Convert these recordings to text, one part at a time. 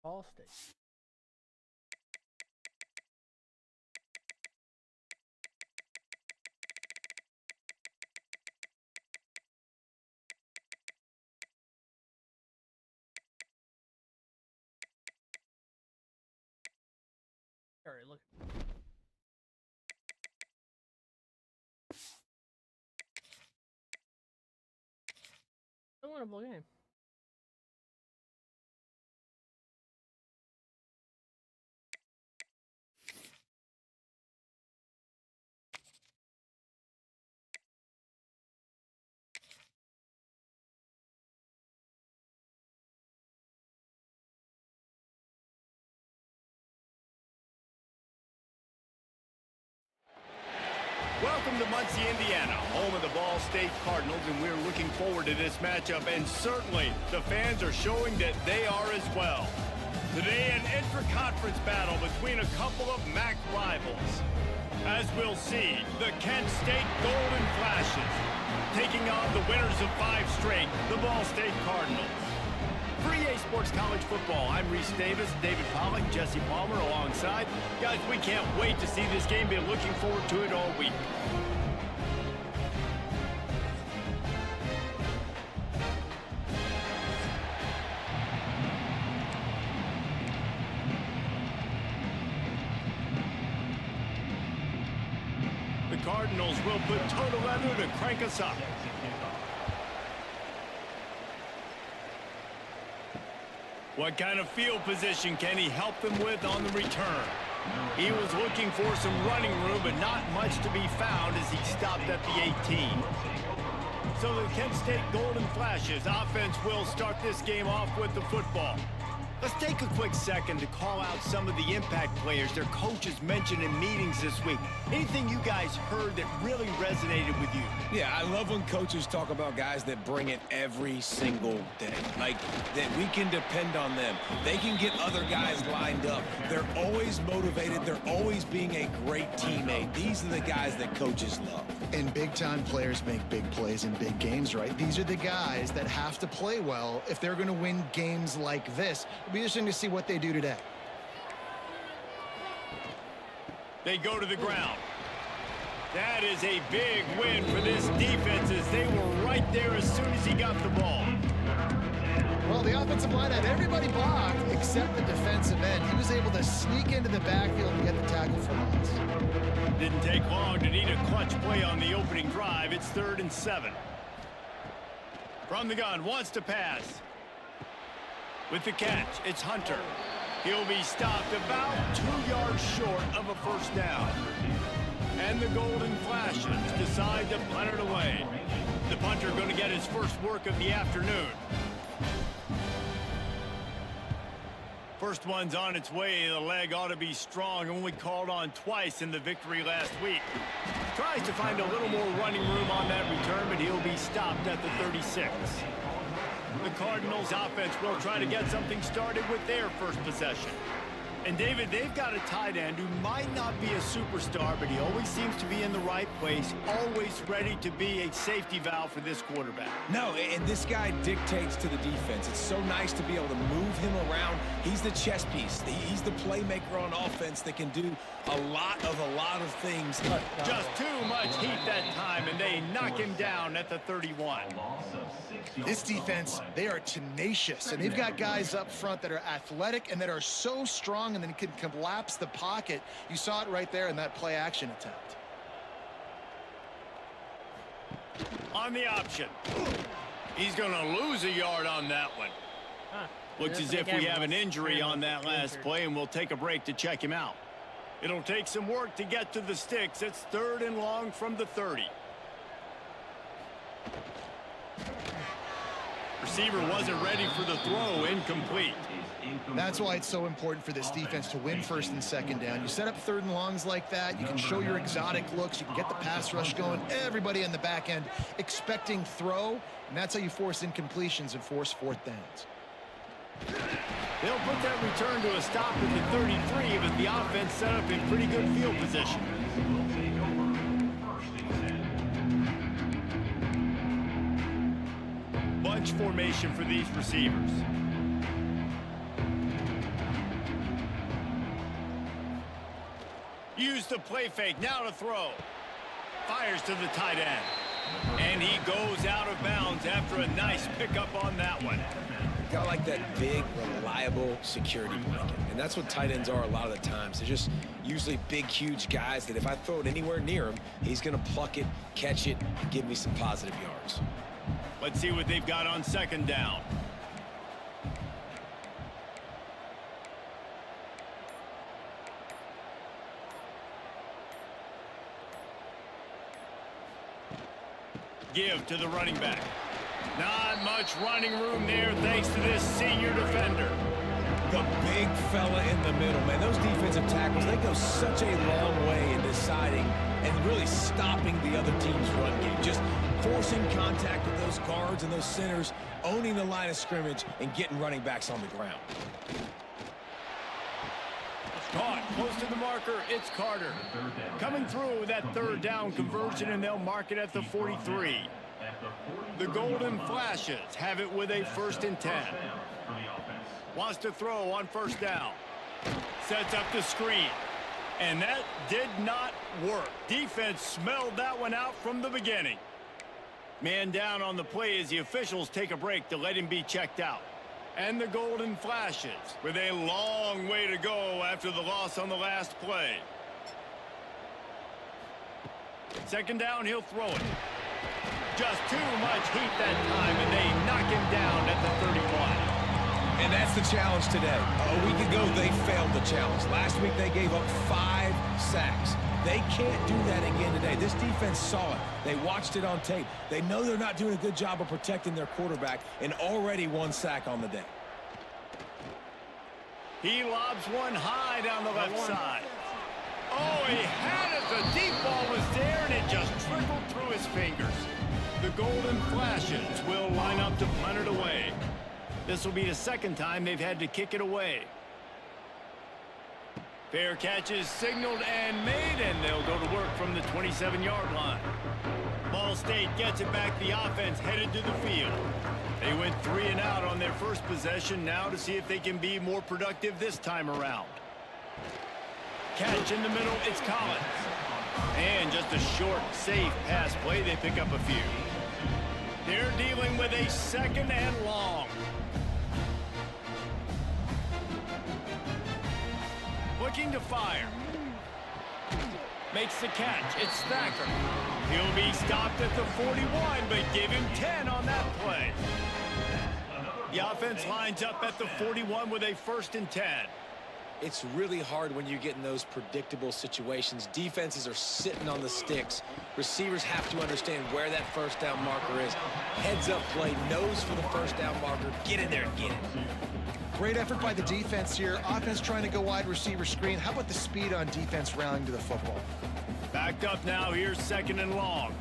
Ball State. All right, look. A winnable game. Welcome to Muncie, Indiana, home of the Ball State Cardinals, and we're looking forward to this matchup, and certainly the fans are showing that they are as well. Today, an intra-conference battle between a couple of MAC rivals. As we'll see, the Kent State Golden Flashes taking on the winners of 5 straight, the Ball State Cardinals. For EA Sports College Football, I'm Reese Davis, David Pollack, Jesse Palmer alongside. Guys, we can't wait to see this game. Been looking forward to it all week. The Cardinals will put total leather to crank us up. What kind of field position can he help them with on the return? He was looking for some running room, but not much to be found as he stopped at the 18. So the Kent State Golden Flashes offense will start this game off with the football. Let's take a quick second to call out some of the impact players their coaches mentioned in meetings this week. Anything you guys heard that really resonated with you? Yeah, I love when coaches talk about guys that bring it every single day. Like, that we can depend on them. They can get other guys lined up. They're always motivated. They're always being a great teammate. These are the guys that coaches love. And big-time players make big plays in big games, right? These are the guys that have to play well if they're going to win games like this. It'll be interesting to see what they do today. They go to the ground. That is a big win for this defense as they were right there as soon as he got the ball. Well, the offensive line had everybody blocked except the defensive end. He was able to sneak into the backfield and get the tackle for loss. Didn't take long to need a clutch play on the opening drive. It's 3rd and 7. From the gun, wants to pass. With the catch, it's Hunter. He'll be stopped about 2 yards short of a first down. And the Golden Flashes decide to punt it away. The punter going to get his first work of the afternoon. First one's on its way. The leg ought to be strong, and we called on twice in the victory last week. Tries to find a little more running room on that return, but he'll be stopped at the 36. The Cardinals offense will try to get something started with their first possession. And David, they've got a tight end who might not be a superstar, but he always seems to be in the right place, always ready to be a safety valve for this quarterback. No, and this guy dictates to the defense. It's so nice to be able to move him around. He's the chess piece. He's the playmaker on offense that can do a lot of things. Just too much heat that time, and they knock him down at the 31. This defense, they are tenacious, and they've got guys up front that are athletic and that are so strong and then can collapse the pocket. You saw it right there in that play action attempt. On the option. He's going to lose a yard on that one. Looks as if we have an injury on that last play, and we'll take a break to check him out. It'll take some work to get to the sticks. It's 3rd and long from the 30. Receiver wasn't ready for the throw, incomplete. That's why it's so important for this defense to win 1st and 2nd down. You set up 3rd and longs like that, you can show your exotic looks, you can get the pass rush going, everybody in the back end expecting throw, and that's how you force incompletions and force 4th downs. They'll put that return to a stop at the 33, but the offense set up in pretty good field position. Bunch formation for these receivers. play fake. Now to throw. Fires to the tight end. And he goes out of bounds after a nice pickup on that one. Got like that big, reliable security blanket. And that's what tight ends are a lot of the times. They're just usually big, huge guys that if I throw it anywhere near him, he's going to pluck it, catch it, and give me some positive yards. Let's see what they've got on second down. Give to the running back. Not much running room there thanks to this senior defender. The big fella in the middle, man. Those defensive tackles, they go such a long way in deciding and really stopping the other team's run game. Just forcing contact with those guards and those centers, owning the line of scrimmage, and getting running backs on the ground. Caught close to the marker. It's Carter. Coming through that third down conversion, and they'll mark it at the 43. The Golden Flashes have it with a 1st and 10. Wants to throw on first down. Sets up the screen. And that did not work. Defense smelled that one out from the beginning. Man down on the play as the officials take a break to let him be checked out. And the Golden Flashes with a long way to go after the loss on the last play. Second down, he'll throw it. Just too much heat that time, and they knock him down at the 31. And that's the challenge today. A week ago, they failed the challenge. Last week, they gave up 5 sacks. They can't do that again today. This defense saw it. They watched it on tape. They know they're not doing a good job of protecting their quarterback, and already 1 sack on the day. He lobs one high down the left side. Oh, he had it. The deep ball was there, and it just trickled through his fingers. The Golden Flashes will line up to punt it away. This will be the second time they've had to kick it away. Fair catch is signaled and made, and they'll go to work from the 27-yard line. Ball State gets it back. The offense headed to the field. They went 3 and out on their first possession. Now to see if they can be more productive this time around. Catch in the middle. It's Collins. And just a short, safe pass play. They pick up a few. They're dealing with a 2nd and long. Looking to fire. Makes the catch. It's Thacker. He'll be stopped at the 41, but give him 10 on that play. The offense lines up at the 41 with a 1st and 10. It's really hard when you get in those predictable situations. Defenses are sitting on the sticks. Receivers have to understand where that first down marker is. Heads up play, nose for the first down marker. Get in there and get it. Great effort by the defense here. Offense trying to go wide receiver screen. How about the speed on defense rallying to the football? Backed up now. Here's 2nd and long.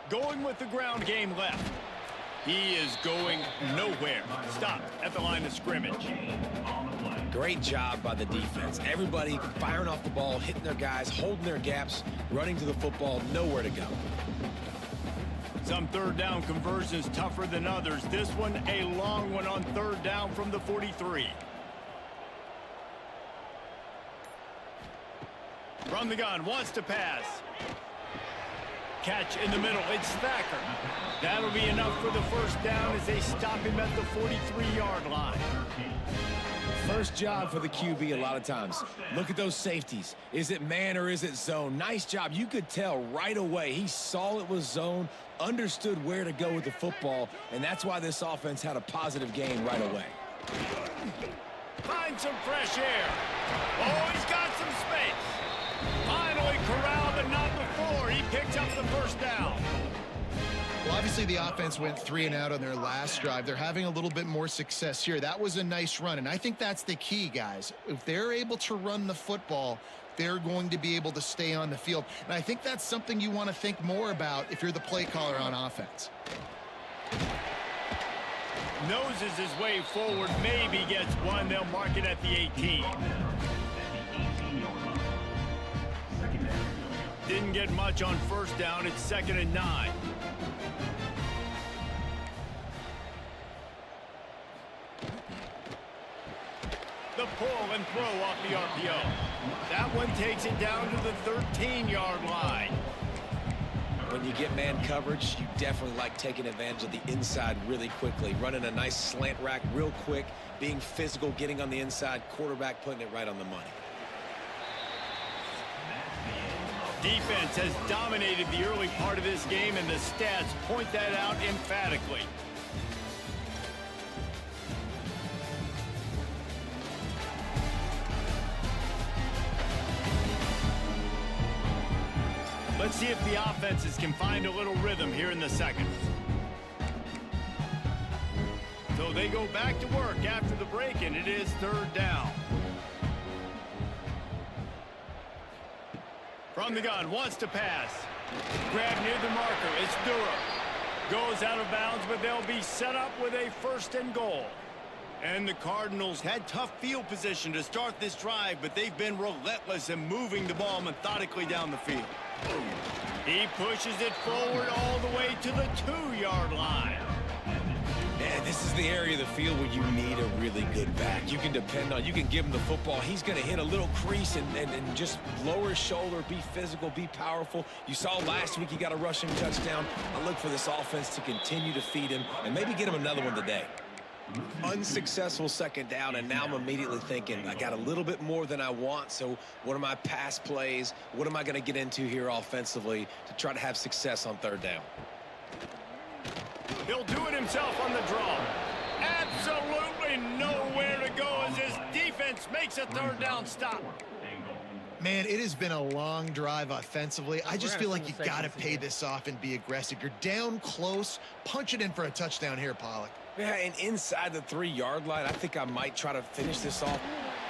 Going with the ground game left. He is going nowhere. Stopped at the line of scrimmage. Great job by the defense. Everybody firing off the ball, hitting their guys, holding their gaps, running to the football, nowhere to go. Some third down conversions tougher than others. This one a long one on 3rd down from the 43. From the gun, wants to pass. Catch in the middle, it's Thacker. That'll be enough for the first down as they stop him at the 43-yard line. First job for the QB a lot of times. Look at those safeties. Is it man or is it zone? Nice job. You could tell right away. He saw it was zone, understood where to go with the football, and that's why this offense had a positive game right away. Find some fresh air. Oh, he's got some space. Finally corralled, but not before. He picks up the first down. Well, obviously the offense went 3 and out on their last drive. They're having a little bit more success here. That was a nice run, and I think that's the key, guys. If they're able to run the football, they're going to be able to stay on the field. And I think that's something you want to think more about if you're the play caller on offense. Noses his way forward, maybe gets one. They'll mark it at the 18. Didn't get much on first down. It's 2nd and 9. The pull and throw off the RPO. That one takes it down to the 13-yard line. When you get man coverage, you definitely like taking advantage of the inside really quickly. Running a nice slant rack real quick, being physical, getting on the inside, quarterback putting it right on the money. Defense has dominated the early part of this game, and the stats point that out emphatically. Let's see if the offenses can find a little rhythm here in the second. So they go back to work after the break, and it is third down. From the gun, wants to pass. Grab near the marker, it's Durham. Goes out of bounds, but they'll be set up with a 1st and goal. And the Cardinals had tough field position to start this drive, but they've been relentless in moving the ball methodically down the field. He pushes it forward all the way to the 2-yard line. Man, this is the area of the field where you need a really good back. You can depend on, you can give him the football. He's going to hit a little crease and just lower his shoulder, be physical, be powerful. You saw last week he got a rushing touchdown. I look for this offense to continue to feed him and maybe get him another one today. Unsuccessful 2nd down, and now I'm immediately thinking, I got a little bit more than I want, so what are my pass plays? What am I going to get into here offensively to try to have success on 3rd down? He'll do it himself on the draw. Absolutely nowhere to go as his defense makes a 3rd down stop. Man, it has been a long drive offensively. I just feel like you got to pay this off and be aggressive. You're down close. Punch it in for a touchdown here, Pollock. Yeah, and inside the 3-yard line, I think I might try to finish this off.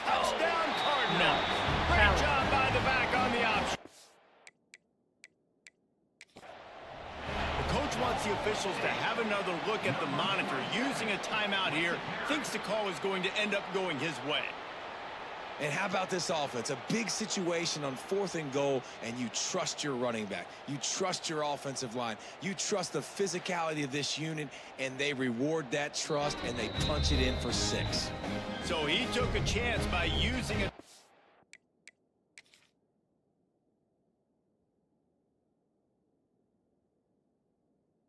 Touchdown, Cardinals. Great job by the back on the option. The coach wants the officials to have another look at the monitor. Using a timeout here, thinks the call is going to end up going his way. And how about this offense? A big situation on 4th and goal, and you trust your running back. You trust your offensive line. You trust the physicality of this unit, and they reward that trust, and they punch it in for 6. So he took a chance by using it.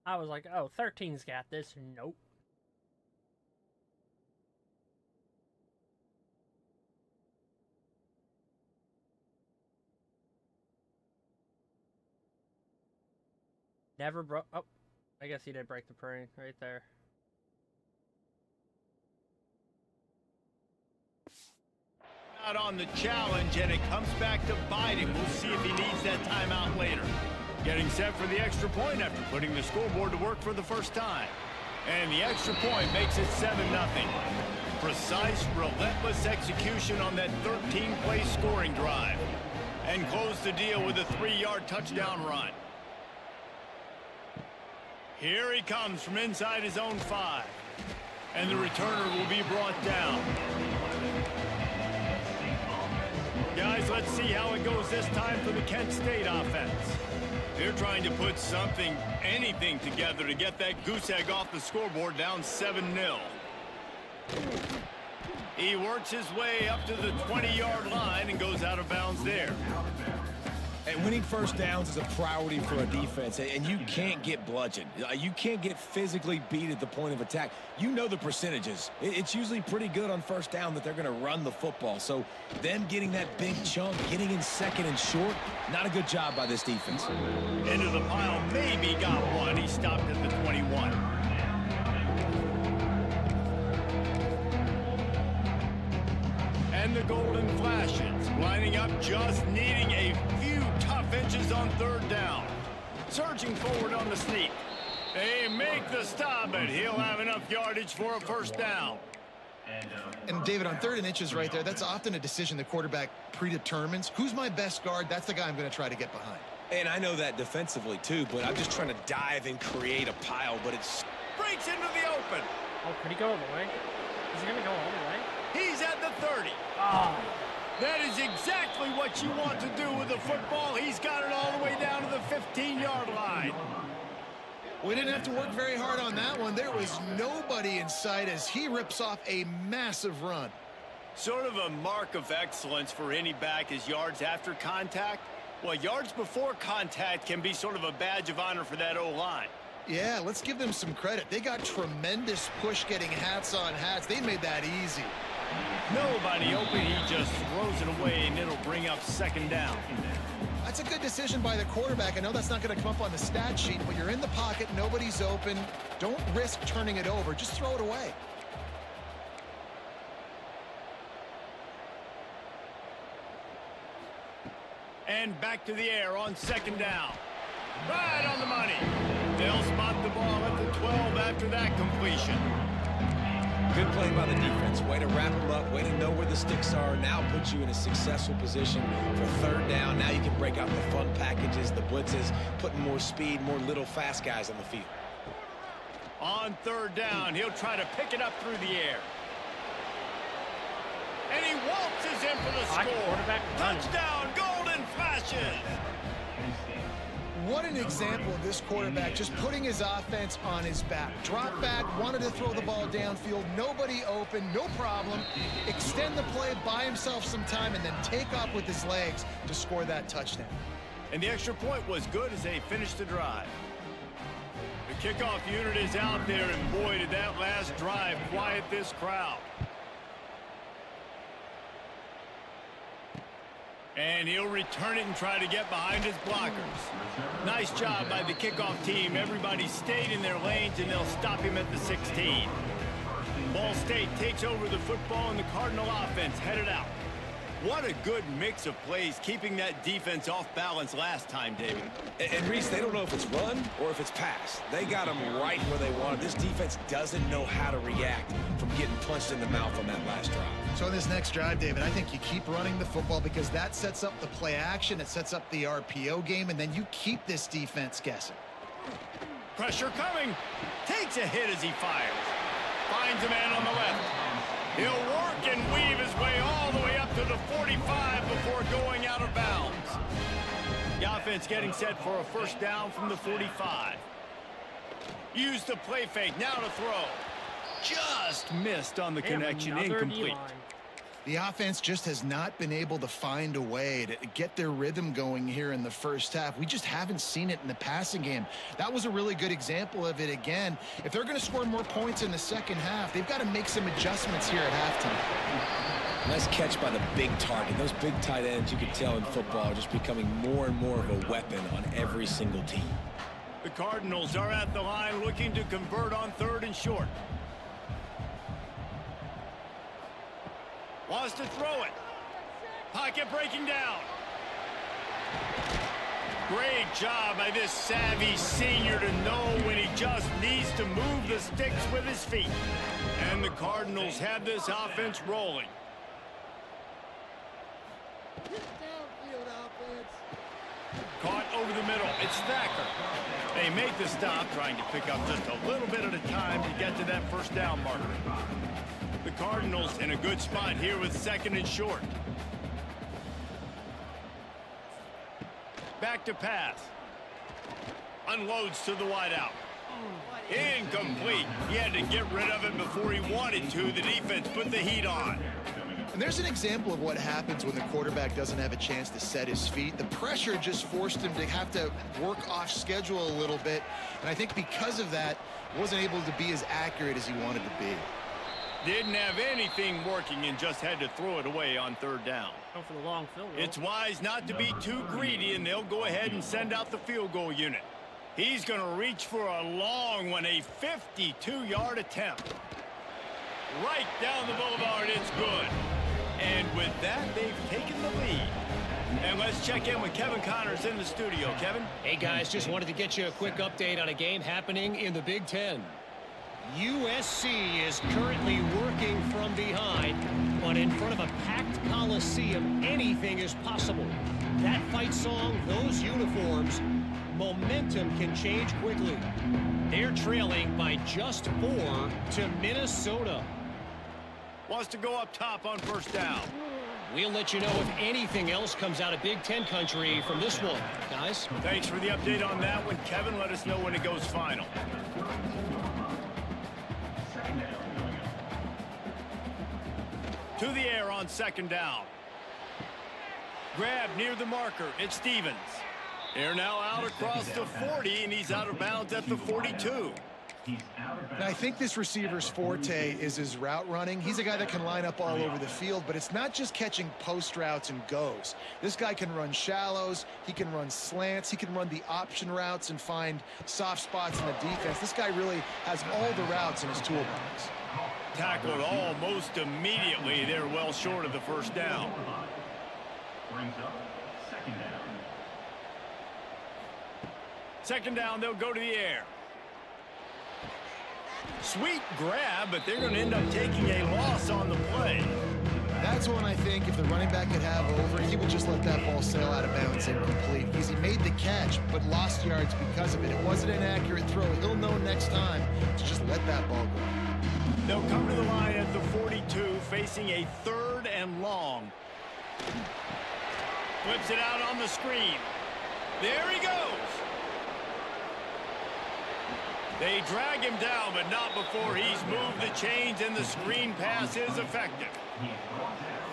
I was like, oh, 13's got this. Nope. Never broke. Oh, I guess he did break the parade right there. Out on the challenge, and it comes back to bite him. We'll see if he needs that timeout later. Getting set for the extra point after putting the scoreboard to work for the first time. And the extra point makes it 7-0. Precise, relentless execution on that 13-play scoring drive. And close the deal with a 3-yard touchdown run. Here he comes from inside his own 5. And the returner will be brought down. Guys, let's see how it goes this time for the Kent State offense. They're trying to put something, anything together to get that goose egg off the scoreboard down 7-0. He works his way up to the 20-yard line and goes out of bounds there. And winning 1st downs is a priority for a defense, and you can't get bludgeoned. You can't get physically beat at the point of attack. You know the percentages. It's usually pretty good on 1st down that they're going to run the football. So them getting that big chunk, getting in 2nd and short, not a good job by this defense. Into the pile, maybe got one. He stopped at the 21. And the golden flashes, lining up, just needing a few tough inches on 3rd down. Surging forward on the sneak. They make the stop, but he'll have enough yardage for a 1st down. And David, on 3rd and inches right there, that's often a decision the quarterback predetermines. Who's my best guard? That's the guy I'm going to try to get behind. And I know that defensively, too, but I'm just trying to dive and create a pile, but it's... Breaks into the open. Oh, could he go all the way? Is he going to go all the way? He's at the 30. Oh. That is exactly what you want to do with the football. He's got it all the way down to the 15-yard line. We didn't have to work very hard on that one. There was nobody in sight as he rips off a massive run. Sort of a mark of excellence for any back is yards after contact. Well, yards before contact can be sort of a badge of honor for that O-line. Yeah, let's give them some credit. They got tremendous push getting hats on hats. They made that easy. Nobody open, he just throws it away, and it'll bring up second down. That's a good decision by the quarterback. I know that's not going to come up on the stat sheet, but you're in the pocket, nobody's open. Don't risk turning it over. Just throw it away. And back to the air on second down. Right on the money. They'll spot the ball at the 12 after that completion. Good play by the defense. Way to wrap them up. Way to know where the sticks are. Now puts you in a successful position for third down. Now you can break out the fun packages, the blitzes, putting more speed, more little fast guys on the field. On third down, he'll try to pick it up through the air. And he waltzes in for the score. Touchdown, Golden Flashes. What an example of this quarterback just putting his offense on his back. Drop back, wanted to throw the ball downfield, nobody open, no problem. Extend the play, buy himself some time, and then take off with his legs to score that touchdown. And the extra point was good as they finished the drive. The kickoff unit is out there, and boy, did that last drive quiet this crowd. And he'll return it and try to get behind his blockers. Nice job by the kickoff team. Everybody stayed in their lanes, and they'll stop him at the 16. Ball State takes over the football, and the Cardinal offense headed out. What a good mix of plays, keeping that defense off balance last time, David. And Reese, they don't know if it's run or if it's pass. They got them right where they wanted. This defense doesn't know how to react from getting punched in the mouth on that last drive. So in this next drive, David, I think you keep running the football because that sets up the play action, it sets up the RPO game, and then you keep this defense guessing. Pressure coming. Takes a hit as he fires. Finds a man on the left. He'll work and weave his way all the way up to the 45 before going out of bounds. The offense getting set for a first down from the 45. Use the play fake, now to throw. Just missed on the connection, incomplete. The offense just has not been able to find a way to get their rhythm going here in the first half. We just haven't seen it in the passing game. That was a really good example of it again. If they're going to score more points in the second half, they've got to make some adjustments here at halftime. Nice catch by the big target. Those big tight ends, you can tell in football, are just becoming more and more of a weapon on every single team. The Cardinals are at the line looking to convert on third and short. Wants to throw it. Pocket breaking down. Great job by this savvy senior to know when he just needs to move the sticks with his feet. And the Cardinals have this offense rolling. Caught over the middle. It's Thacker. They make the stop, trying to pick up just a little bit at a time to get to that first down marker. The Cardinals in a good spot here with second and short. Back to pass. Unloads to the wideout. Incomplete. He had to get rid of it before he wanted to. The defense put the heat on. And there's an example of what happens when the quarterback doesn't have a chance to set his feet. The pressure just forced him to have to work off schedule a little bit. And I think because of that, wasn't able to be as accurate as he wanted to be. Didn't have anything working and just had to throw it away on third down. Go for the long field goal. It's wise not to be too greedy, and they'll go ahead and send out the field goal unit. He's going to reach for a long one, a 52-yard attempt. Right down the boulevard, it's good. And with that, they've taken the lead. And let's check in with Kevin Connors in the studio. Kevin? Hey, guys, just wanted to get you a quick update on a game happening in the Big Ten. USC is currently working from behind, but in front of a packed Coliseum, anything is possible. That fight song, those uniforms, momentum can change quickly. They're trailing by just 4 to Minnesota. Wants to go up top on first down. We'll let you know if anything else comes out of Big Ten country from this one, guys. Thanks for the update on that one, Kevin. Let us know when it goes final. To the air on second down. Grab near the marker. It's Stevens. They're now out across the 40, and he's out of bounds at the 42. And I think this receiver's forte is his route running. He's a guy that can line up all over the field, but it's not just catching post routes and goes. This guy can run shallows, he can run slants, he can run the option routes and find soft spots in the defense. This guy really has all the routes in his toolbox. Tackled almost immediately. They're well short of the first down. Second down, they'll go to the air. Sweet grab, but they're going to end up taking a loss on the play. That's one I think if the running back could have over, he would just let that ball sail out of bounds incomplete. Because he made the catch, but lost yards because of it. It wasn't an accurate throw. He'll know next time to just let that ball go. They'll come to the line at the 42, facing a 3rd and long. Flips it out on the screen. There he goes. They drag him down, but not before he's moved the chains, and the screen pass is effective.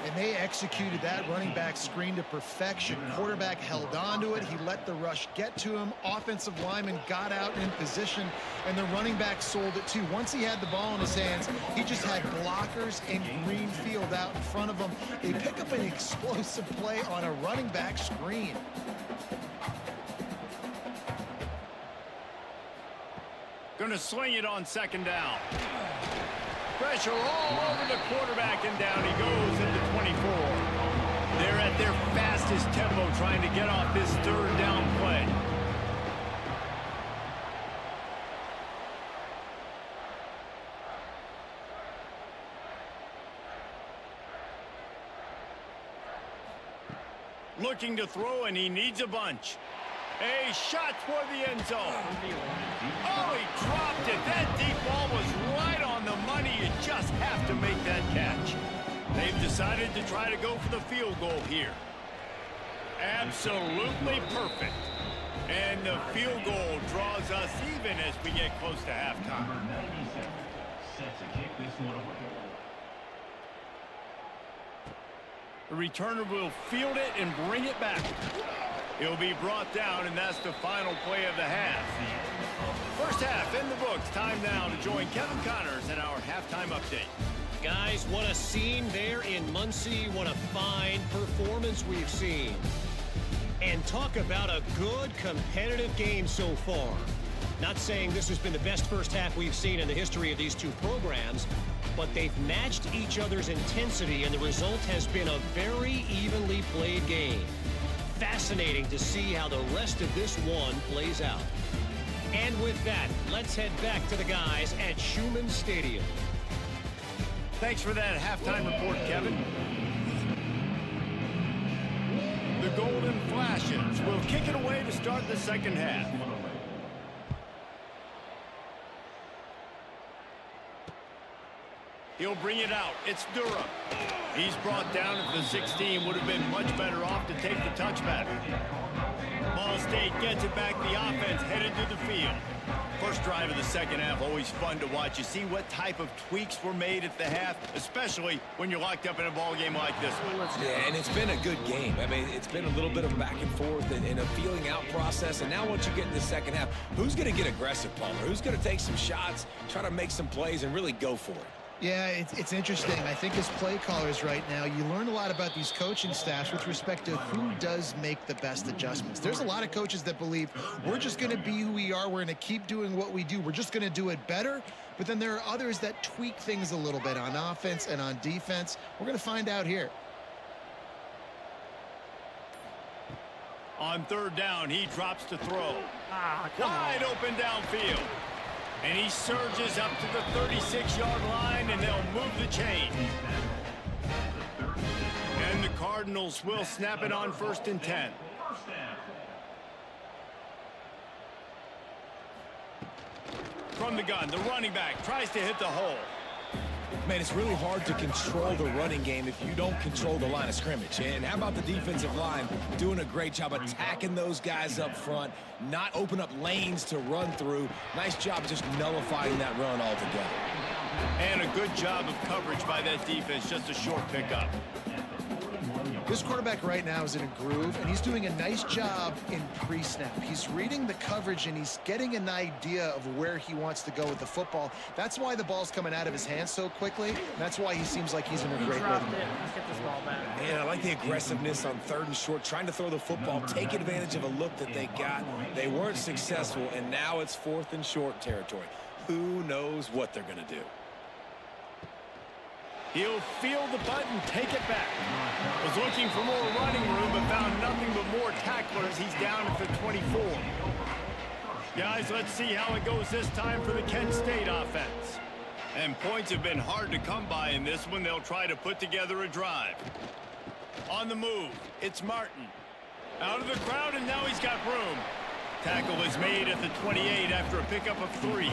And they executed that running back screen to perfection. Quarterback held on to it. He let the rush get to him. Offensive lineman got out in position, and the running back sold it too. Once he had the ball in his hands, he just had blockers and green field out in front of him. They pick up an explosive play on a running back screen. Going to sling it on second down. Pressure all over the quarterback, and down he goes at the 24. They're at their fastest tempo trying to get off this 3rd down play. Looking to throw, and he needs a bunch. A shot toward the end zone. Oh, he dropped it. That deep ball was right on the money. You just have to make that catch. They've decided to try to go for the field goal here. Absolutely perfect. And the field goal draws us even as we get close to halftime. The returner will field it and bring it back. He'll be brought down, and that's the final play of the half. First half in the books. Time now to join Kevin Connors in our halftime update. Guys, what a scene there in Muncie. What a fine performance we've seen. And talk about a good competitive game so far. Not saying this has been the best first half we've seen in the history of these two programs, but they've matched each other's intensity, and the result has been a very evenly played game. Fascinating to see how the rest of this one plays out. And with that, let's head back to the guys at Schumann Stadium. Thanks for that halftime report, Kevin. The Golden Flashes will kick it away to start the second half. He'll bring it out. It's Durham. He's brought down at the 16. Would have been much better off to take the touchback. Ball State gets it back. The offense headed to the field. First drive of the second half, always fun to watch. You see what type of tweaks were made at the half, especially when you're locked up in a ball game like this one. Yeah, and it's been a good game. I mean, it's been a little bit of back and forth and a feeling out process. And now once you get in the second half, who's going to get aggressive, Palmer? Who's going to take some shots, try to make some plays, and really go for it? Yeah, it's interesting. I think as play callers right now, you learn a lot about these coaching staffs with respect to who does make the best adjustments. There's a lot of coaches that believe we're just going to be who we are. We're going to keep doing what we do. We're just going to do it better. But then there are others that tweak things a little bit on offense and on defense. We're going to find out here. On third down, he drops to throw. Wide open downfield. And he surges up to the 36-yard line, and they'll move the chain. And the Cardinals will snap it on 1st and 10. From the gun, the running back tries to hit the hole. Man, it's really hard to control the running game if you don't control the line of scrimmage. And how about the defensive line doing a great job attacking those guys up front, not open up lanes to run through. Nice job just nullifying that run altogether. And a good job of coverage by that defense, just a short pickup. This quarterback right now is in a groove, and he's doing a nice job in pre-snap. He's reading the coverage, and he's getting an idea of where he wants to go with the football. That's why the ball's coming out of his hands so quickly, and that's why he seems like he's in a great rhythm. Let's get this ball back. Man, I like the aggressiveness on 3rd and short, trying to throw the football, take advantage of a look that they got. They weren't successful, and now it's 4th and short territory. Who knows what they're going to do? He'll feel the button, take it back. Was looking for more running room, but found nothing but more tacklers. He's down at the 24. Guys, let's see how it goes this time for the Kent State offense. And points have been hard to come by in this one. They'll try to put together a drive. On the move, it's Martin. Out of the crowd, and now he's got room. Tackle is made at the 28 after a pickup of 3.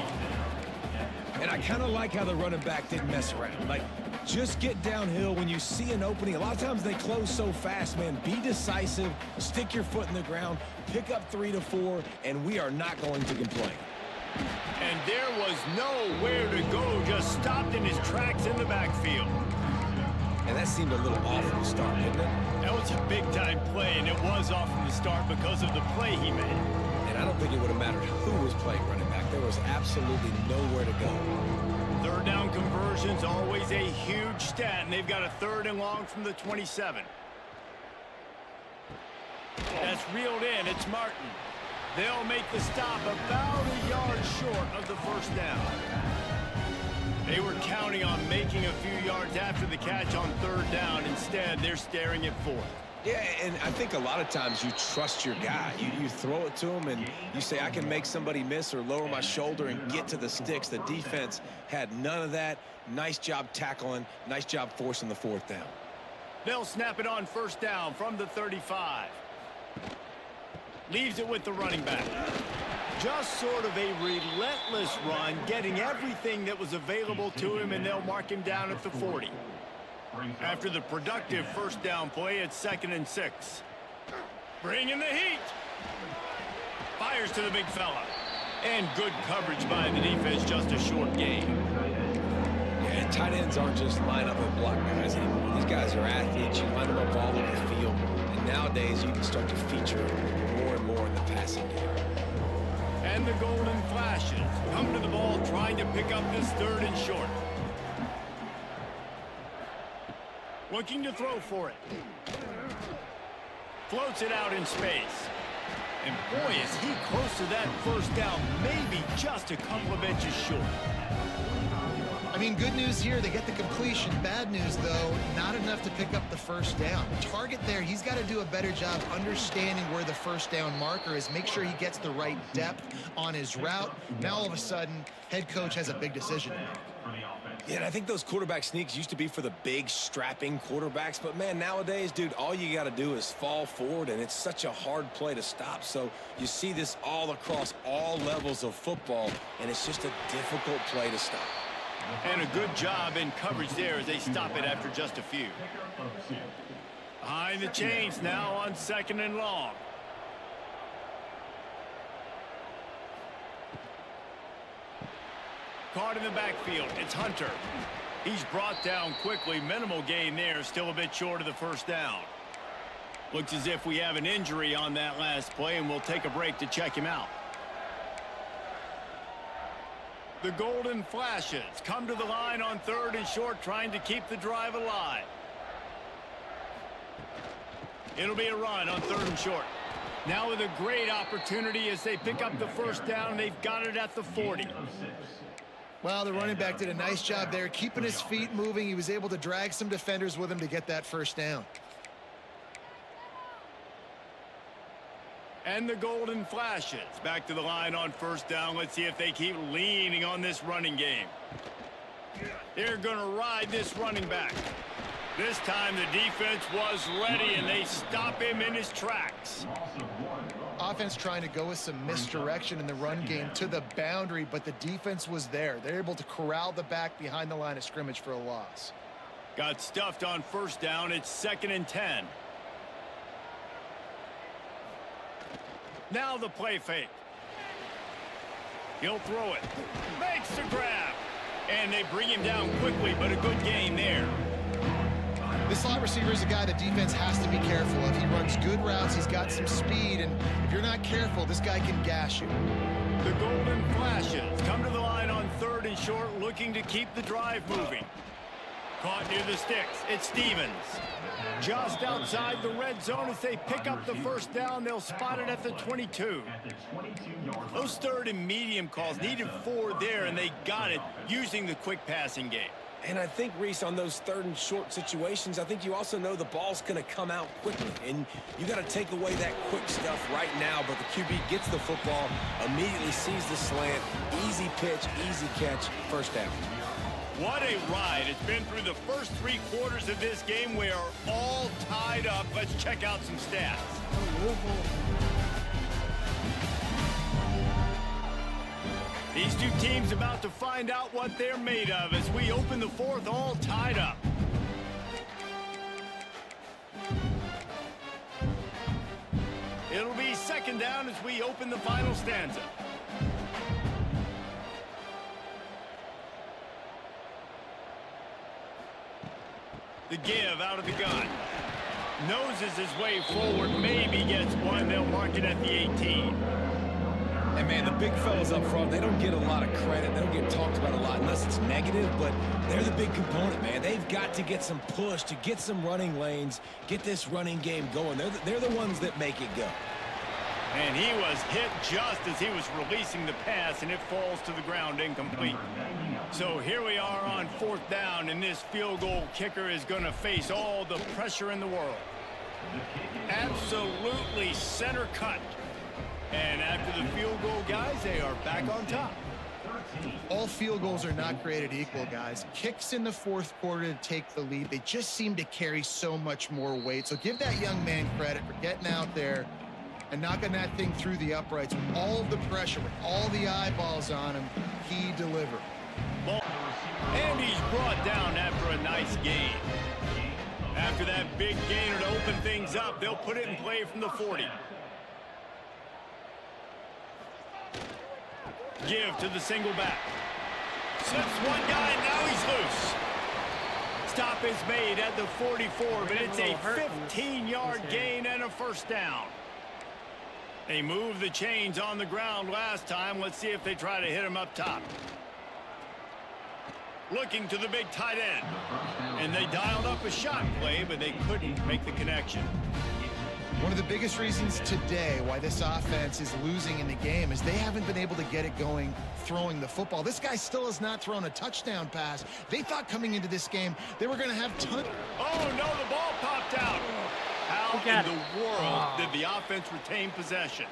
And I kind of like how the running back didn't mess around. Like, just get downhill when you see an opening. A lot of times they close so fast, man. Be decisive, stick your foot in the ground, pick up 3 to 4, and we are not going to complain. And there was nowhere to go, just stopped in his tracks in the backfield. And that seemed a little off from the start, didn't it? That was a big-time play, and it was off from the start because of the play he made. And I don't think it would have mattered who was playing running back. There was absolutely nowhere to go. 3rd down conversion's always a huge stat, and they've got a 3rd and long from the 27. That's reeled in. It's Martin. They'll make the stop about a yard short of the 1st down. They were counting on making a few yards after the catch on 3rd down. Instead, they're staring at 4th. Yeah, and I think a lot of times you trust your guy. You throw it to him, and you say, I can make somebody miss or lower my shoulder and get to the sticks. The defense had none of that. Nice job tackling. Nice job forcing the 4th down. They'll snap it on 1st down from the 35. Leaves it with the running back. Just sort of a relentless run, getting everything that was available to him, and they'll mark him down at the 40. After the productive 1st down play, it's 2nd and 6. Bringing the heat. Fires to the big fella. And good coverage by the defense, just a short gain. Yeah, tight ends aren't just line up and block guys anymore. These guys are athletes. You line them up all over the field. And nowadays, you can start to feature more and more in the passing game. And the golden flashes come to the ball, trying to pick up this 3rd and short. Looking to throw for it. Floats it out in space. And boy, is he close to that 1st down, maybe just a couple of inches short. I mean, good news here, they get the completion. Bad news, though, not enough to pick up the 1st down. Target there, he's got to do a better job understanding where the 1st down marker is, make sure he gets the right depth on his route. Now, all of a sudden, head coach has a big decision to make. Yeah, and I think those quarterback sneaks used to be for the big, strapping quarterbacks. But, man, nowadays, dude, all you got to do is fall forward, and it's such a hard play to stop. So you see this all across all levels of football, and it's just a difficult play to stop. And a good job in coverage there as they stop it after just a few. Behind the chains now on 2nd and long. Caught in the backfield. It's Hunter. He's brought down quickly. Minimal gain there. Still a bit short of the 1st down. Looks as if we have an injury on that last play, and we'll take a break to check him out. The golden flashes come to the line on 3rd and short, trying to keep the drive alive. It'll be a run on 3rd and short. Now with a great opportunity as they pick up the 1st down. They've got it at the 40. Well, the running back did a nice job there, keeping his feet moving. He was able to drag some defenders with him to get that 1st down. And the golden flashes back to the line on 1st down. Let's see if they keep leaning on this running game. They're going to ride this running back. This time the defense was ready, and they stop him in his tracks. offense trying to go with some misdirection in the run game to the boundary, but the defense was there. They're able to corral the back behind the line of scrimmage for a loss. Got stuffed on first down. It's 2nd and 10. Now the play fake. He'll throw it. Makes the grab. And they bring him down quickly, but a good gain there. This slot receiver is a guy the defense has to be careful of. He runs good routes. He's got some speed, and if you're not careful, this guy can gash you. The golden flashes come to the line on 3rd and short, looking to keep the drive moving. Caught near the sticks. It's Stevens. Just outside the red zone as they pick up the first down. They'll spot it at the 22. Those 3rd and medium calls needed 4 there, and they got it using the quick passing game. And I think, Reese, on those 3rd and short situations, I think you also know the ball's going to come out quickly. And you got to take away that quick stuff right now. But the QB gets the football, immediately sees the slant, easy pitch, easy catch, first down. What a ride. It's been through the first 3 quarters of this game. We are all tied up. Let's check out some stats. These two teams about to find out what they're made of as we open the 4th, all tied up. It'll be 2nd down as we open the final stanza. The give out of the gun. Noses his way forward, maybe gets one. They'll mark it at the 18. And, man, the big fellas up front, they don't get a lot of credit. They don't get talked about a lot unless it's negative, but they're the big component, man. They've got to get some push to get some running lanes, get this running game going. They're the ones that make it go. And he was hit just as he was releasing the pass, and it falls to the ground incomplete. So here we are on 4th down, and this field goal kicker is going to face all the pressure in the world. Absolutely center cut. And after the field goal, guys, they are back on top. All field goals are not created equal, guys. Kicks in the 4th quarter to take the lead. They just seem to carry so much more weight. So give that young man credit for getting out there and knocking that thing through the uprights with all of the pressure, with all the eyeballs on him. He delivered. And he's brought down after a nice gain. After that big gainer to open things up, they'll put it in play from the 40. Give to the single back. Slips one guy, and now he's loose. Stop is made at the 44, but it's a 15-yard gain and a first down. They moved the chains on the ground last time. Let's see if they try to hit him up top. Looking to the big tight end. And they dialed up a shot play, but they couldn't make the connection. One of the biggest reasons today why this offense is losing in the game is they haven't been able to get it going throwing the football. This guy still has not thrown a touchdown pass. They thought coming into this game they were going to have tons. Oh, no, the ball popped out. How in the world did the offense retain possession?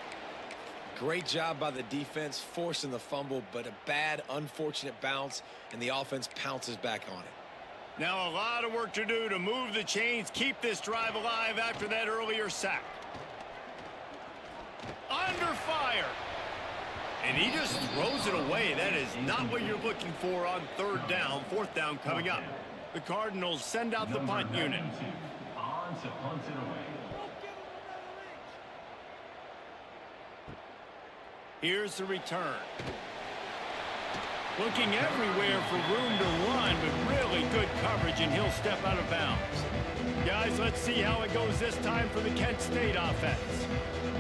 Great job by the defense forcing the fumble, but a bad, unfortunate bounce, and the offense pounces back on it. Now a lot of work to do to move the chains, keep this drive alive after that earlier sack. Under fire. And he just throws it away. That is not what you're looking for on 3rd down. 4th down coming up. The Cardinals send out the punt unit. Here's the return. Looking everywhere for room to run, but really good coverage, and he'll step out of bounds. Guys, let's see how it goes this time for the Kent State offense.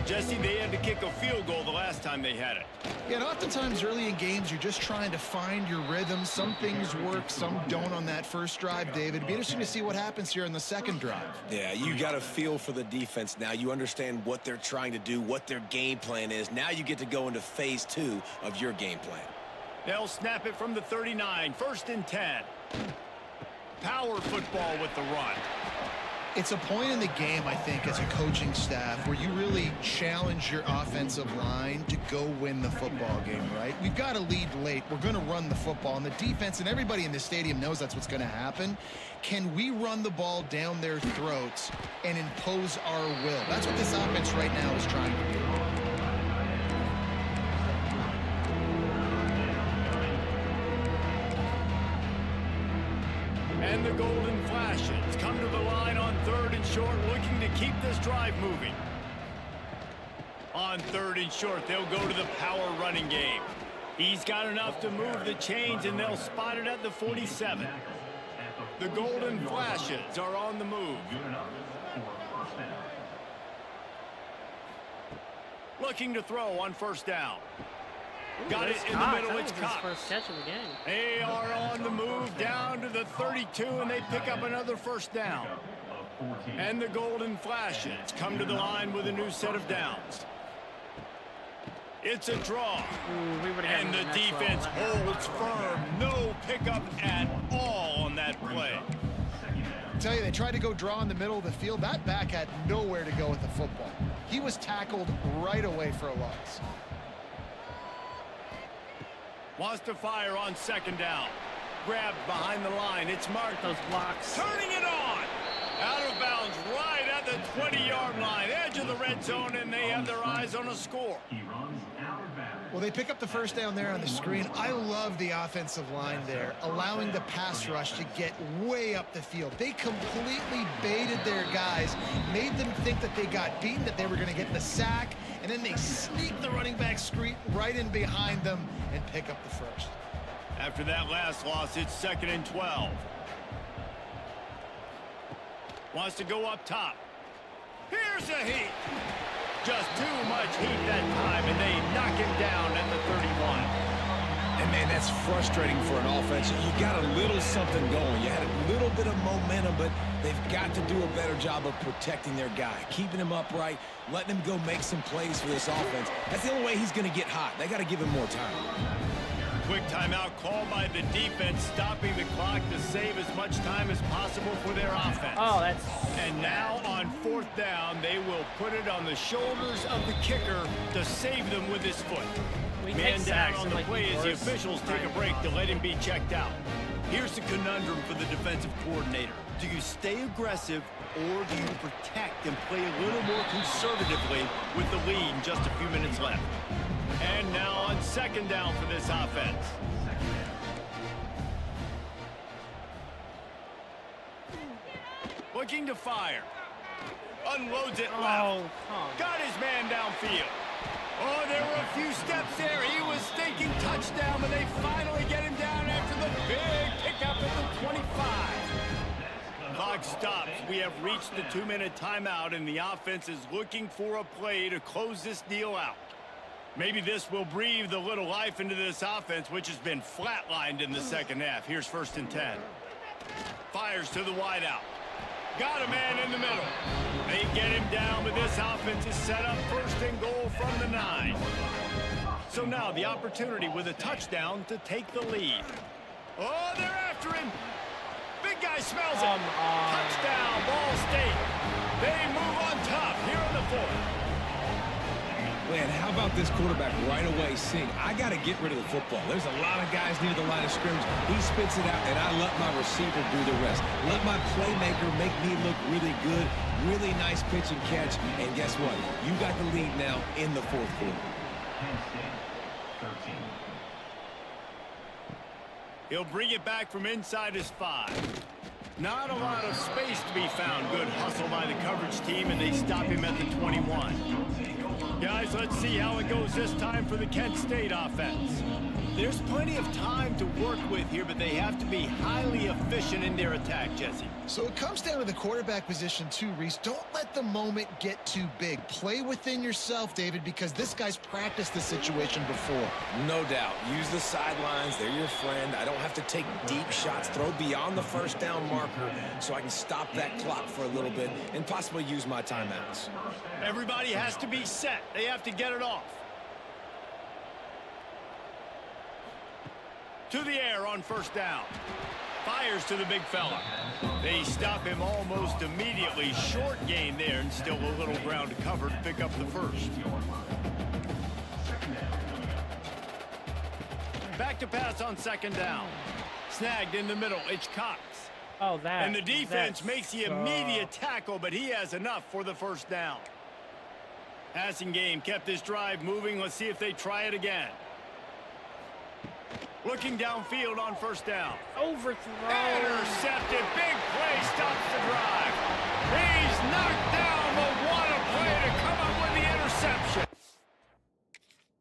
Jesse, they had to kick a field goal the last time they had it. Yeah, and oftentimes early in games, you're just trying to find your rhythm. Some things work, some don't on that first drive, David. It'd be interesting to see what happens here in the second drive. Yeah, you got a feel for the defense now. You understand what they're trying to do, what their game plan is. Now you get to go into phase 2 of your game plan. They'll snap it from the 39, 1st and 10. Power football with the run. It's a point in the game, I think, as a coaching staff where you really challenge your offensive line to go win the football game, right? We've got to lead late. We're going to run the football, and the defense and everybody in the stadium knows that's what's going to happen. Can we run the ball down their throats and impose our will? That's what this offense right now is trying to do. And the Golden Flashes come to the line on 3rd and short, looking to keep this drive moving. On 3rd and short, they'll go to the power running game. He's got enough to move the chains, and they'll spot it at the 47. The Golden Flashes are on the move. Looking to throw on 1st down. Got it in the middle. It's Cox. First catch of the game. They are on the move down to the 32, and they pick up another 1st down. And the Golden Flashes come to the line with a new set of downs. It's a draw. And the defense holds firm. No pickup at all on that play. I tell you, they tried to go draw in the middle of the field. That back had nowhere to go with the football. He was tackled right away for a loss. Wants to fire on 2nd down. Grabbed behind the line. It's marked. Those blocks. Turning it on. Out of bounds right at the 20-yard line. Edge of the red zone, and they have their eyes on a score. Well, they pick up the 1st down there on the screen. I love the offensive line there, allowing the pass rush to get way up the field. They completely baited their guys, made them think that they got beaten, that they were going to get the sack, and then they sneak the running back screen right in behind them and pick up the 1st. After that last loss, it's 2nd and 12. Wants to go up top. Here's a heat. Just too much heat that time, and they knock him down at the 31. And, man, that's frustrating for an offense. You got a little something going. You had a little bit of momentum, but they've got to do a better job of protecting their guy, keeping him upright, letting him go make some plays for this offense. That's the only way he's going to get hot. They got to give him more time. Quick timeout called by the defense, stopping the clock to save as much time as possible for their offense. Oh, that's... And now on 4th down, they will put it on the shoulders of the kicker to save them with his foot. Man down on the play as the officials take a break to let him be checked out. Here's the conundrum for the defensive coordinator. Do you stay aggressive, or do you protect and play a little more conservatively with the lead and just a few minutes left? And now on 2nd down for this offense. Looking to fire. Unloads it left. Got his man downfield. Oh, there were a few steps there. He was thinking touchdown, but they finally get him down after the big pickup at the 25. Clock stops. We have reached the 2-minute timeout, and the offense is looking for a play to close this deal out. Maybe this will breathe a little life into this offense, which has been flatlined in the 2nd half. Here's 1st and 10. Fires to the wideout. Got a man in the middle. They get him down, but this offense is set up 1st and goal from the 9. So now the opportunity with a touchdown to take the lead. Oh, they're after him. Big guy smells it. Touchdown, Ball State. They move on top here in the 4th. Man, how about this quarterback right away seeing, I got to get rid of the football. There's a lot of guys near the line of scrimmage. He spits it out, and I let my receiver do the rest. Let my playmaker make me look really good. Really nice pitch and catch. And guess what? You got the lead now in the 4th quarter. He'll bring it back from inside his 5. Not a lot of space to be found. Good hustle by the coverage team, and they stop him at the 21. Guys, let's see how it goes this time for the Kent State offense. There's plenty of time to work with here, but they have to be highly efficient in their attack, Jesse. So it comes down to the quarterback position too, Reese. Don't let the moment get too big. Play within yourself, David, because this guy's practiced this situation before. No doubt. Use the sidelines. They're your friend. I don't have to take deep shots. Throw beyond the 1st down marker so I can stop that clock for a little bit and possibly use my timeouts. Everybody has to be set. They have to get it off. To the air on 1st down. Fires to the big fella. They stop him almost immediately. Short gain there, and still a little ground to cover to pick up the 1st. Back to pass on 2nd down. Snagged in the middle. It's Cox. Oh, that. And the defense makes the immediate tackle, but he has enough for the 1st down. Passing game kept this drive moving. Let's see if they try it again. Looking downfield on first down. Overthrow. Intercepted. Big play stops the drive. He's knocked down, but what a play to come up with the interception.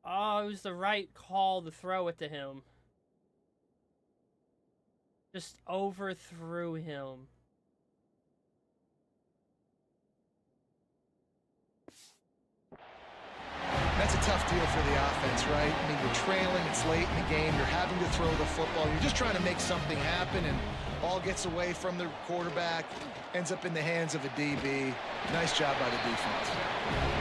Oh, it was the right call to throw it to him. Just overthrew him. That's a tough deal for the offense, right? I mean, you're trailing, it's late in the game, you're having to throw the football, you're just trying to make something happen, and ball gets away from the quarterback, ends up in the hands of a DB. Nice job by the defense.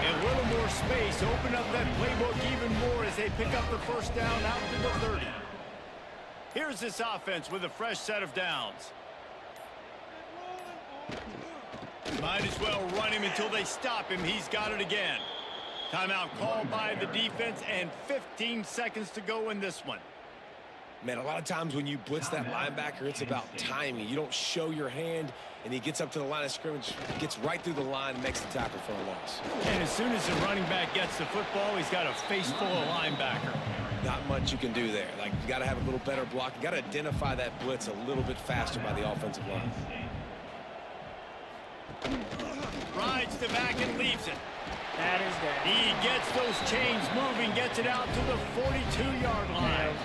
A little more space, open up that playbook even more as they pick up the first down out to the 30. Here's this offense with a fresh set of downs. Might as well run him until they stop him. He's got it again. Timeout called by the defense, and 15 seconds to go in this one. Man, a lot of times when you blitz that linebacker, it's about timing. You don't show your hand, and he gets up to the line of scrimmage, gets right through the line, and makes the tackle for a loss. And as soon as the running back gets the football, he's got a face full of linebacker. Not much you can do there. Like, you got to have a little better block. You got to identify that blitz a little bit faster by the offensive line. Rides the back and leaves it. That is good. He gets those chains moving, gets it out to the 42-yard line.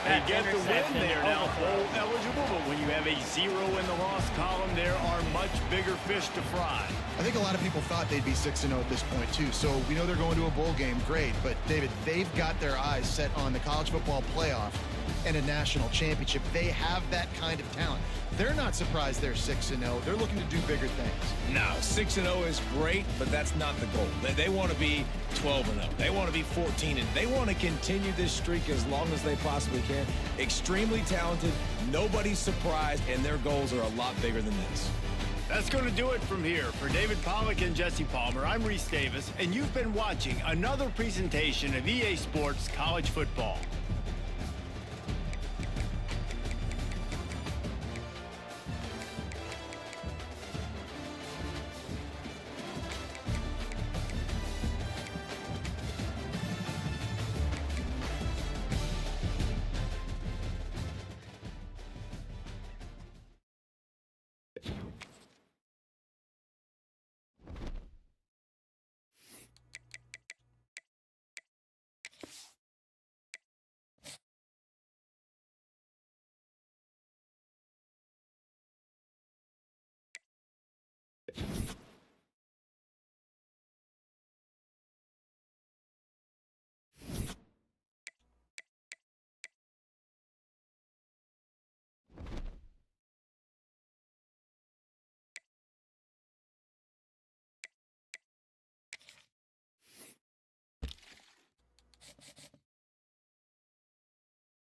They get the win there now, bowl eligible, but when you have a 0 in the loss column, there are much bigger fish to fry. I think a lot of people thought they'd be 6-0 at this point, too. So we know they're going to a bowl game. Great. But, David, they've got their eyes set on the college football playoff and a national championship. They have that kind of talent. They're not surprised they're 6-0. They're looking to do bigger things. No, 6-0 is great, but that's not the goal. They want to be 12-0. They want to be 14-0. They want to continue this streak as long as they possibly can. Extremely talented. Nobody's surprised, and their goals are a lot bigger than this. That's going to do it from here. For David Pollack and Jesse Palmer, I'm Reese Davis, and you've been watching another presentation of EA Sports College Football.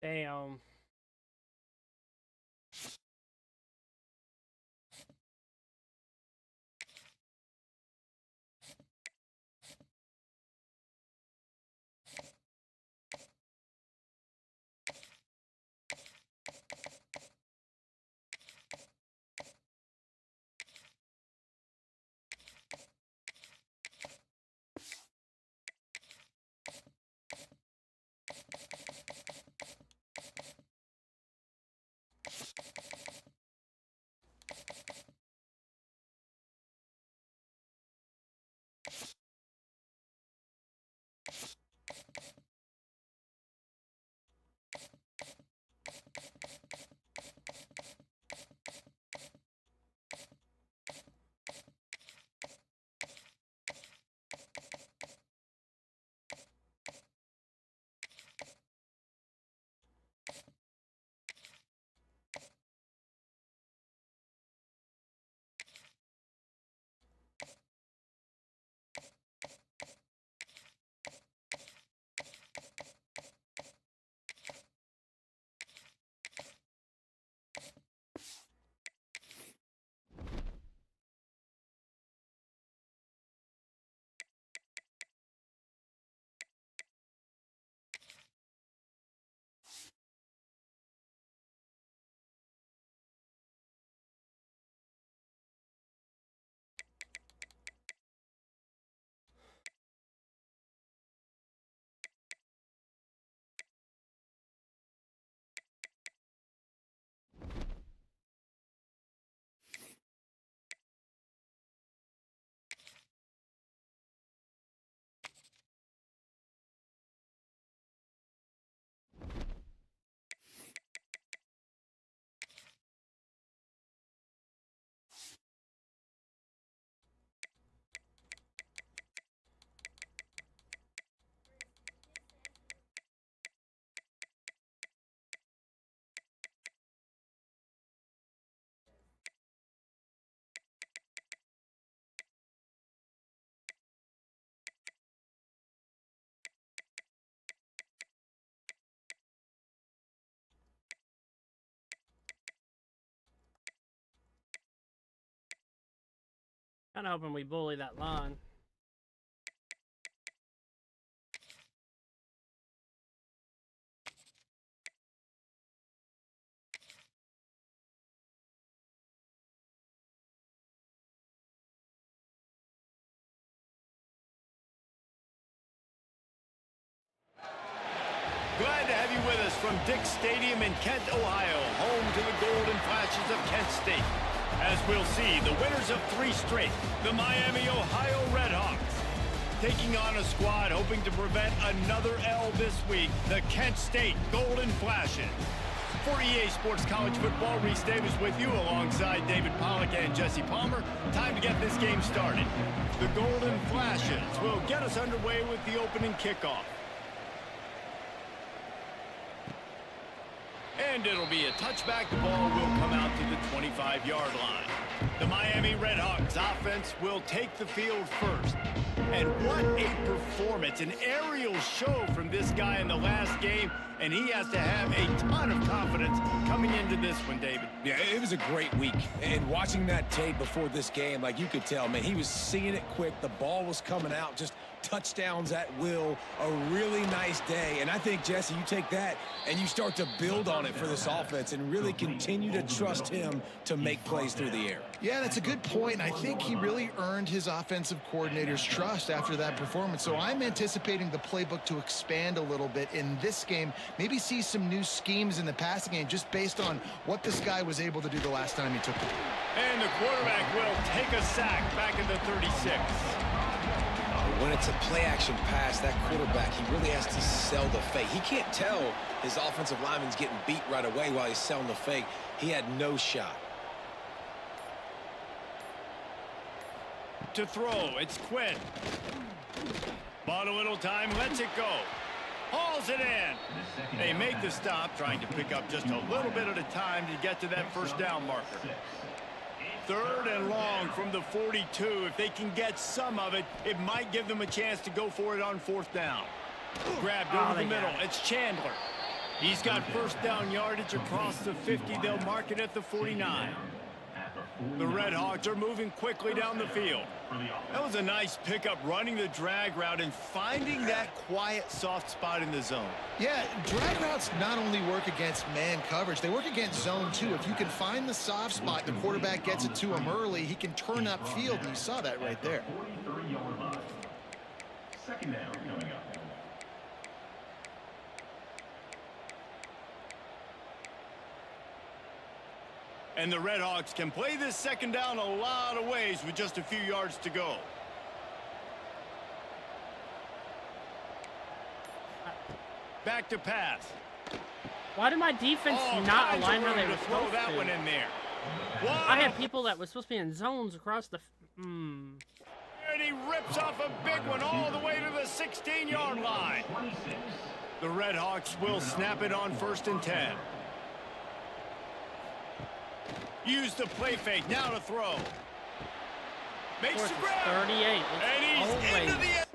Damn. Kind of hoping we bully that line. Glad to have you with us from Dick's Stadium in Kent, Ohio, home to the Golden Flashes of Kent State. As we'll see, the winners of 3 straight, the Miami, Ohio Redhawks, taking on a squad hoping to prevent another L this week, the Kent State Golden Flashes. For EA Sports College Football, Reese Davis with you alongside David Pollack and Jesse Palmer. Time to get this game started. The Golden Flashes will get us underway with the opening kickoff. And it'll be a touchback. The ball will come out to the 25-yard line. The Miami Redhawks offense will take the field first. And what a performance. An aerial show from this guy in the last game. And he has to have a ton of confidence coming into this one, David. Yeah, it was a great week. And watching that tape before this game, like you could tell, man, he was seeing it quick. The ball was coming out, just touchdowns at will. A really nice day. And I think, Jesse, you take that and you start to build on it for this offense and really continue to trust him to make plays through the air. Yeah, that's a good point. And I think he really earned his offensive coordinator's trust after that performance. So I'm anticipating the playbook to expand a little bit in this game. Maybe see some new schemes in the passing game just based on what this guy was able to do the last time he took the field. And the quarterback will take a sack back at the 36. When it's a play-action pass, that quarterback, he really has to sell the fake. He can't tell his offensive lineman's getting beat right away while he's selling the fake. He had no shot. To throw, it's Quinn. Bought a little time, lets it go. Hauls it in. They make the stop, trying to pick up just a little bit at a time to get to that first down marker. 3rd and long from the 42. If they can get some of it, it might give them a chance to go for it on 4th down. Grabbed over the middle. It's Chandler. He's got first down yardage across the 50. They'll mark it at the 49. The Redhawks are moving quickly down the field. That was a nice pickup, running the drag route and finding that quiet, soft spot in the zone. Yeah, drag routes not only work against man coverage, they work against zone too. If you can find the soft spot, the quarterback gets it to him early, he can turn upfield, and you saw that right there. 43-yard line. 2nd down coming up. And the Redhawks can play this 2nd down a lot of ways with just a few yards to go. Back to pass. Why did my defense not align where they were throw supposed that to? one in there. I had people that were supposed to be in zones across the... And he rips off a big one all the way to the 16-yard line. The Redhawks will snap it on 1st and 10. Use the play fake, now to throw. Makes the grab. 38. And he's into the end.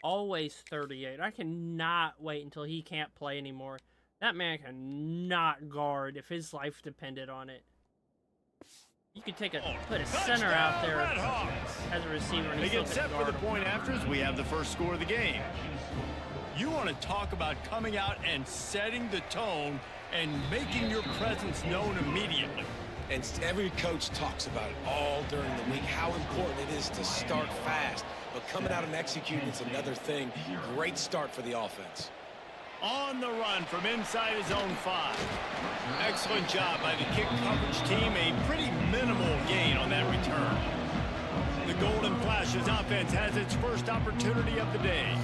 Always 38. I cannot wait until he can't play anymore. That man cannot guard if his life depended on it. You could put a center out there as a receiver and they he still get could set for guard the him. point after as we have the first score of the game. You want to talk about coming out and setting the tone and making your presence known immediately. And every coach talks about it all during the week, how important it is to start fast. But coming out and executing is another thing. Great start for the offense. On the run from inside his own 5. Excellent job by the kick coverage team. A pretty minimal gain on that return. The Golden Flashes offense has its first opportunity of the day.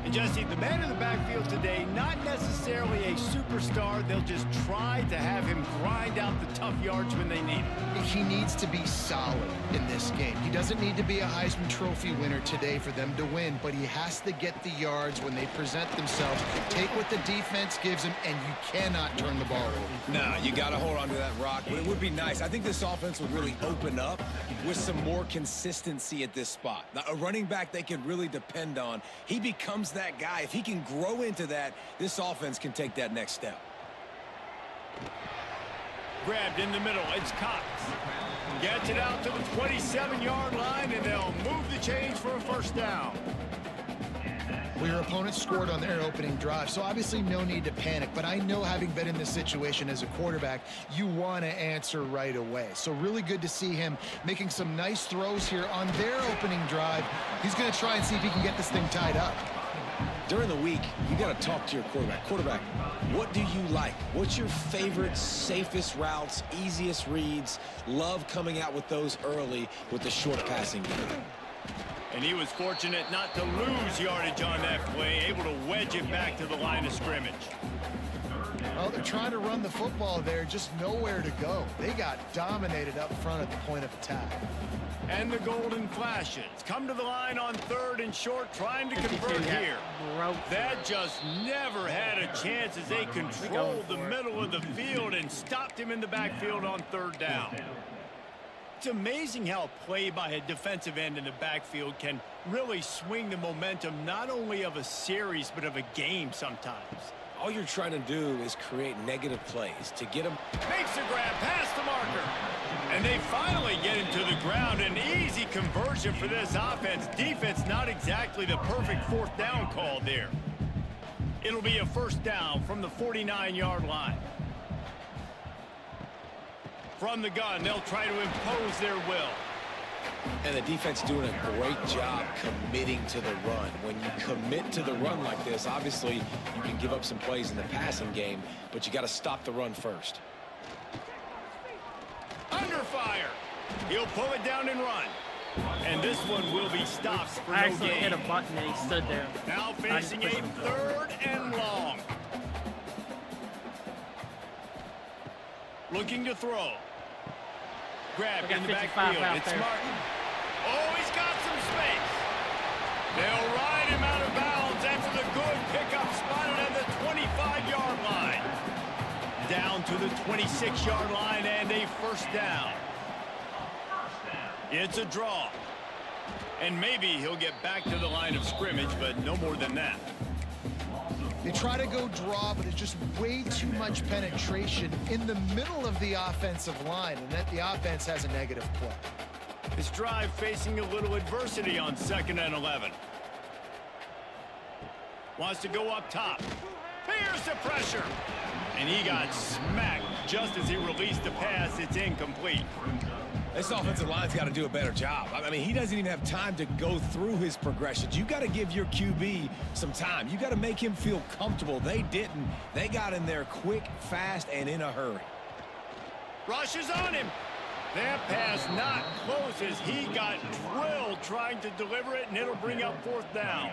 And Jesse, the man in the backfield today, not necessarily a superstar. They'll just try to have him grind out the tough yards when they need it. He needs to be solid in this game. He doesn't need to be a Heisman Trophy winner today for them to win, but he has to get the yards when they present themselves. Take what the defense gives him, and you cannot turn the ball over. No, you got to hold on to that rock, but it would be nice. I think this offense would really open up with some more consistency at this spot. Now, a running back they can really depend on. He becomes that guy. If he can grow into that, this offense can take that next step. Grabbed in the middle. It's Cox. Gets it out to the 27-yard line, and they'll move the change for a first down. Well, your opponent scored on their opening drive, so obviously no need to panic. But I know, having been in this situation as a quarterback, you want to answer right away. So really good to see him making some nice throws here on their opening drive. He's going to try and see if he can get this thing tied up. During the week, you got to talk to your quarterback. Quarterback, what do you like? What's your favorite, safest routes, easiest reads? Love coming out with those early with the short passing game. And he was fortunate not to lose yardage on that play, able to wedge it back to the line of scrimmage. Well, they're trying to run the football there, just nowhere to go. They got dominated up front at the point of attack. And the golden flashes come to the line on 3rd and short, trying to convert here. That just never had a chance as they controlled the middle of the field and stopped him in the backfield on 3rd down. It's amazing how a play by a defensive end in the backfield can really swing the momentum not only of a series but of a game sometimes. All you're trying to do is create negative plays to get him. Makes the grab past the marker. And they finally get him to the ground. An easy conversion for this offense. Defense not exactly the perfect 4th down call there. It'll be a first down from the 49-yard line. From the gun, they'll try to impose their will. And the defense doing a great job committing to the run. When you commit to the run like this, obviously you can give up some plays in the passing game, but you got to stop the run first. Under fire. He'll pull it down and run. And this one will be stopped for I no actually gain. hit a button and he stood there. Now facing a 3rd and long. Looking to throw. Grabbed in the backfield. It's Martin. Oh, he's got some space. They'll ride him out of bounds after the good pickup spotted at the 25-yard line. Down to the 26-yard line and a first down. It's a draw. And maybe he'll get back to the line of scrimmage, but no more than that. They try to go draw, but it's just way too much penetration in the middle of the offensive line, and that the offense has a negative play. His drive facing a little adversity on 2nd and 11. Wants to go up top. Here's the pressure. And he got smacked just as he released the pass. It's incomplete. This offensive line's got to do a better job. I mean, he doesn't even have time to go through his progressions. You got to give your QB some time. You got to make him feel comfortable. They didn't. They got in there quick, fast, and in a hurry. Rushes on him. That pass not close as he got drilled trying to deliver it, and it'll bring up 4th down.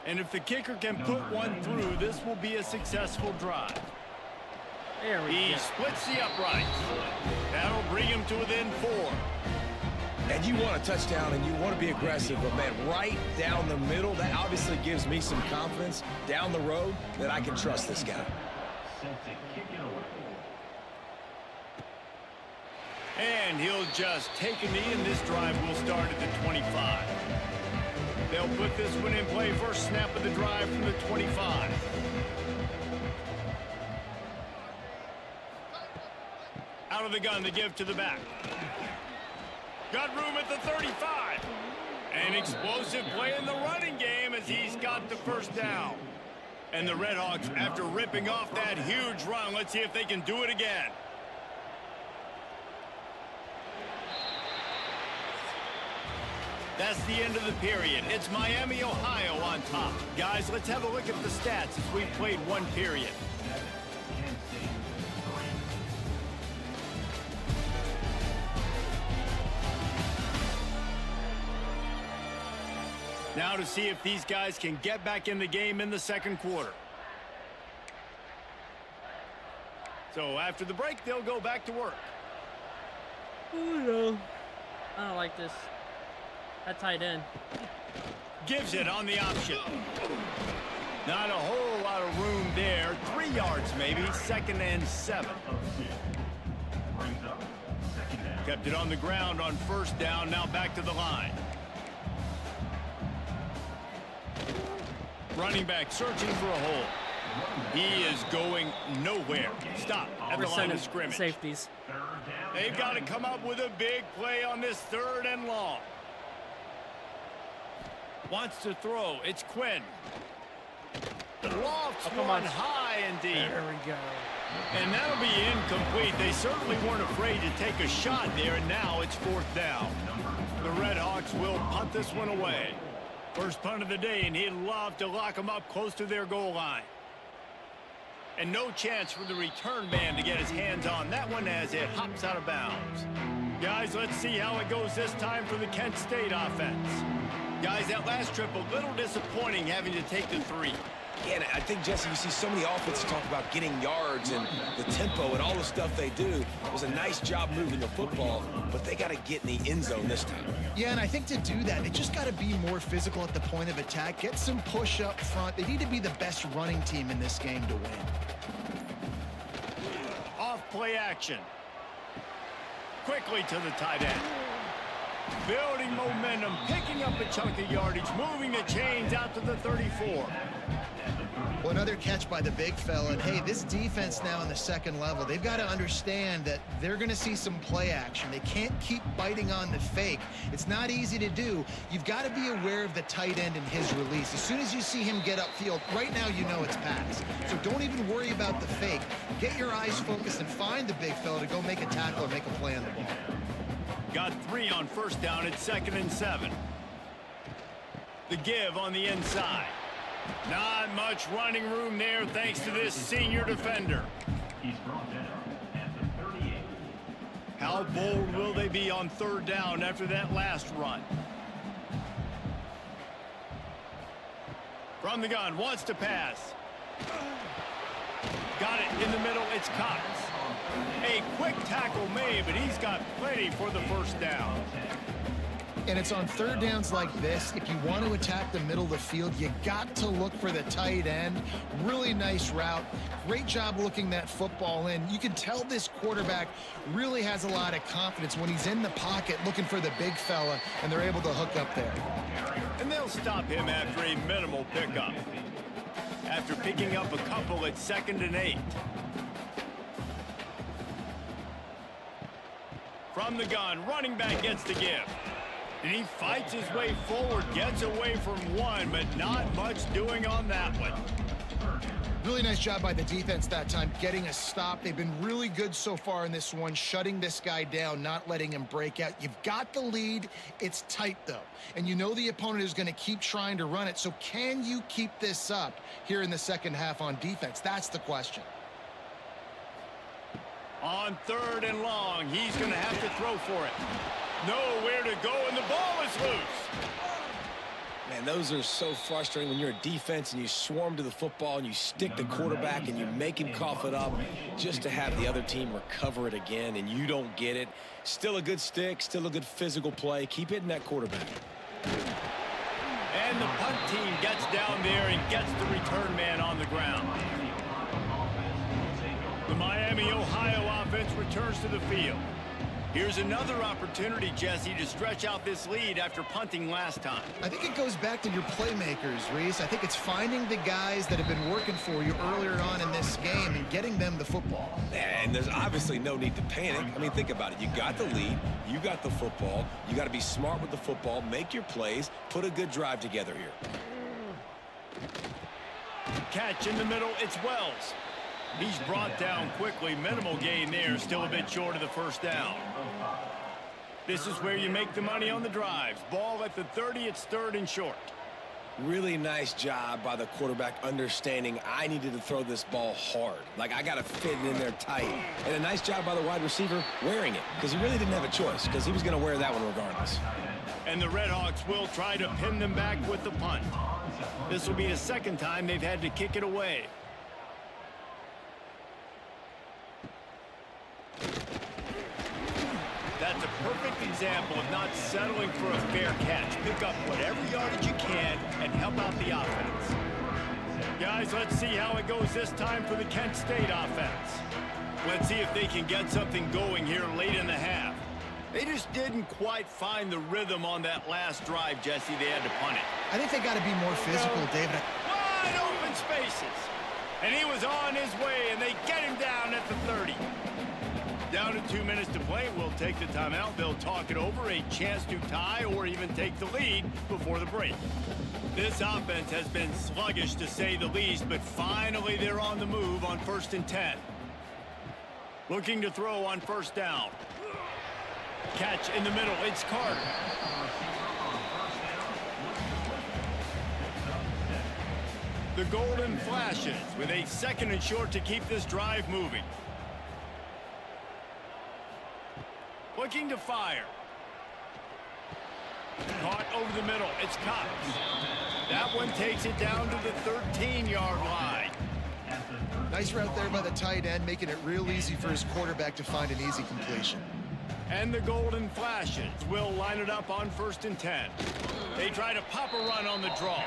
And if the kicker can put one through, this will be a successful drive. He splits the uprights. That'll bring him to within 4. And you want a touchdown and you want to be aggressive, but man, right down the middle, that obviously gives me some confidence down the road that I can trust this guy. And he'll just take a knee, and this drive will start at the 25. They'll put this one in play first snap of the drive from the 25. Out of the gun, the give to the back. Got room at the 35. An explosive play in the running game as he's got the first down. And the Redhawks, after ripping off that huge run, let's see if they can do it again. That's the end of the period. It's Miami, Ohio on top. Guys, let's have a look at the stats as we've played one period. Now to see if these guys can get back in the game in the 2nd quarter. So after the break, they'll go back to work. Oh, no. I don't like this. That tight end. Gives it on the option. Not a whole lot of room there. 3 yards maybe. 2nd and 7. Kept it on the ground on first down. Now back to the line. Running back searching for a hole. He is going nowhere. Stop at the line of scrimmage. Safeties. They've got to come up with a big play on this 3rd and long. Wants to throw. It's Quinn. Lofts one high indeed. There we go. And that'll be incomplete. They certainly weren't afraid to take a shot there, and now it's 4th down. The Red Hawks will punt this one away. First punt of the day, and he'd love to lock them up close to their goal line. And no chance for the return man to get his hands on that one as it hops out of bounds. Guys, let's see how it goes this time for the Kent State offense. Guys, that last trip a little disappointing having to take the 3. Yeah, and I think, Jesse, you see so many offenses talk about getting yards and the tempo and all the stuff they do. It was a nice job moving the football, but they got to get in the end zone this time. Yeah, and I think to do that, they just got to be more physical at the point of attack, get some push up front. They need to be the best running team in this game to win. Off play action. Quickly to the tight end. Building momentum, picking up a chunk of yardage, moving the chains out to the 34. Well, another catch by the big fella. And hey, this defense now in the 2nd level, they've got to understand that they're going to see some play action. They can't keep biting on the fake. It's not easy to do. You've got to be aware of the tight end and his release. As soon as you see him get upfield, right now you know it's pass. So don't even worry about the fake. Get your eyes focused and find the big fella to go make a tackle or make a play on the ball. Got 3 on 1st down at 2nd and 7. The give on the inside. Not much running room there thanks to this senior defender. He's brought down at the 38. How bold will they be on 3rd down after that last run? From the gun, wants to pass. Got it in the middle, it's Cox. A quick tackle made, but he's got plenty for the 1st down. And it's on 3rd downs like this. If you want to attack the middle of the field, you got to look for the tight end. Really nice route. Great job looking that football in. You can tell this quarterback really has a lot of confidence when he's in the pocket looking for the big fella, and they're able to hook up there. And they'll stop him after a minimal pickup. After picking up a couple at 2nd and 8. From the gun, running back gets the give. And he fights his way forward, gets away from one, but not much doing on that one. Really nice job by the defense that time, getting a stop. They've been really good so far in this one, shutting this guy down, not letting him break out. You've got the lead. It's tight, though. And you know the opponent is going to keep trying to run it. So can you keep this up here in the 2nd half on defense? That's the question. On 3rd and long, he's going to have to throw for it. Nowhere to go, and the ball is loose. Man, those are so frustrating when you're a defense and you swarm to the football and you stick the quarterback and you make him cough it up just to have the other team recover it again and you don't get it. Still a good stick, still a good physical play. Keep hitting that quarterback. And the punt team gets down there and gets the return man on the ground. The Miami, Ohio offense returns to the field. Here's another opportunity, Jesse, to stretch out this lead after punting last time. I think it goes back to your playmakers, Reese. I think it's finding the guys that have been working for you earlier on in this game and getting them the football. And there's obviously no need to panic. I mean, think about it. You got the lead. You got the football. You got to be smart with the football, make your plays, put a good drive together here. Catch in the middle, it's Wells. He's brought down quickly. Minimal gain there, still a bit short of the 1st down. This is where you make the money on the drives. Ball at the 30, it's 3rd and short. Really nice job by the quarterback understanding I needed to throw this ball hard. Like, I got to fit it in there tight. And a nice job by the wide receiver wearing it, because he really didn't have a choice, because he was going to wear that one regardless. And the Red Hawks will try to pin them back with the punt. This will be the 2nd time they've had to kick it away. That's a perfect example of not settling for a fair catch. Pick up whatever yardage you can and help out the offense. Guys, let's see how it goes this time for the Kent State offense. Let's see if they can get something going here late in the half. They just didn't quite find the rhythm on that last drive, Jesse. They had to punt it. I think they got to be more physical, David. Wide open spaces. And he was on his way, and they get him down at the 30. Down to 2 minutes to play. We'll take the timeout. They'll talk it over, a chance to tie or even take the lead before the break. This offense has been sluggish to say the least, but finally they're on the move on 1st and 10. Looking to throw on 1st down. Catch in the middle. It's Carter. The golden flashes with a 2nd and short to keep this drive moving. Looking to fire. Caught over the middle. It's Cox. That one takes it down to the 13-yard line. Nice route there by the tight end, making it real easy for his quarterback to find an easy completion. And the golden flashes will line it up on 1st and 10. They try to pop a run on the draw.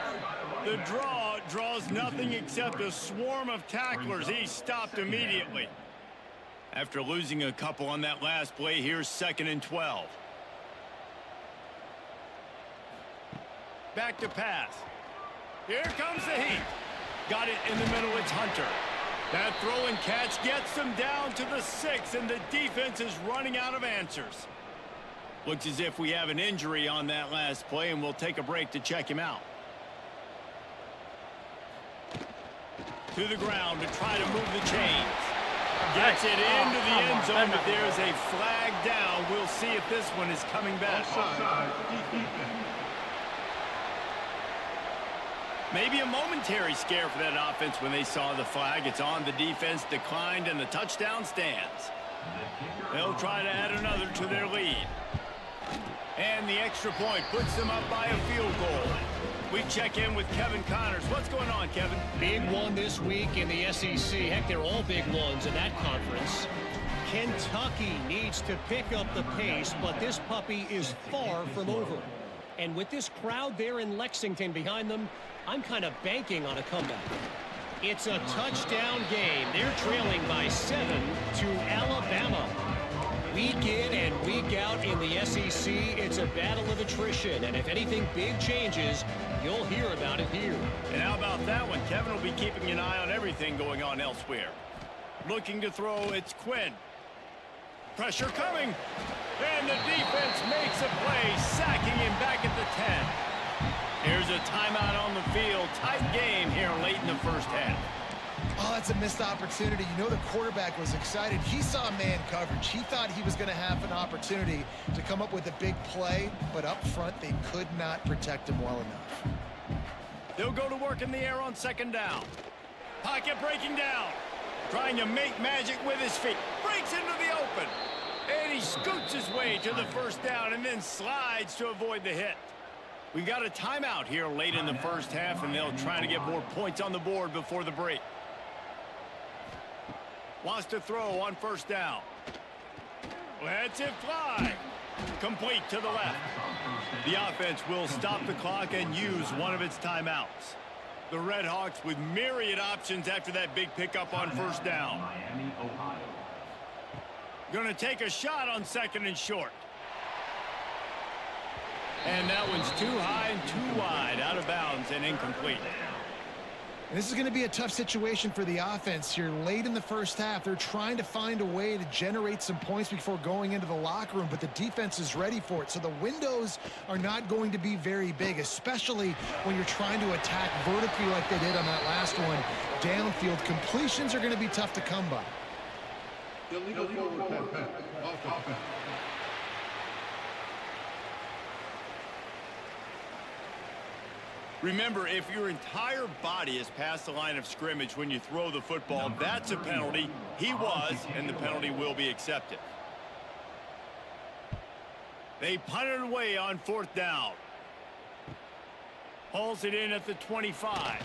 The draw draws nothing except a swarm of tacklers. He's stopped immediately. After losing a couple on that last play, here's 2nd and 12. Back to pass. Here comes the heat. Got it in the middle. It's Hunter. That throw and catch gets them down to the 6, and the defense is running out of answers. Looks as if we have an injury on that last play, and we'll take a break to check him out. To the ground to try to move the chains. Gets it into the end zone, but there's a flag down. We'll see if this one is coming back. Maybe a momentary scare for that offense when they saw the flag. It's on. The defense declined, and the touchdown stands. They'll try to add another to their lead. And the extra point puts them up by a field goal. We check in with Kevin Connors. What's going on, Kevin? Big one this week in the SEC. Heck, they're all big ones in that conference. Kentucky needs to pick up the pace, but this puppy is far from over. And with this crowd there in Lexington behind them, I'm kind of banking on a comeback. It's a touchdown game. They're trailing by 7 to Alabama. Week in and week out in the SEC, it's a battle of attrition. And if anything big changes, you'll hear about it here. And how about that one? Kevin will be keeping an eye on everything going on elsewhere. Looking to throw, it's Quinn. Pressure coming. And the defense makes a play, sacking him back at the 10. Here's a timeout on the field. Tight game here late in the first half. Oh, that's a missed opportunity. You know the quarterback was excited. He saw man coverage. He thought he was going to have an opportunity to come up with a big play, but up front they could not protect him well enough. They'll go to work in the air on 2nd down. Pocket breaking down. Trying to make magic with his feet. Breaks into the open. And he scoots his way to the 1st down and then slides to avoid the hit. We got a timeout here late in the first half, and they'll try to get more points on the board before the break. Wants to throw on 1st down. Lets it fly. Complete to the left. The offense will stop the clock and use one of its timeouts. The Red Hawks with myriad options after that big pickup on 1st down. Going to take a shot on 2nd and short. And that one's too high and too wide, out of bounds and incomplete. This is going to be a tough situation for the offense here late in the first half. They're trying to find a way to generate some points before going into the locker room, but the defense is ready for it. So the windows are not going to be very big, especially when you're trying to attack vertically like they did on that last one. Downfield completions are going to be tough to come by. Illegal forward pass. Offense. Remember, if your entire body is past the line of scrimmage when you throw the football, that's a penalty. He was, and the penalty will be accepted. They punt it away on 4th down. Hauls it in at the 25.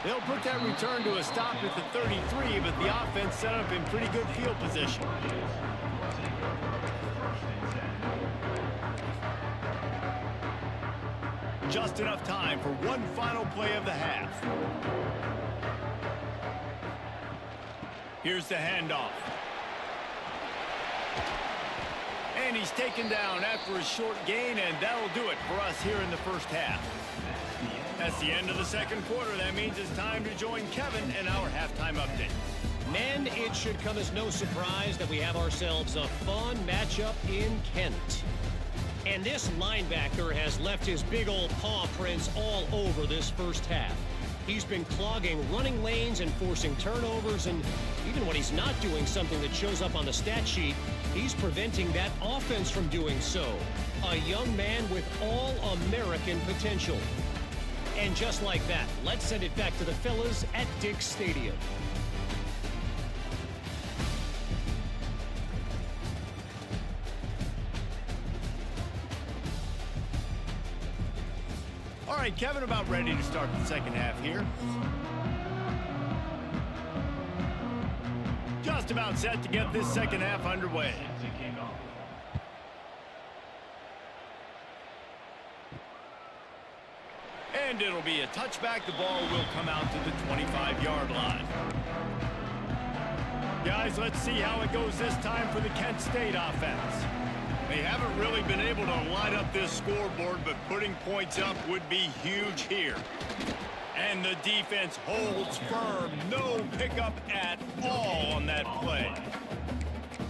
They'll put that return to a stop at the 33, but the offense set up in pretty good field position. Just enough time for one final play of the half. Here's the handoff. And he's taken down after a short gain, and that'll do it for us here in the first half. That's the end of the second quarter. That means it's time to join Kevin in our halftime update. Men, it should come as no surprise that we have ourselves a fun matchup in Kent. And this linebacker has left his big old paw prints all over this first half. He's been clogging running lanes and forcing turnovers, and even when he's not doing something that shows up on the stat sheet, he's preventing that offense from doing so. A young man with all-American potential. And just like that, let's send it back to the fellas at Dick's Stadium. All right, Kevin, about ready to start the second half here. Just about set to get this second half underway. And it'll be a touchback. The ball will come out to the 25-yard line. Guys, let's see how it goes this time for the Kent State offense. They haven't really been able to line up this scoreboard, but putting points up would be huge here. And the defense holds firm. No pickup at all on that play.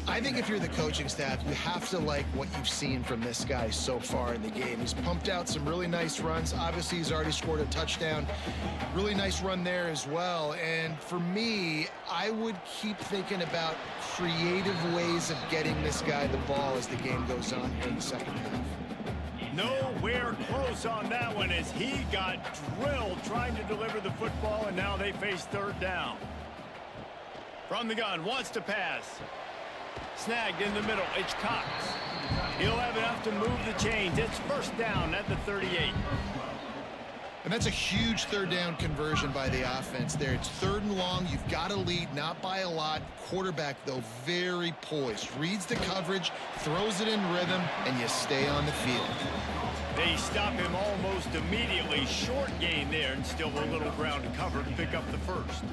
I think if you're the coaching staff, you have to like what you've seen from this guy so far in the game. He's pumped out some really nice runs. Obviously, he's already scored a touchdown. Really nice run there as well. And for me, I would keep thinking about creative ways of getting this guy the ball as the game goes on here in the second half. Nowhere close on that one as he got drilled trying to deliver the football, and now they face third down. From the gun, wants to pass. Snagged in the middle. It's Cox. He'll have enough to move the chains. It's first down at the 38. And that's a huge third down conversion by the offense there. It's third and long. You've got to lead, not by a lot. Quarterback, though, very poised. Reads the coverage, throws it in rhythm, and you stay on the field. They stop him almost immediately. Short gain there, and still a little ground to cover to pick up the first.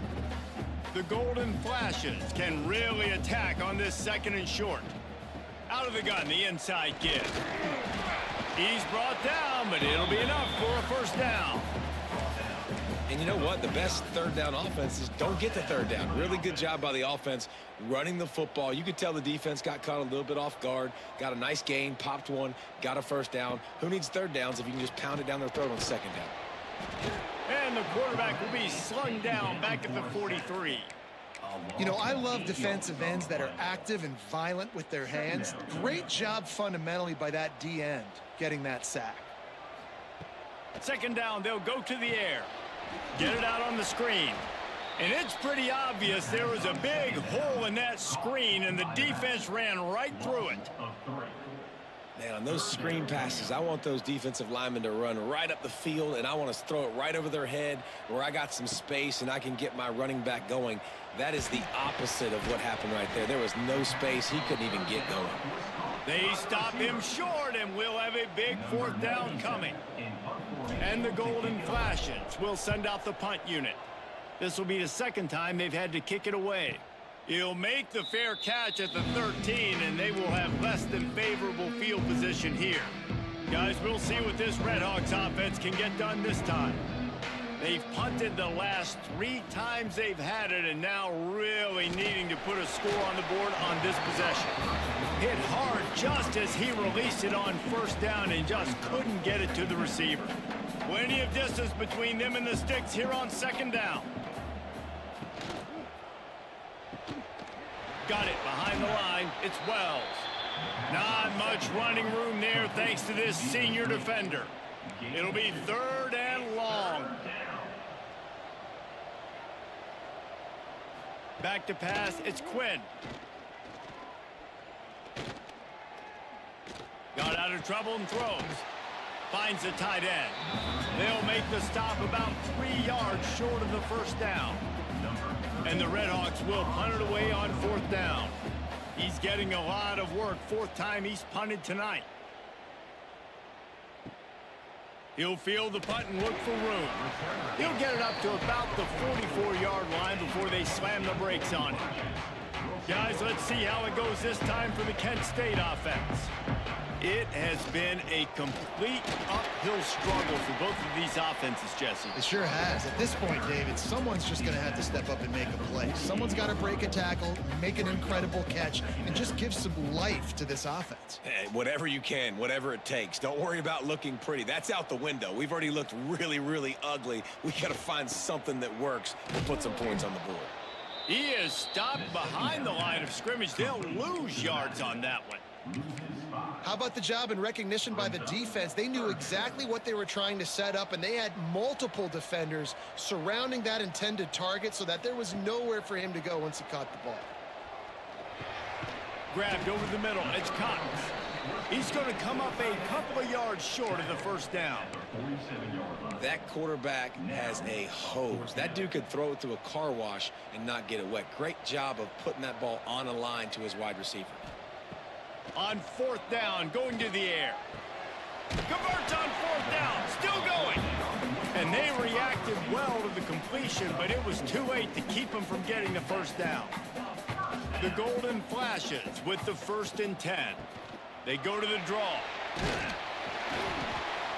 The Golden Flashes can really attack on this second and short. Out of the gun, the inside give. He's brought down, but it'll be enough for a first down. And you know what? The best third down offenses don't get the third down. Really good job by the offense running the football. You could tell the defense got caught a little bit off guard, got a nice gain, popped one, got a first down. Who needs third downs if you can just pound it down their throat on second down? And the quarterback will be slung down back at the 43. You know, I love defensive ends that are active and violent with their hands. Great job fundamentally by that D end getting that sack. Second down, they'll go to the air. Get it out on the screen. And it's pretty obvious there was a big hole in that screen, and the defense ran right through it. Man, on those screen passes, I want those defensive linemen to run right up the field, and I want to throw it right over their head where I got some space and I can get my running back going. That is the opposite of what happened right there. There was no space. He couldn't even get going. They stop him short, and we'll have a big fourth down coming. And the Golden Flashes will send out the punt unit. This will be the second time they've had to kick it away. He'll make the fair catch at the 13, and they will have less than favorable field position here. Guys, we'll see what this Redhawks offense can get done this time. They've punted the last 3 times they've had it, and now really needing to put a score on the board on this possession. Hit hard just as he released it on first down and just couldn't get it to the receiver. Plenty of distance between them and the sticks here on second down. Got it behind the line. It's Wells. Not much running room there thanks to this senior defender. It'll be third and long. Back to pass. It's Quinn. Got out of trouble and throws. Finds the tight end. They'll make the stop about 3 yards short of the first down. And the Redhawks will punt it away on fourth down. He's getting a lot of work. 4th time he's punted tonight. He'll field the punt and look for room. He'll get it up to about the 44-yard line before they slam the brakes on it. Guys, let's see how it goes this time for the Kent State offense. It has been a complete uphill struggle for both of these offenses, Jesse. It sure has. At this point, David, someone's just going to have to step up and make a play. Someone's got to break a tackle, make an incredible catch, and just give some life to this offense. Hey, whatever you can, whatever it takes. Don't worry about looking pretty. That's out the window. We've already looked really, really ugly. We got to find something that works to put some points on the board. He is stopped behind the line of scrimmage. They'll lose yards on that one. How about the job and recognition by the defense? They knew exactly what they were trying to set up, and they had multiple defenders surrounding that intended target so that there was nowhere for him to go once he caught the ball. Grabbed over the middle. It's Cox. He's going to come up a couple of yards short of the first down. That quarterback has a hose. That dude could throw it through a car wash and not get it wet. Great job of putting that ball on a line to his wide receiver. On fourth down, going to the air. Converts on fourth down, still going. And they reacted well to the completion, but it was too late to keep him from getting the first down. The Golden Flashes with the 1st and 10. They go to the draw.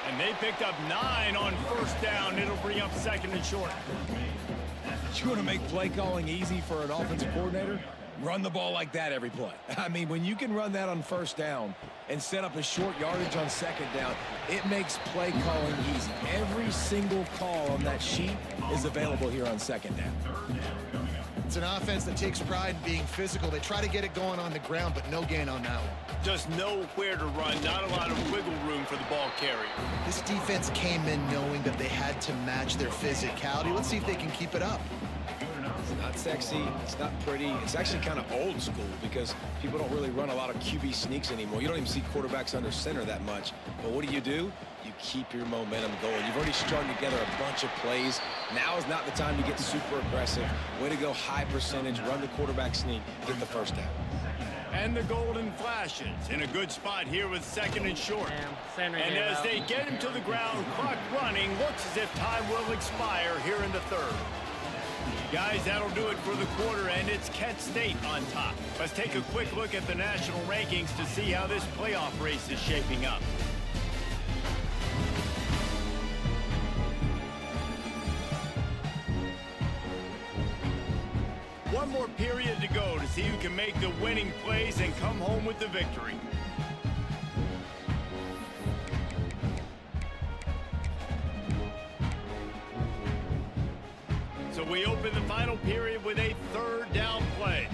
And they picked up 9 on first down. It'll bring up 2nd and short. You want to make play calling easy for an offensive coordinator? Run the ball like that every play. I mean, when you can run that on first down and set up a short yardage on 2nd down, it makes play calling easy. Every single call on that sheet is available here on 2nd down. It's an offense that takes pride in being physical. They try to get it going on the ground, but no gain on that one. Just nowhere to run, not a lot of wiggle room for the ball carrier. This defense came in knowing that they had to match their physicality. Let's see if they can keep it up. It's not sexy. It's not pretty. It's actually kind of old school because people don't really run a lot of QB sneaks anymore. You don't even see quarterbacks under center that much. But what do? You keep your momentum going. You've already strung together a bunch of plays. Now is not the time to get super aggressive. Way to go high percentage, run the quarterback sneak, get the first down. And the Golden Flashes in a good spot here with 2nd and short. Damn, and as they get him to the ground, clock running, looks as if time will expire here in the 3rd. Guys, that'll do it for the quarter, and it's Kent State on top. Let's take a quick look at the national rankings to see how this playoff race is shaping up. One more period to go to see who can make the winning plays and come home with the victory. So we open the final period with a 3rd down play.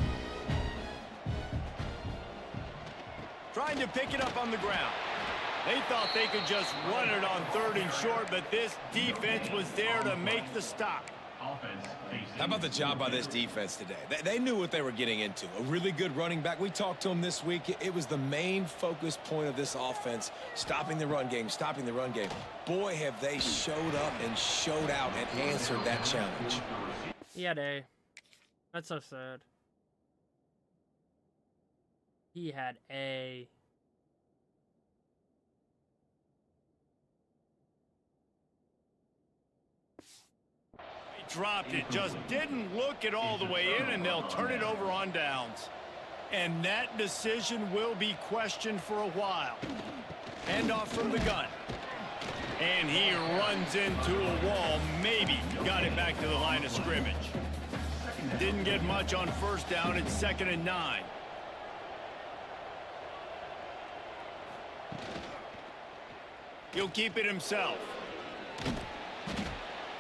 Trying to pick it up on the ground. They thought they could just run it on 3rd and short, but this defense was there to make the stop. How about the job by this defense today? They knew what they were getting into. A really good running back. We talked to him this week. It was the main focus point of this offense, stopping the run game, stopping the run game. Boy, have they showed up and showed out and answered that challenge. Yeah, they. That's so sad. He had a... Dropped it, just didn't look it all the way in, and they'll turn it over on downs. And that decision will be questioned for a while. Handoff from the gun. And he runs into a wall, maybe got it back to the line of scrimmage. Didn't get much on first down, it's 2nd and 9. He'll keep it himself.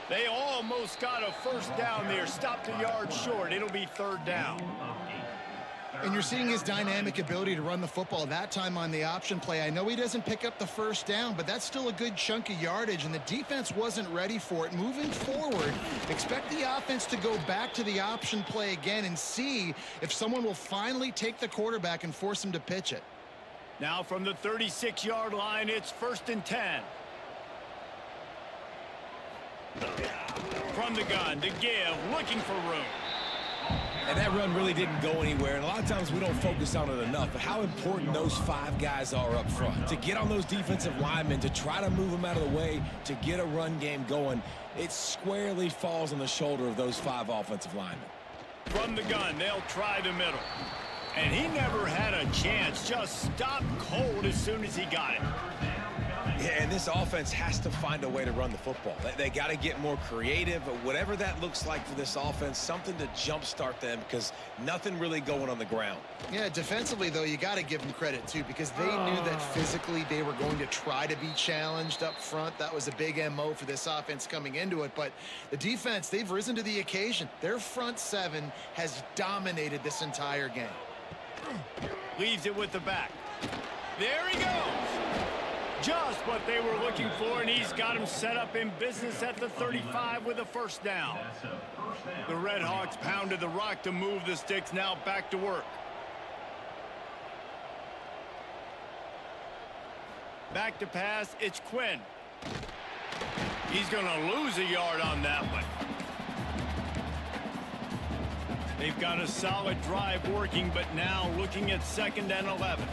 They almost got a first down there. Stopped a yard short. It'll be 3rd down. And you're seeing his dynamic ability to run the football that time on the option play. I know he doesn't pick up the first down, but that's still a good chunk of yardage, and the defense wasn't ready for it. Moving forward, expect the offense to go back to the option play again and see if someone will finally take the quarterback and force him to pitch it. Now from the 36-yard line, it's 1st and 10. From the gun to give, looking for room. And that run really didn't go anywhere, and a lot of times we don't focus on it enough, but how important those 5 guys are up front. To get on those defensive linemen, to try to move them out of the way, to get a run game going, it squarely falls on the shoulder of those 5 offensive linemen. From the gun, they'll try the middle. And he never had a chance. Just stopped cold as soon as he got it. Yeah, and this offense has to find a way to run the football. They got to get more creative, whatever that looks like for this offense, something to jumpstart them because nothing really going on the ground. Yeah, defensively, though, you got to give them credit, too, because they knew that physically they were going to try to be challenged up front. That was a big MO for this offense coming into it. But the defense, they've risen to the occasion. Their front seven has dominated this entire game. Leaves it with the back. There he goes. Just what they were looking for, and he's got him set up in business at the 35 with a first down. The Red Hawks pounded the rock to move the sticks, now back to work. Back to pass, it's Quinn. He's going to lose a yard on that one. They've got a solid drive working, but now looking at 2nd and 11.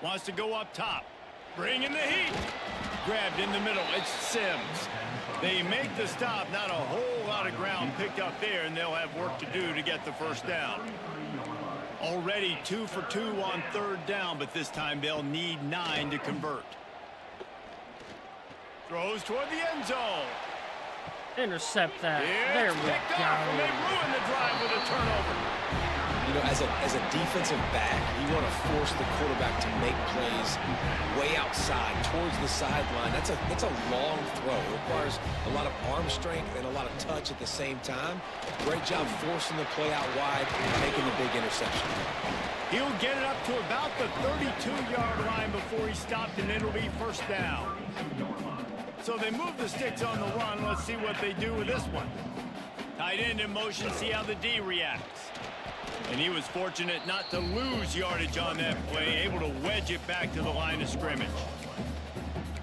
Wants to go up top. Bring in the heat. Grabbed in the middle. It's Sims. They make the stop. Not a whole lot of ground picked up there, and they'll have work to do to get the first down. Already 2 for 2 on 3rd down, but this time they'll need 9 to convert. Throws toward the end zone. Intercept that. Yeah, There we picked up, and they go. ruin the drive with a turnover. You know, as a defensive back, you want to force the quarterback to make plays way outside, towards the sideline. That's a long throw. It requires a lot of arm strength and a lot of touch at the same time. Great job forcing the play out wide and making the big interception. He'll get it up to about the 32-yard line before he stopped, and it'll be first down. So they move the sticks on the run. Let's see what they do with this one. Tight end in motion, see how the D reacts. And he was fortunate not to lose yardage on that play, able to wedge it back to the line of scrimmage.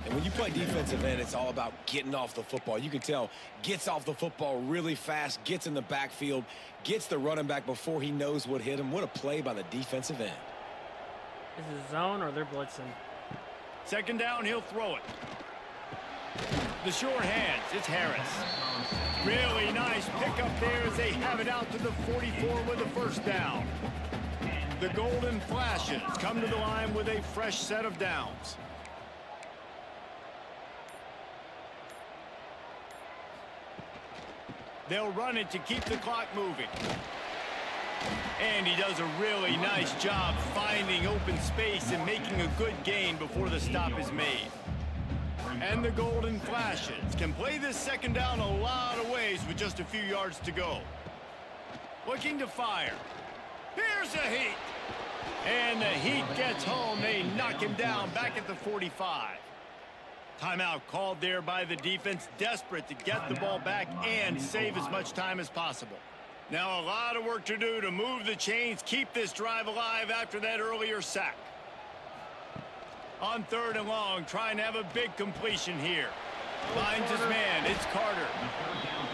And when you play defensive end, it's all about getting off the football. You can tell, gets off the football really fast, gets in the backfield, gets the running back before he knows what hit him. What a play by the defensive end. Is it zone or they're blitzing? 2nd down, he'll throw it. The short hands, it's Harris. Really nice pickup there as they have it out to the 44 with a first down. The Golden Flashes come to the line with a fresh set of downs. They'll run it to keep the clock moving. And he does a really nice job finding open space and making a good gain before the stop is made. And the Golden Flashes can play this 2nd down a lot of ways with just a few yards to go. Looking to fire. Here's a Heat. And the Heat gets home. They knock him down back at the 45. Timeout called there by the defense, desperate to get the ball back and save as much time as possible. Now a lot of work to do to move the chains, keep this drive alive after that earlier sack. On 3rd and long, trying to have a big completion here. Finds his man, it's Carter.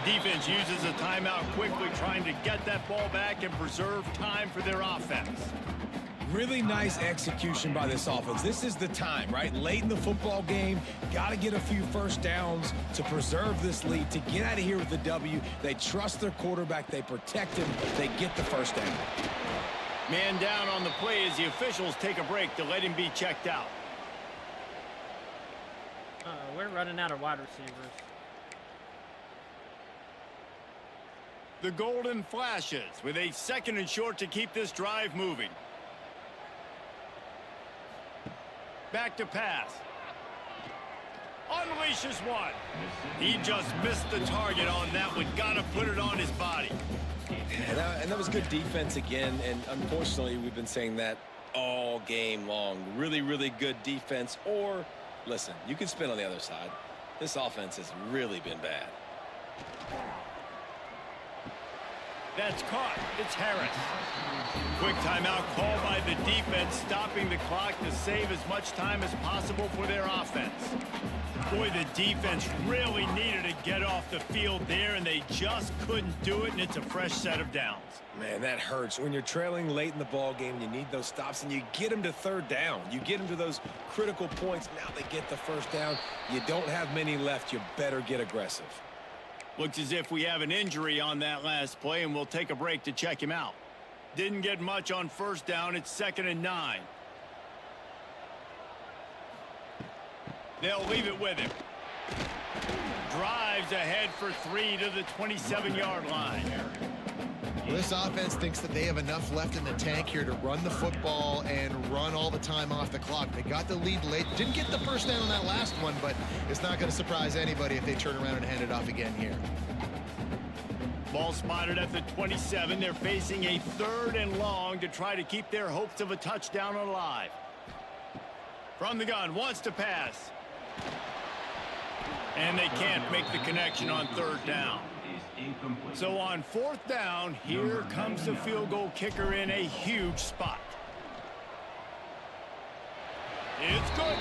Defense uses a timeout quickly, trying to get that ball back and preserve time for their offense. Really nice execution by this offense. This is the time, right? Late in the football game, got to get a few first downs to preserve this lead, to get out of here with the W. They trust their quarterback. They protect him. They get the first down. Man down on the play as the officials take a break to let him be checked out. We're running out of wide receivers. The Golden Flashes with a 2nd and short to keep this drive moving. Back to pass. Unleashes one. He just missed the target on that one. Got to put it on his body. And that was good defense again. And unfortunately, we've been saying that all game long. Really, really good defense. Or, listen, you can spin on the other side. This offense has really been bad. That's caught. It's Harris. Quick timeout called by the defense, stopping the clock to save as much time as possible for their offense. Boy, the defense really needed to get off the field there, and they just couldn't do it, and it's a fresh set of downs. Man, that hurts. When you're trailing late in the ball game, you need those stops, and you get them to 3rd down. You get them to those critical points. Now they get the first down. You don't have many left. You better get aggressive. Looks as if we have an injury on that last play, and we'll take a break to check him out. Didn't get much on first down. It's 2nd and 9. They'll leave it with him. Drives ahead for 3 to the 27-yard line. Well, this offense thinks that they have enough left in the tank here to run the football and run all the time off the clock. They got the lead late. Didn't get the first down on that last one, but it's not going to surprise anybody if they turn around and hand it off again here. Ball spotted at the 27. They're facing a 3rd and long to try to keep their hopes of a touchdown alive. From the gun, wants to pass. And they can't make the connection on 3rd down. So on 4th down, here comes the field goal kicker in a huge spot. It's good.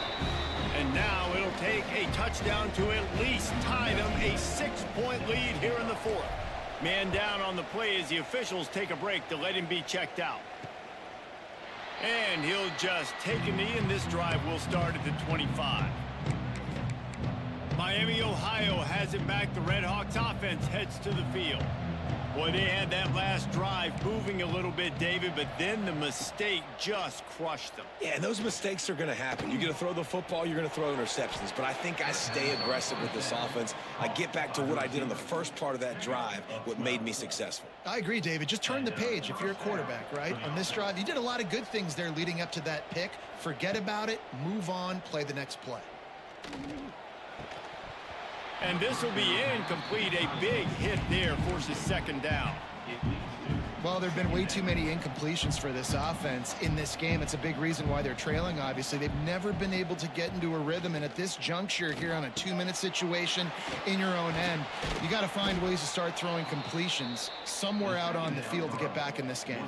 And now it'll take a touchdown to at least tie them a 6-point lead here in the 4th. Man down on the play as the officials take a break to let him be checked out. And he'll just take a knee, and this drive will start at the 25. Miami, Ohio has it back. The Redhawks offense heads to the field. Boy, they had that last drive moving a little bit, David, but then the mistake just crushed them. Yeah, and those mistakes are going to happen. You're going to throw the football, you're going to throw interceptions. But I think I stay aggressive with this offense. I get back to what I did in the first part of that drive, what made me successful. I agree, David. Just turn the page if you're a quarterback, right? On this drive, you did a lot of good things there leading up to that pick. Forget about it, move on, play the next play. And this will be incomplete. A big hit there forces 2nd down. Well, there have been way too many incompletions for this offense in this game. It's a big reason why they're trailing, obviously. They've never been able to get into a rhythm, and at this juncture here on a 2-minute situation in your own end, you got to find ways to start throwing completions somewhere out on the field to get back in this game.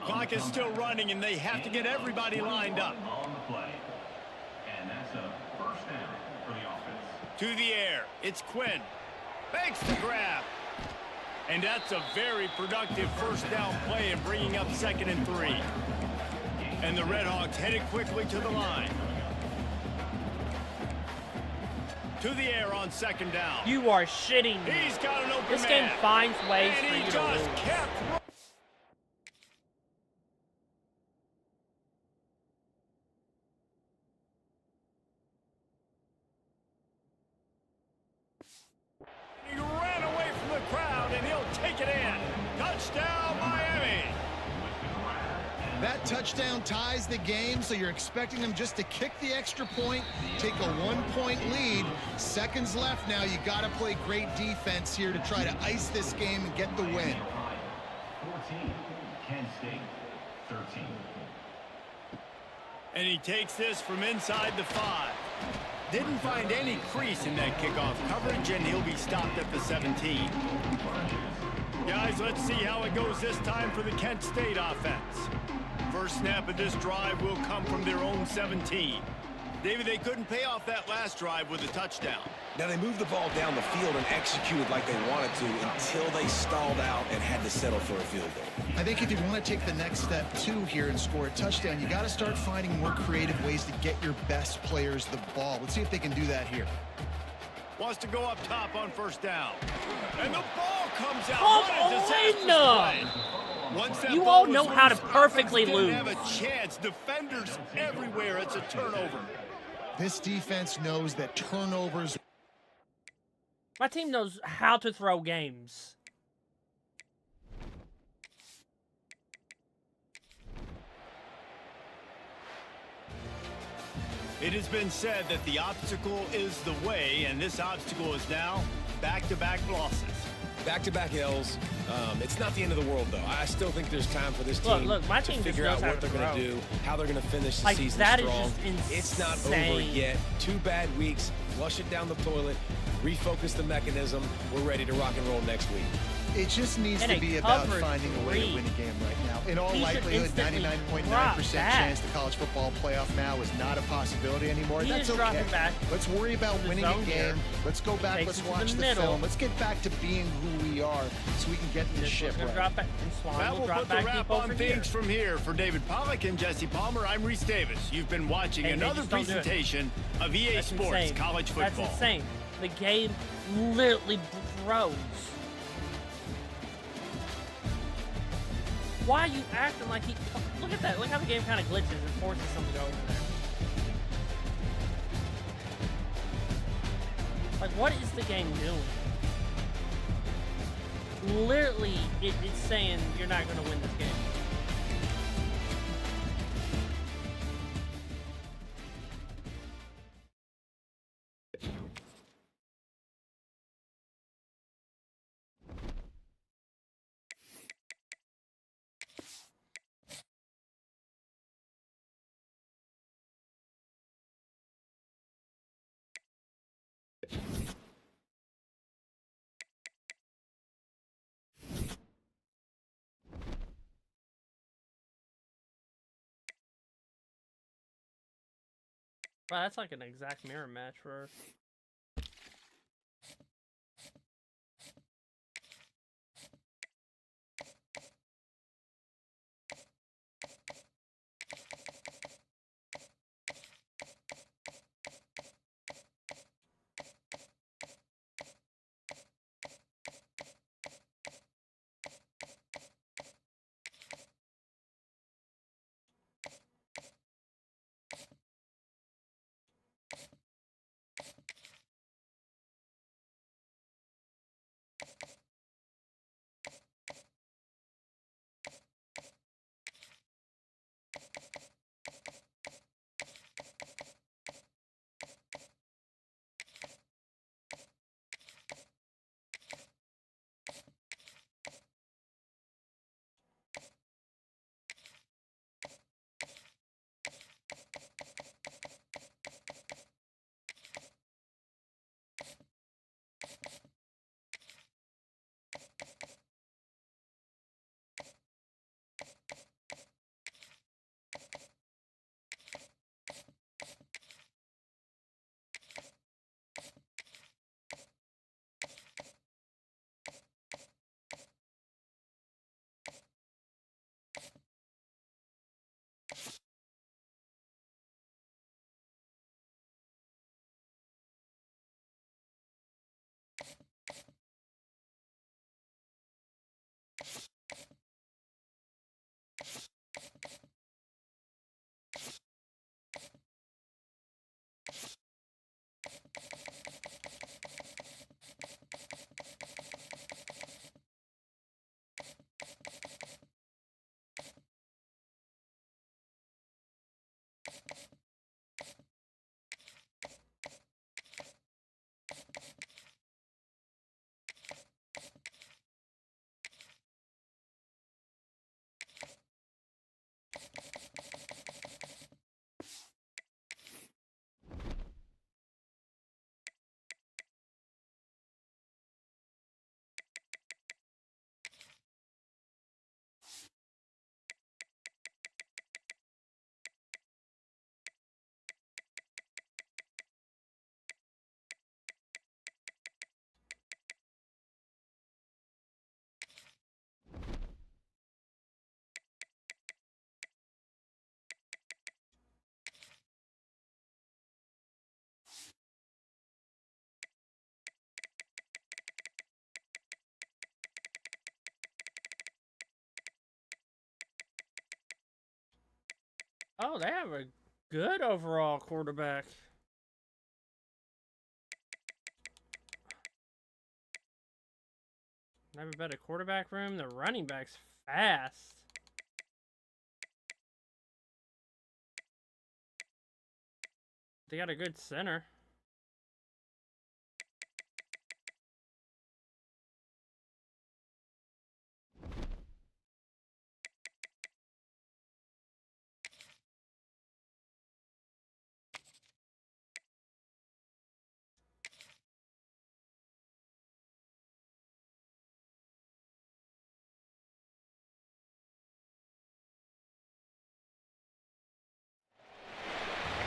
Clock is still running, and they have to get everybody lined up. And that's a 1st down for the offense. To the air, it's Quinn. Makes the grab. And that's a very productive 1st down play and bringing up 2nd and 3. And the Redhawks headed quickly to the line. To the air on 2nd down. You are shitting me. He's got an open This man. game finds ways And for he you to just lose. kept running. He ran away from the crowd, and he'll take it in. Touchdown, Miami. That touchdown ties the game, so you're expecting them just to kick the extra point, take a 1-point lead. Seconds left now. You got to play great defense here to try to ice this game and get the win. 14, Kent State, 13. And he takes this from inside the 5. Didn't find any crease in that kickoff coverage, and he'll be stopped at the 17. Guys, let's see how it goes this time for the Kent State offense. First snap of this drive will come from their own 17. David, they couldn't pay off that last drive with a touchdown. Now, they moved the ball down the field and executed like they wanted to until they stalled out and had to settle for a field goal. I think if you want to take the next step, too, here and score a touchdown, you got to start finding more creative ways to get your best players the ball. Let's see if they can do that here. Wants to go up top on 1st down. And the ball comes out. Come What a disastrous on! play. Once that You ball all was know how to loose, perfectly offense didn't lose. have a chance. Defenders everywhere. It's a turnover. This defense knows that turnovers. My team knows how to throw games. It has been said that the obstacle is the way, and this obstacle is now back-to-back losses. Back-to-back L's. It's not the end of the world, though. I still think there's time for this team Look, my to team just figure knows out how what to they're going to throw. do, how they're going to finish the Like, season that is strong. just It's not over insane. yet. 2 bad weeks. Flush it down the toilet. Refocus the mechanism. We're ready to rock and roll next week. It just needs And to a be about covered finding a way to three. win a game right now. In all He should likelihood, instantly 99.9% drop back. chance the college football playoff now is not a possibility anymore. He That's is okay. dropping back Let's worry about to the winning a zone here. game. Let's go back. Takes Let's it to watch the the middle. film. Let's get back to being who we are so we can get this This ship one's gonna right. drop back, and Swan That will will drop put the back wrap deep on over things here. from here. For David Pollack and Jesse Palmer, I'm Reese Davis. You've been watching Hey, they another just don't do it. presentation of EA That's Sports insane. College Football. That's insane. the game literally froze. Why are you acting like he... Look at that. Look how the game kind of glitches and forces him to go over there. Like, what is the game doing? Literally, it's saying you're not going to win this game. Wow, that's like an exact mirror match for... Oh, they have a good overall quarterback. They have a better quarterback room. The running back's fast. They got a good center.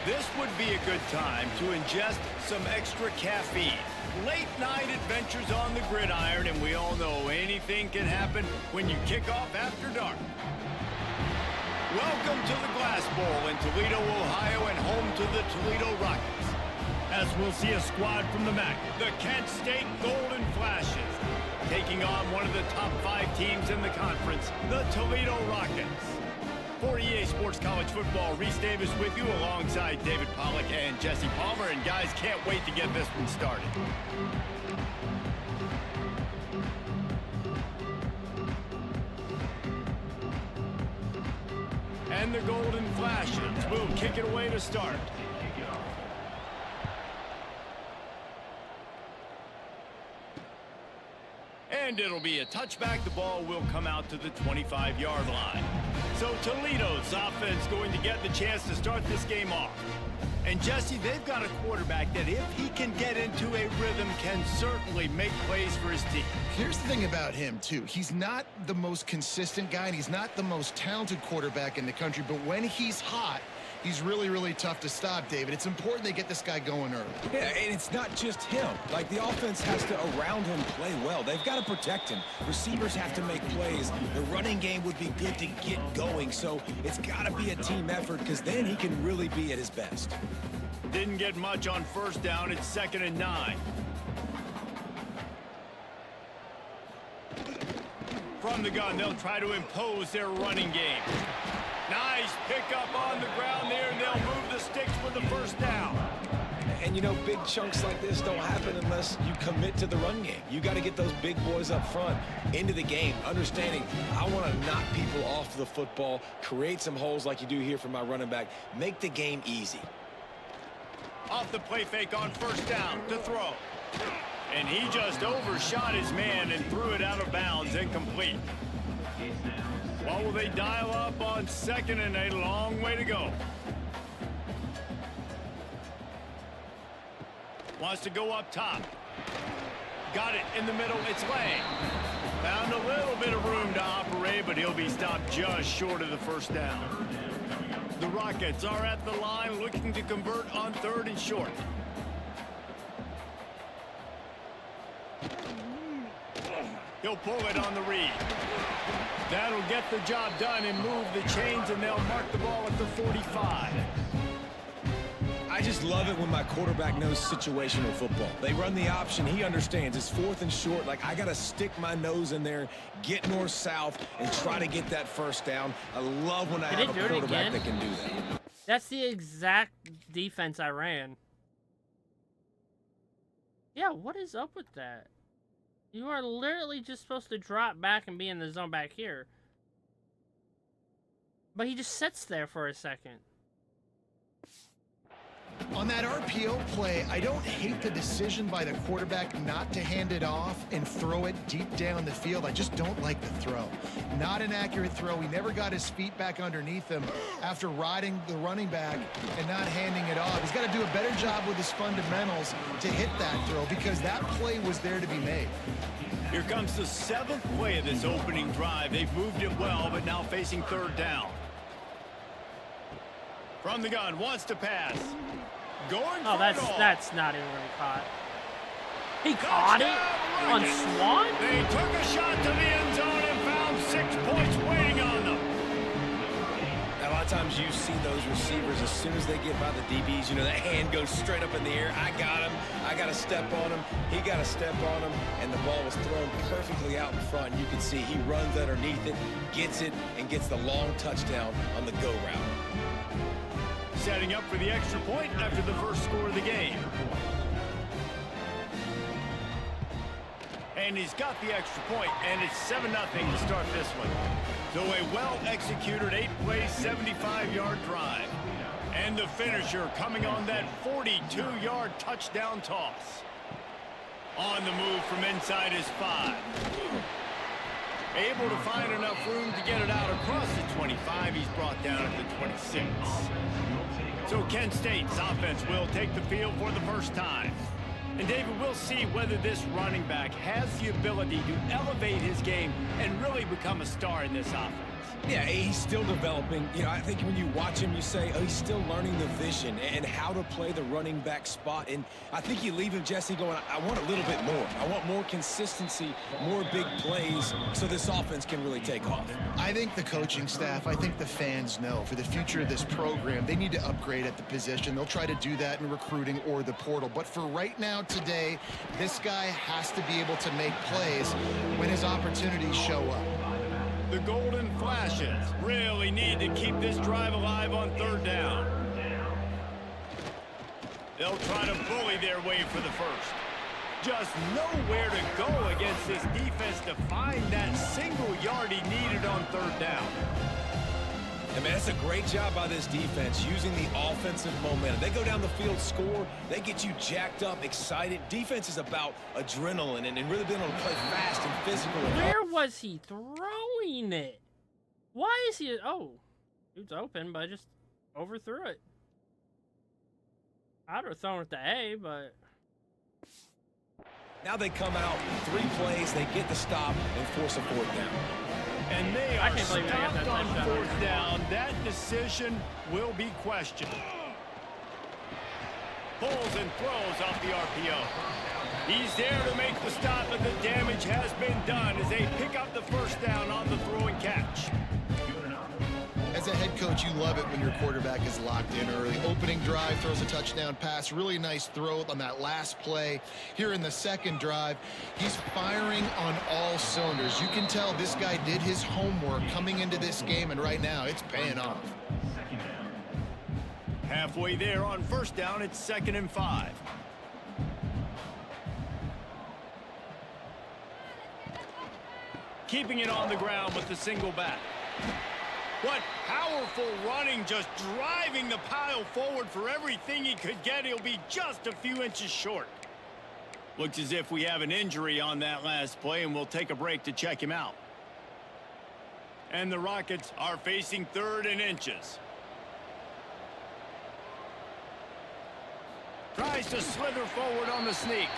This would be a good time to ingest some extra caffeine. Late night adventures on the gridiron, and we all know anything can happen when you kick off after dark. Welcome to the Glass Bowl in Toledo, Ohio, and home to the Toledo Rockets. as we'll see a squad from the MAC, the Kent State Golden Flashes, taking on one of the top 5 teams in the conference, the Toledo Rockets. For EA Sports College Football, Reese Davis with you alongside David Pollack and Jesse Palmer. And guys, can't wait to get this one started. And the Golden Flashes will kick it away to start. And it'll be a touchback. The ball will come out to the 25-yard line. So Toledo's offense going to get the chance to start this game off. And Jesse, they've got a quarterback that if he can get into a rhythm can certainly make plays for his team. Here's the thing about him, too. He's not the most consistent guy, and he's not the most talented quarterback in the country, but when he's hot, he's really, really tough to stop, David. It's important they get this guy going early. Yeah, and it's not just him. Like, the offense has to, around him, play well. They've got to protect him. Receivers have to make plays. The running game would be good to get going, so it's got to be a team effort because then he can really be at his best. Didn't get much on first down. It's 2nd and 9. From the gun, they'll try to impose their running game. Nice pickup on the ground there, and they'll move the sticks with the first down. And, you know, big chunks like this don't happen unless you commit to the run game. You got to get those big boys up front into the game, understanding I want to knock people off the football, create some holes like you do here for my running back, make the game easy. Off the play fake on first down to throw. And he just overshot his man and threw it out of bounds, incomplete. Well, will they dial up on 2nd and 8? Long way to go. Wants to go up top. Got it in the middle. It's Lang. Found a little bit of room to operate, but he'll be stopped just short of the first down. The Rockets are at the line looking to convert on 3rd and short. He'll pull it on the read. That'll get the job done and move the chains, and they'll mark the ball at the 45. I just love it when my quarterback knows situational football. They run the option. He understands. It's 4th and short. Like, I got to stick my nose in there, get north-south, and try to get that first down. I love when I have a quarterback that can do that. That's the exact defense I ran. Yeah, what is up with that? You are literally just supposed to drop back and be in the zone back here. But he just sits there for a second. On that RPO play, I don't hate the decision by the quarterback not to hand it off and throw it deep down the field. I just don't like the throw. Not an accurate throw. He never got his feet back underneath him after riding the running back and not handing it off. He's got to do a better job with his fundamentals to hit that throw because that play was there to be made. Here comes the 7th play of this opening drive. They've moved it well, but now facing 3rd down. From the gun, wants to pass. Going oh, that's not even really caught. He caught it on Swan? They took a shot to the end zone and found 6 points waiting on them. A lot of times you see those receivers, as soon as they get by the DBs, you know, that hand goes straight up in the air. I got him. I got to step on him. He got to step on him. And the ball was thrown perfectly out in front. You can see he runs underneath it, gets it, and gets the long touchdown on the go route. Setting up for the extra point after the first score of the game. And he's got the extra point, and it's 7-0 to start this one. So a well-executed 8-play, 75-yard drive. And the finisher coming on that 42-yard touchdown toss. On the move from inside his 5. Able to find enough room to get it out across the 25. He's brought down at the 26. So Kent State's offense will take the field for the first time. And David, we'll see whether this running back has the ability to elevate his game and really become a star in this offense. Yeah, he's still developing. You know, I think when you watch him, you say, oh, he's still learning the vision and how to play the running back spot. And I think you leave him, Jesse, going, I want a little bit more. I want more consistency, more big plays so this offense can really take off. I think the coaching staff, I think the fans know for the future of this program, they need to upgrade at the position. They'll try to do that in recruiting or the portal. But for right now, today, this guy has to be able to make plays when his opportunities show up. The Golden Flashes really need to keep this drive alive on third down. They'll try to bully their way for the first. Just nowhere to go against this defense to find that single yard he needed on third down. And man, that's a great job by this defense using the offensive momentum. They go down the field, score, they get you jacked up, excited. Defense is about adrenaline and really being able to play fast and physical. Where was he throwing it? Why is he... Oh, dude's open, but I just overthrew it. I'd have thrown it to A, but... Now they come out, 3 plays, they get the stop and force a fourth down. And they I are can't believe they got that stopped on touchdown. fourth down. That decision will be questioned. Pulls and throws off the RPO. He's there to make the stop, but the damage has been done as they pick up the first down on the throw and catch. As a head coach, you love it when your quarterback is locked in early. Opening drive, throws a touchdown pass. Really nice throw on that last play. Here in the second drive, he's firing on all cylinders. You can tell this guy did his homework coming into this game, and right now it's paying off. Halfway there on first down, it's 2nd and 5. Keeping it on the ground with the single back. What powerful running, just driving the pile forward for everything he could get. He'll be just a few inches short. Looks as if we have an injury on that last play, and we'll take a break to check him out. And the Rockets are facing 3rd and inches. Tries to slither forward on the sneak.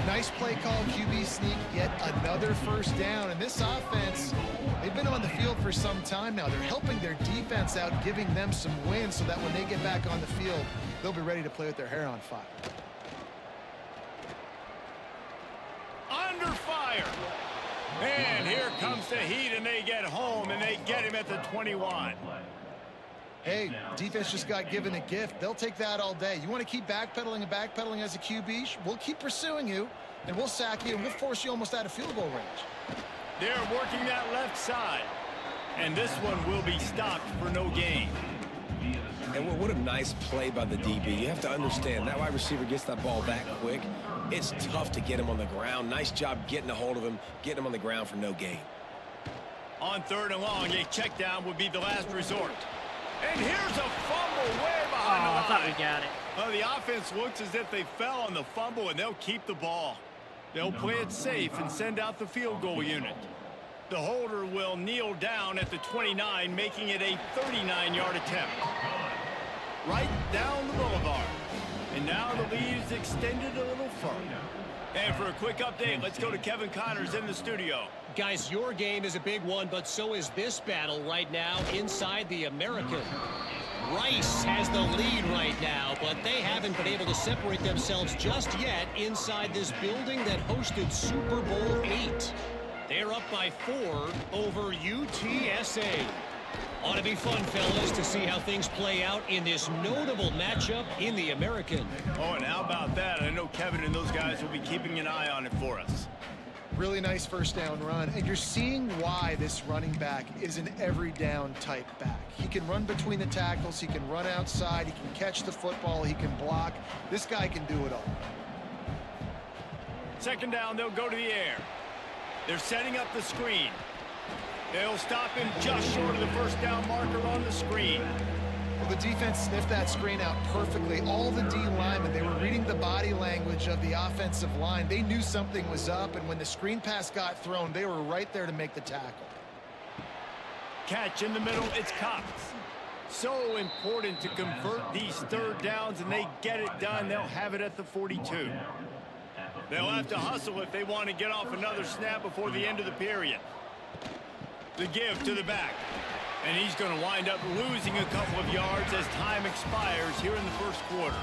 Nice play call, QB sneak, yet another first down. And this offense, they've been on the field for some time now. They're helping their defense out, giving them some wins so that when they get back on the field, they'll be ready to play with their hair on fire. Under fire. And here comes the heat, and they get home, and they get him at the 21. Hey, defense just got given a gift. They'll take that all day. You want to keep backpedaling and backpedaling as a QB? We'll keep pursuing you, and we'll sack you, and we'll force you almost out of field goal range. They're working that left side. And this one will be stopped for no gain. And what a nice play by the DB. You have to understand, that wide receiver gets that ball that quick. It's tough to get him on the ground. Nice job getting a hold of him, getting him on the ground for no gain. On 3rd and long, a check down would be the last resort. And here's a fumble way behind the line. I thought we got it. The offense looks as if they fell on the fumble, and they'll keep the ball. They'll play it safe and send out the field goal unit. The holder will kneel down at the 29, making it a 39-yard attempt. Right down the boulevard. And now the lead is extended a little further. And for a quick update, let's go to Kevin Connors in the studio. Guys, your game is a big one, but so is this battle right now inside the American. Rice has the lead right now, but they haven't been able to separate themselves just yet inside this building that hosted Super Bowl 8. They're up by 4 over UTSA. Ought to be fun, fellas, to see how things play out in this notable matchup in the American. Oh, and how about that? I know Kevin and those guys will be keeping an eye on it for us. Really nice first down run, and you're seeing why this running back is an every down type back. He can run between the tackles, he can run outside, he can catch the football, he can block. This guy can do it all. 2nd down, they'll go to the air. They're setting up the screen. They'll stop him just short of the first down marker on the screen. Well, the defense sniffed that screen out perfectly. All the D linemen, they were reading the body language of the offensive line. They knew something was up, and when the screen pass got thrown, they were right there to make the tackle. Catch in the middle, it's Cox. So important to convert these 3rd downs, and they get it done. They'll have it at the 42. They'll have to hustle if they want to get off another snap before the end of the period. The give to the back. And he's going to wind up losing a couple of yards as time expires here in the first quarter.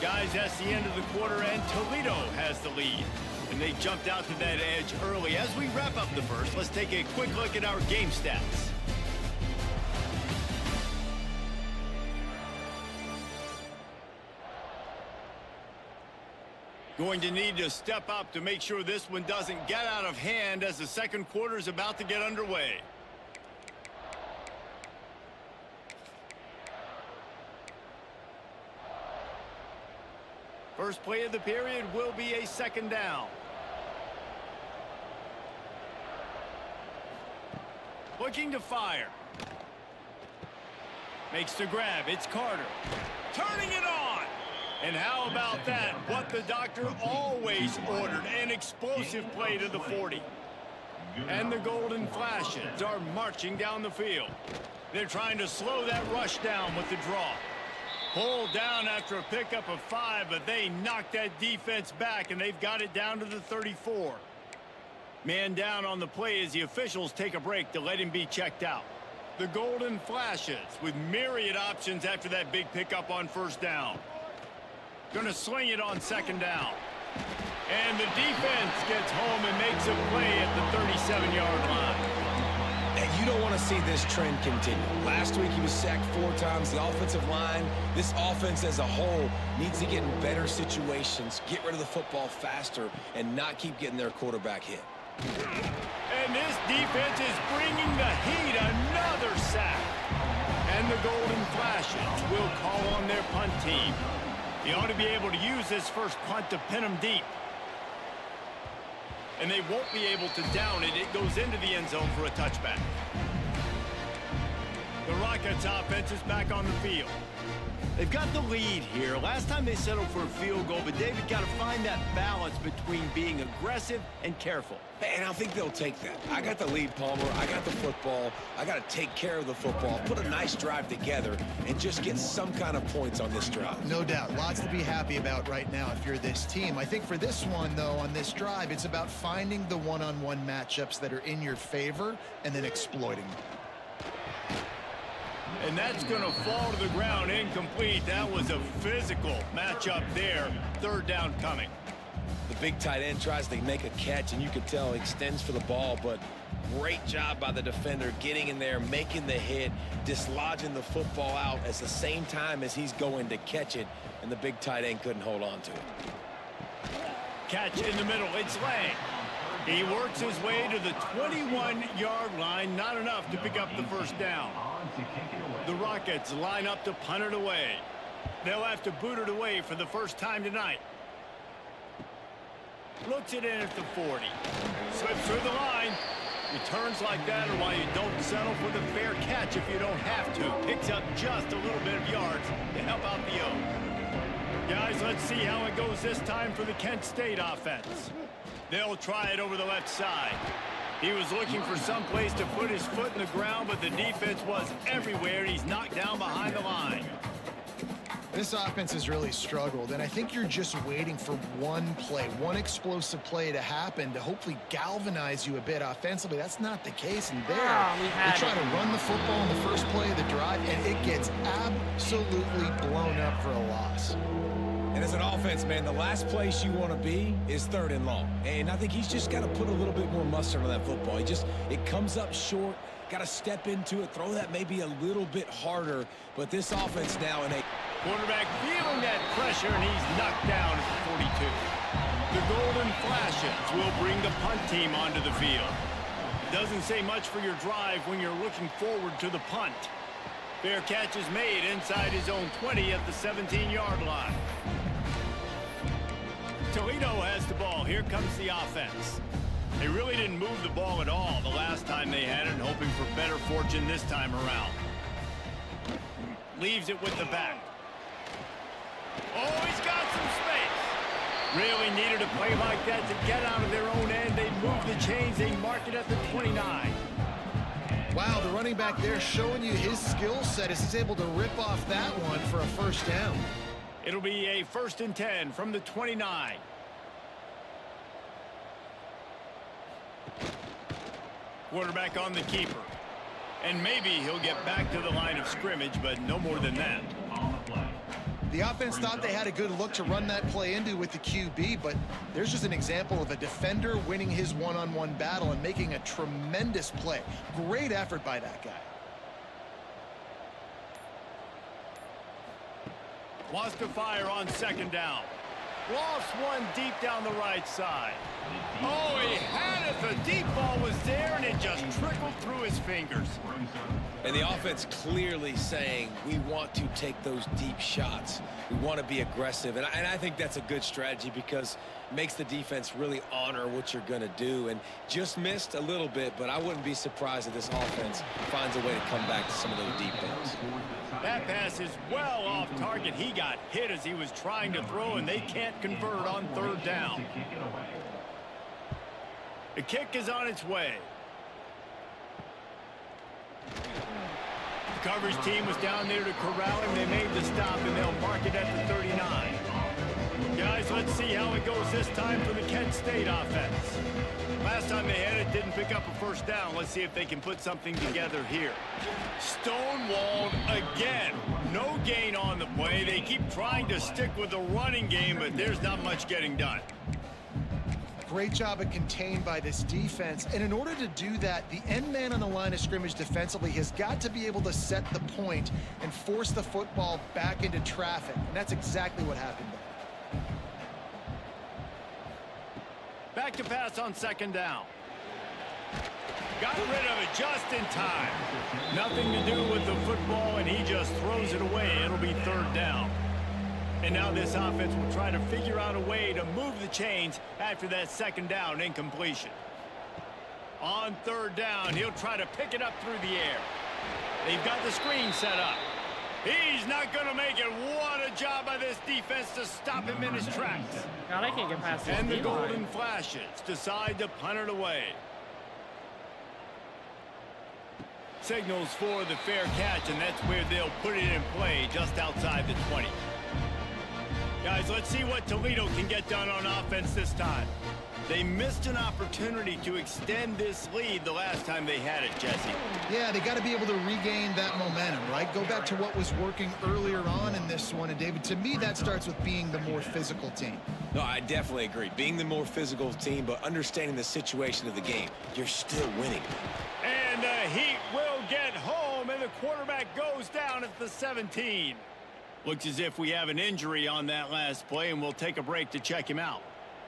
Guys, that's the end of the quarter, and Toledo has the lead. And they jumped out to that edge early. As we wrap up the first, let's take a quick look at our game stats. Going to need to step up to make sure this one doesn't get out of hand as the second quarter is about to get underway. First play of the period will be a second down. Looking to fire. Makes the grab. It's Carter. Turning it on. And how about that? What the doctor always ordered. An explosive play to the 40. And the Golden Flashes are marching down the field. They're trying to slow that rush down with the draw. Pulled down after a pickup of 5, but they knocked that defense back, and they've got it down to the 34. Man down on the play as the officials take a break to let him be checked out. The Golden Flashes with myriad options after that big pickup on first down. Going to sling it on second down. And the defense gets home and makes a play at the 37-yard line. And you don't want to see this trend continue. Last week he was sacked 4 times. The offensive line, this offense as a whole, needs to get in better situations, get rid of the football faster, and not keep getting their quarterback hit. And this defense is bringing the heat. Another sack. And the Golden Flashes will call on their punt team. They ought to be able to use this first punt to pin them deep. And they won't be able to down it. It goes into the end zone for a touchback. The Rockets offense is back on the field. They've got the lead here. Last time they settled for a field goal, but David got to find that balance between being aggressive and careful. And I think they'll take that. I got the lead, Palmer. I got the football. I got to take care of the football, put a nice drive together, and just get some kind of points on this drive. No doubt. Lots to be happy about right now if you're this team. I think for this one, though, on this drive, it's about finding the one-on-one matchups that are in your favor and then exploiting them. And that's going to fall to the ground incomplete. That was a physical matchup there. Third down coming. The big tight end tries to make a catch, and you can tell he extends for the ball, but great job by the defender getting in there, making the hit, dislodging the football out at the same time as he's going to catch it, and the big tight end couldn't hold on to it. Catch in the middle. It's Lang. He works his way to the 21-yard line. Not enough to pick up the first down. The Rockets line up to punt it away. They'll have to boot it away for the first time tonight. Looks it in at the 40. Slips through the line. Returns like that are why you don't settle for the fair catch if you don't have to. Picks up just a little bit of yards to help out the O. Guys, let's see how it goes this time for the Kent State offense. They'll try it over the left side. He was looking for some place to put his foot in the ground, but the defense was everywhere, and he's knocked down behind the line. This offense has really struggled, and I think you're just waiting for one play, one explosive play to happen to hopefully galvanize you a bit offensively. That's not the case, and there they try to run the football in the first play of the drive, and it gets absolutely blown up for a loss. And as an offense, man, the last place you want to be is 3rd and long. And I think he's just got to put a little bit more mustard on that football. It comes up short, got to step into it, throw that maybe a little bit harder. But this offense now in a quarterback feeling that pressure, and he's knocked down at the 42. The Golden Flashes will bring the punt team onto the field. Doesn't say much for your drive when you're looking forward to the punt. Fair catch is made inside his own 20 at the 17-yard line. Toledo has the ball. Here comes the offense. They really didn't move the ball at all the last time they had it, hoping for better fortune this time around. Leaves it with the back. Oh, he's got some space. Really needed a play like that to get out of their own end. They move the chains. They mark it at the 29. Wow, the running back there showing you his skill set as he's able to rip off that one for a first down. It'll be a 1st and 10 from the 29. Quarterback on the keeper. And maybe he'll get back to the line of scrimmage, but no more than that. The offense thought they had a good look to run that play into with the QB, but there's just an example of a defender winning his one-on-one battle and making a tremendous play. Great effort by that guy. Wants to fire on second down. Lost one deep down the right side. Oh, he had it. The deep ball was there, and it just trickled through his fingers. And the offense clearly saying we want to take those deep shots. We want to be aggressive. And I think that's a good strategy because it makes the defense really honor what you're going to do. And just missed a little bit, but I wouldn't be surprised if this offense finds a way to come back to some of those deep balls. That pass is well off target. He got hit as he was trying to throw, and they can't convert on third down. The kick is on its way. The coverage team was down there to corral him. They made the stop, and they'll mark it at the 39. Guys, let's see how it goes this time for the Kent State offense. Last time they had it, didn't pick up a first down. Let's see if they can put something together here. Stonewalled again. No gain on the play. They keep trying to stick with the running game, but there's not much getting done. Great job of contained by this defense. And in order to do that, the end man on the line of scrimmage defensively has got to be able to set the point and force the football back into traffic. And that's exactly what happened there. Back to pass on second down. Got rid of it just in time. Nothing to do with the football, and he just throws it away. It'll be third down. And now this offense will try to figure out a way to move the chains after that second down incompletion. On third down, he'll try to pick it up through the air. They've got the screen set up. He's not going to make it. What a job by this defense to stop him in his tracks. God, I can't get past this And the D-line. golden flashes decide to punt it away. Signals for the fair catch, and that's where they'll put it in play just outside the 20. Guys, let's see what Toledo can get done on offense this time. They missed an opportunity to extend this lead the last time they had it, Jesse. Yeah, they got to be able to regain that momentum, right? Go back to what was working earlier on in this one. And, David, to me, that starts with being the more physical team. No, I definitely agree. Being the more physical team, but understanding the situation of the game. You're still winning. And the Heat will get home, and the quarterback goes down at the 17. Looks as if we have an injury on that last play, and we'll take a break to check him out.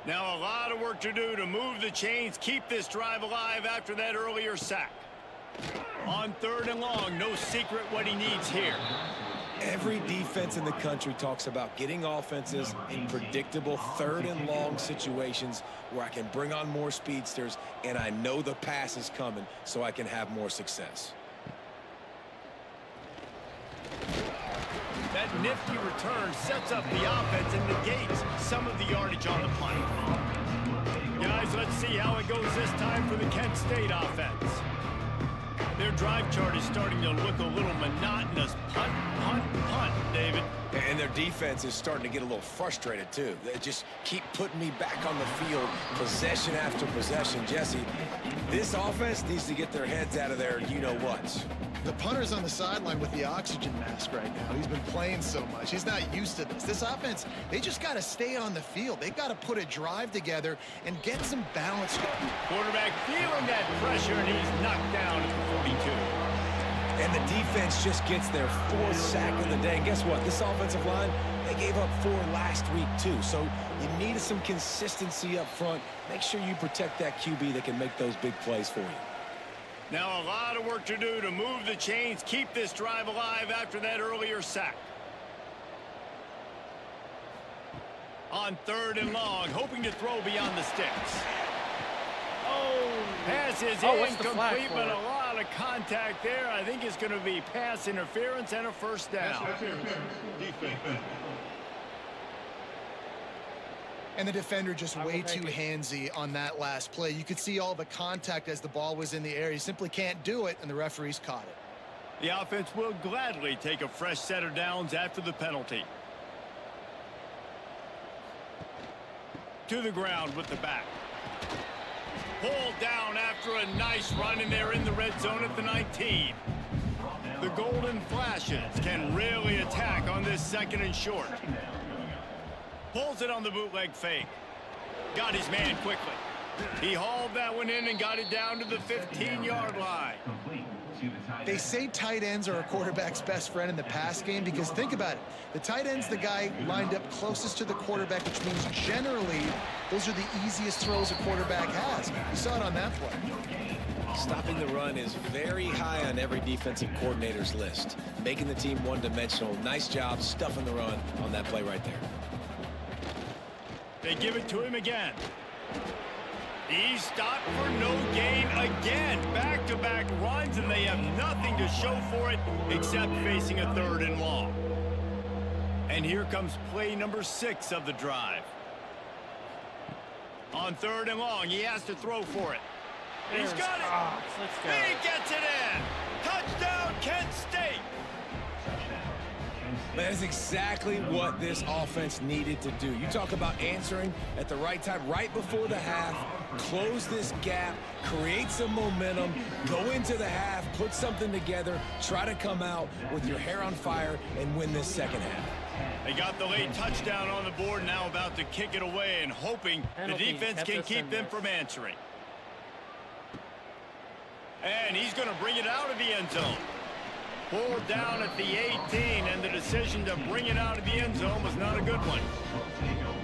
Now a lot of work to do to move the chains, keep this drive alive after that earlier sack. On third and long, no secret what he needs here. Every defense in the country talks about getting offenses in predictable third and long situations where I can bring on more speedsters and I know the pass is coming so I can have more success. That nifty return sets up the offense and negates some of the yardage on the punt. Guys, let's see how it goes this time for the Kent State offense. Their drive chart is starting to look a little monotonous. Punt, punt, punt, David. And their defense is starting to get a little frustrated, too. They just keep putting me back on the field, possession after possession. Jesse, this offense needs to get their heads out of their you-know-whats. The punter's on the sideline with the oxygen mask right now. He's been playing so much. He's not used to this. This offense, they just got to stay on the field. They've got to put a drive together and get some balance going. Quarterback feeling that pressure, and he's knocked down at the 42. And the defense just gets their fourth sack of the day. And guess what? This offensive line, they gave up 4 last week, too. So you need some consistency up front. Make sure you protect that QB that can make those big plays for you. Now a lot of work to do to move the chains, keep this drive alive after that earlier sack. On third and long, hoping to throw beyond the sticks. Oh, pass is what's the flag incomplete, for? but a lot of contact there. I think it's going to be pass interference and a first down. And the defender just way take too it. handsy on that last play. You could see all the contact as the ball was in the air. He simply can't do it, and the referees caught it. The offense will gladly take a fresh set of downs after the penalty. To the ground with the back. Pulled down after a nice run, and they're in the red zone at the 19. The Golden Flashes can really attack on this 2nd and short. Pulls it on the bootleg fake. Got his man quickly. He hauled that one in and got it down to the 15-yard line. They say tight ends are a quarterback's best friend in the pass game because think about it. The tight end's the guy lined up closest to the quarterback, which means generally those are the easiest throws a quarterback has. You saw it on that play. Stopping the run is very high on every defensive coordinator's list. Making the team one-dimensional. Nice job stuffing the run on that play right there. They give it to him again. He's stopped for no gain again. Back-to-back runs, and they have nothing to show for it except facing a 3rd and long. And here comes play number 6 of the drive. On 3rd and long, he has to throw for it. He's got it. Let's go. He gets it in. Touchdown, Kent State. That is exactly what this offense needed to do. You talk about answering at the right time, right before the half, close this gap, create some momentum, go into the half, put something together, try to come out with your hair on fire and win this 2nd half. They got the late touchdown on the board, now about to kick it away and hoping the defense can keep them from answering. And he's going to bring it out of the end zone. Pulled down at the 18, and the decision to bring it out of the end zone was not a good one.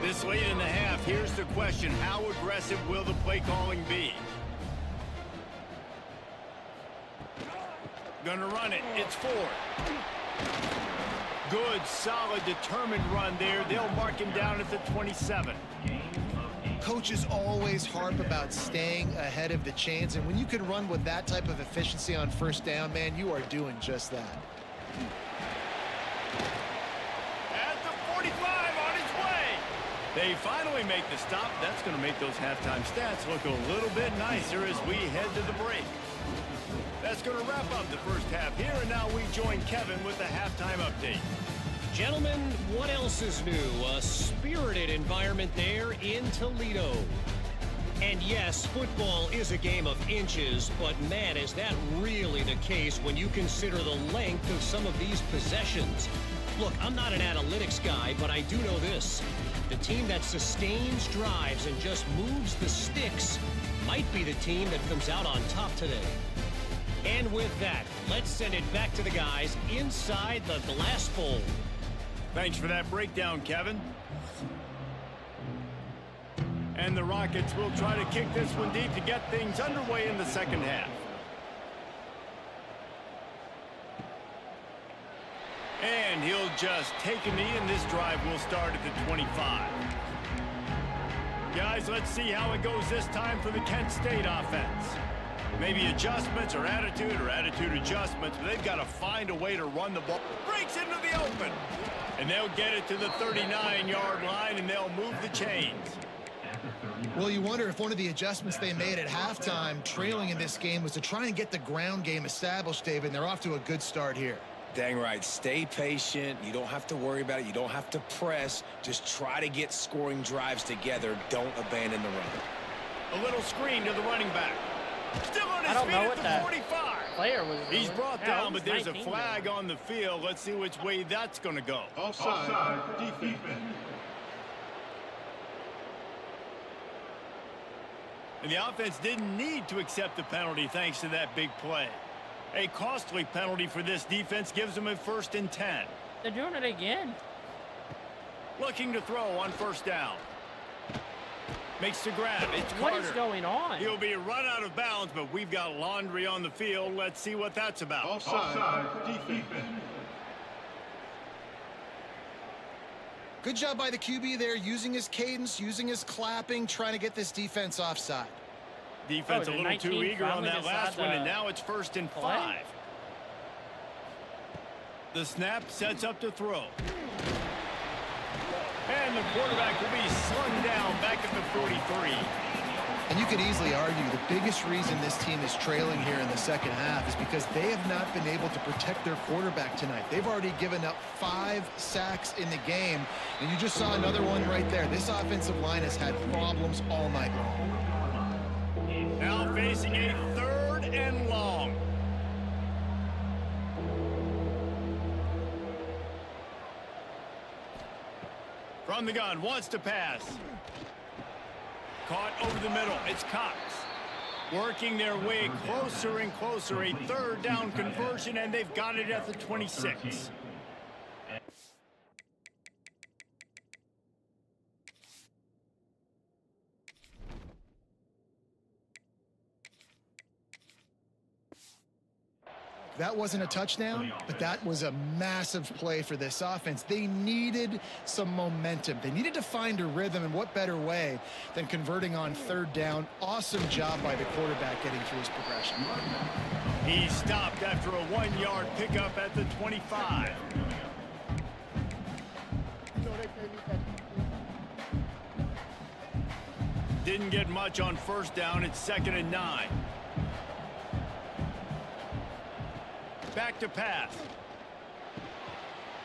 This late in the half, here's the question. How aggressive will the play calling be? Gonna run it. It's 4. Good, solid, determined run there. They'll mark him down at the 27. Coaches always harp about staying ahead of the chains, and when you can run with that type of efficiency on 1st down, man, you are doing just that. At the 45, on his way. They finally make the stop. That's going to make those halftime stats look a little bit nicer as we head to the break. That's going to wrap up the 1st half here, and now we join Kevin with the halftime update. Gentlemen, what else is new? A spirited environment there in Toledo. And yes, football is a game of inches, but man, is that really the case when you consider the length of some of these possessions. Look, I'm not an analytics guy, but I do know this. The team that sustains drives and just moves the sticks might be the team that comes out on top today. And with that, let's send it back to the guys inside the glass bowl. Thanks for that breakdown, Kevin. And the Rockets will try to kick this one deep to get things underway in the 2nd half. And he'll just take a knee, and this drive will start at the 25. Guys, let's see how it goes this time for the Kent State offense. Maybe adjustments or attitude adjustments, but they've got to find a way to run the ball. Breaks into the open. And they'll get it to the 39-yard line, and they'll move the chains. Well, you wonder if one of the adjustments they made at halftime, trailing in this game, was to try and get the ground game established, David, and they're off to a good start here. Dang right. Stay patient. You don't have to worry about it. You don't have to press. Just try to get scoring drives together. Don't abandon the run. A little screen to the running back. Still on his feet at the 45. Player was He's brought down, but there's a flag on the field. Let's see which way that's going to go. Offside, defense. And the offense didn't need to accept the penalty thanks to that big play. A costly penalty for this defense gives them a 1st and 10. They're doing it again. Looking to throw on 1st down. Makes the grab. It's Carter. What is going on? He'll be run out of bounds, but we've got laundry on the field. Let's see what that's about. Offside, defense. Good job by the QB there, using his cadence, using his clapping, trying to get this defense offside. Defense a little too eager on that last one, and now it's 1st and 5. The snap sets up to throw. And the quarterback will be slung down back at the 43. And you could easily argue the biggest reason this team is trailing here in the 2nd half is because they have not been able to protect their quarterback tonight. They've already given up 5 sacks in the game, and you just saw another one right there. This offensive line has had problems all night long. throwing a 3rd and long. From the gun, wants to pass. Caught over the middle. It's Cox. Working their way closer and closer. A 3rd down conversion, and they've got it at the 26. That wasn't a touchdown, but that was a massive play for this offense. They needed some momentum. They needed to find a rhythm, and what better way than converting on 3rd down. Awesome job by the quarterback getting through his progression. He stopped after a 1-yard pickup at the 25. Didn't get much on 1st down. It's 2nd and 9. Back to pass.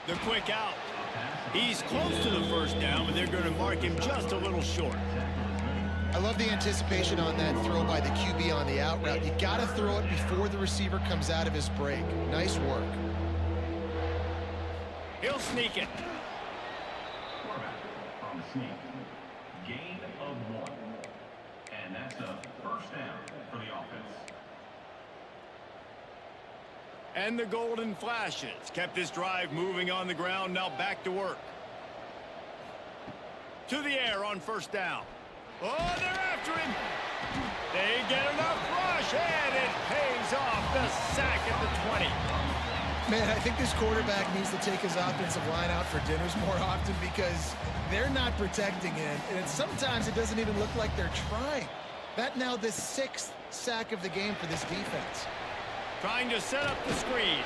The quick out. He's close to the 1st down, but they're going to mark him just a little short. I love the anticipation on that throw by the QB on the out route. You got to throw it before the receiver comes out of his break. Nice work. He'll sneak it. Quarterback on the sneak. Gain of 1. And that's a 1st down for the offense. And the golden flashes kept this drive moving on the ground. Now back to work. To the air on 1st down. Oh, they're after him. They get enough rush, and it pays off. The sack at the 20. Man, I think this quarterback needs to take his offensive line out for dinners more often because they're not protecting him. And sometimes it doesn't even look like they're trying. That now the 6th sack of the game for this defense. Trying to set up the screen.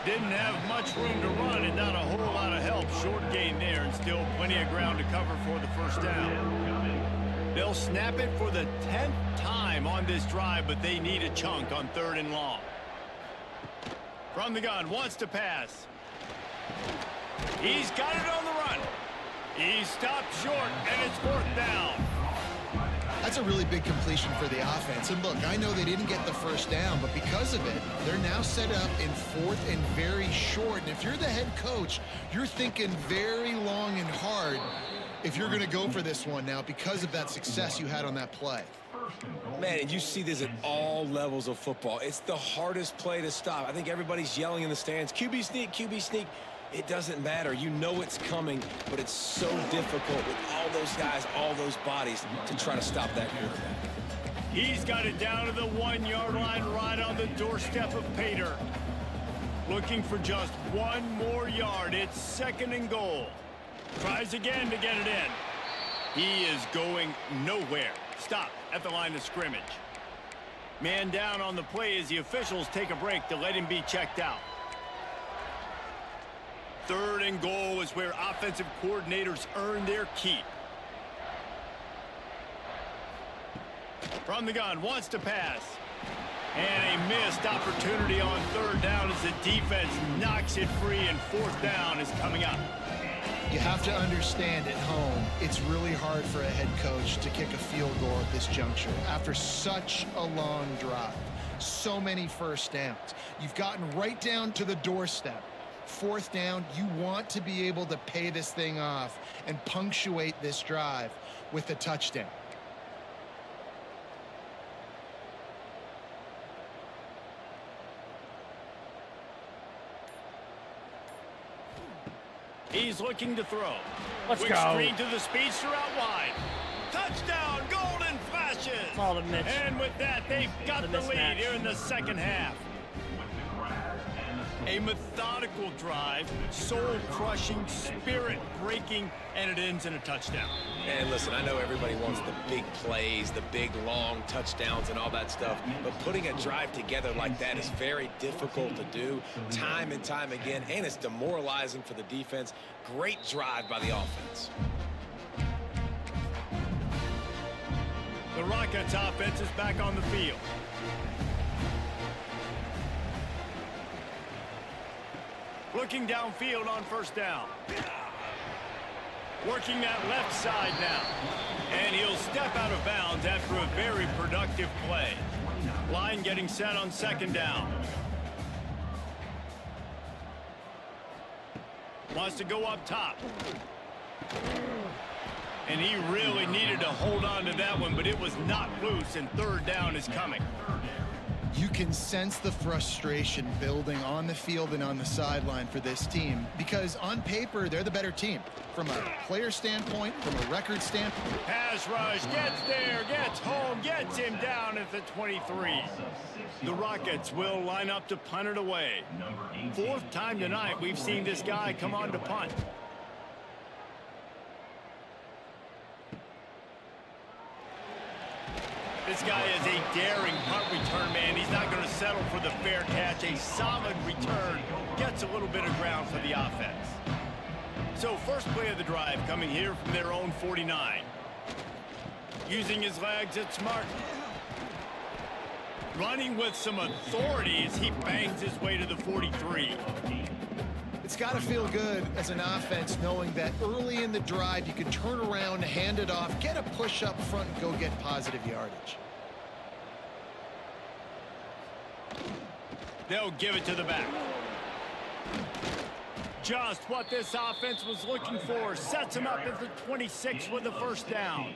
Didn't have much room to run and not a whole lot of help. Short gain there and still plenty of ground to cover for the 1st down. They'll snap it for the 10th time on this drive, but they need a chunk on 3rd and long. From the gun, wants to pass. He's got it on the run. He stopped short, and it's 4th down. That's a really big completion for the offense. And look, I know they didn't get the 1st down, but because of it, they're now set up in 4th and very short. And if you're the head coach, you're thinking very long and hard if you're going to go for this one now because of that success you had on that play. Man, and you see this at all levels of football. It's the hardest play to stop. I think everybody's yelling in the stands, QB sneak, QB sneak. It doesn't matter. You know it's coming, but it's so difficult with all those guys, all those bodies to try to stop that quarterback. He's got it down to the 1-yard line right on the doorstep of Pater. Looking for just 1 more yard. It's 2nd and goal. Tries again to get it in. He is going nowhere. Stop at the line of scrimmage. Man down on the play as the officials take a break to let him be checked out. 3rd and goal is where offensive coordinators earn their keep. From the gun, wants to pass. And a missed opportunity on 3rd down as the defense knocks it free, and 4th down is coming up. You have to understand at home, it's really hard for a head coach to kick a field goal at this juncture after such a long drive. So many 1st downs. You've gotten right down to the doorstep. 4th down, you want to be able to pay this thing off and punctuate this drive with a touchdown. He's looking to throw. Let's Quick go. screen to the speedster out wide. Touchdown, golden flashes. Ball to Mitch. And with that, they've got the lead mismatch. here in the 2nd half. A methodical drive, soul-crushing, spirit-breaking, and it ends in a touchdown. And listen, I know everybody wants the big plays, the big, long touchdowns and all that stuff, but putting a drive together like that is very difficult to do time and time again, and it's demoralizing for the defense. Great drive by the offense. The Rockets offense is back on the field. Looking downfield on 1st down. Working that left side now. And he'll step out of bounds after a very productive play. Line getting set on second down. Wants to go up top. And he really needed to hold on to that one, but it was not loose, and third down is coming. You can sense the frustration building on the field and on the sideline for this team, because on paper, they're the better team. From a player standpoint, from a record standpoint. Pass rush, gets there, gets home, gets him down at the 23. The Rockets will line up to punt it away. Fourth time tonight we've seen this guy come on to punt. This guy is a daring punt return man. He's not going to settle for the fair catch. A solid return. Gets a little bit of ground for the offense. So first play of the drive coming here from their own 49. Using his legs, it's smart. Running with some authority as he bangs his way to the 43. It's got to feel good as an offense knowing that early in the drive you can turn around, hand it off, get a push up front, and go get positive yardage. They'll give it to the back. Just what this offense was looking for. Sets him up at the 26 with the first down.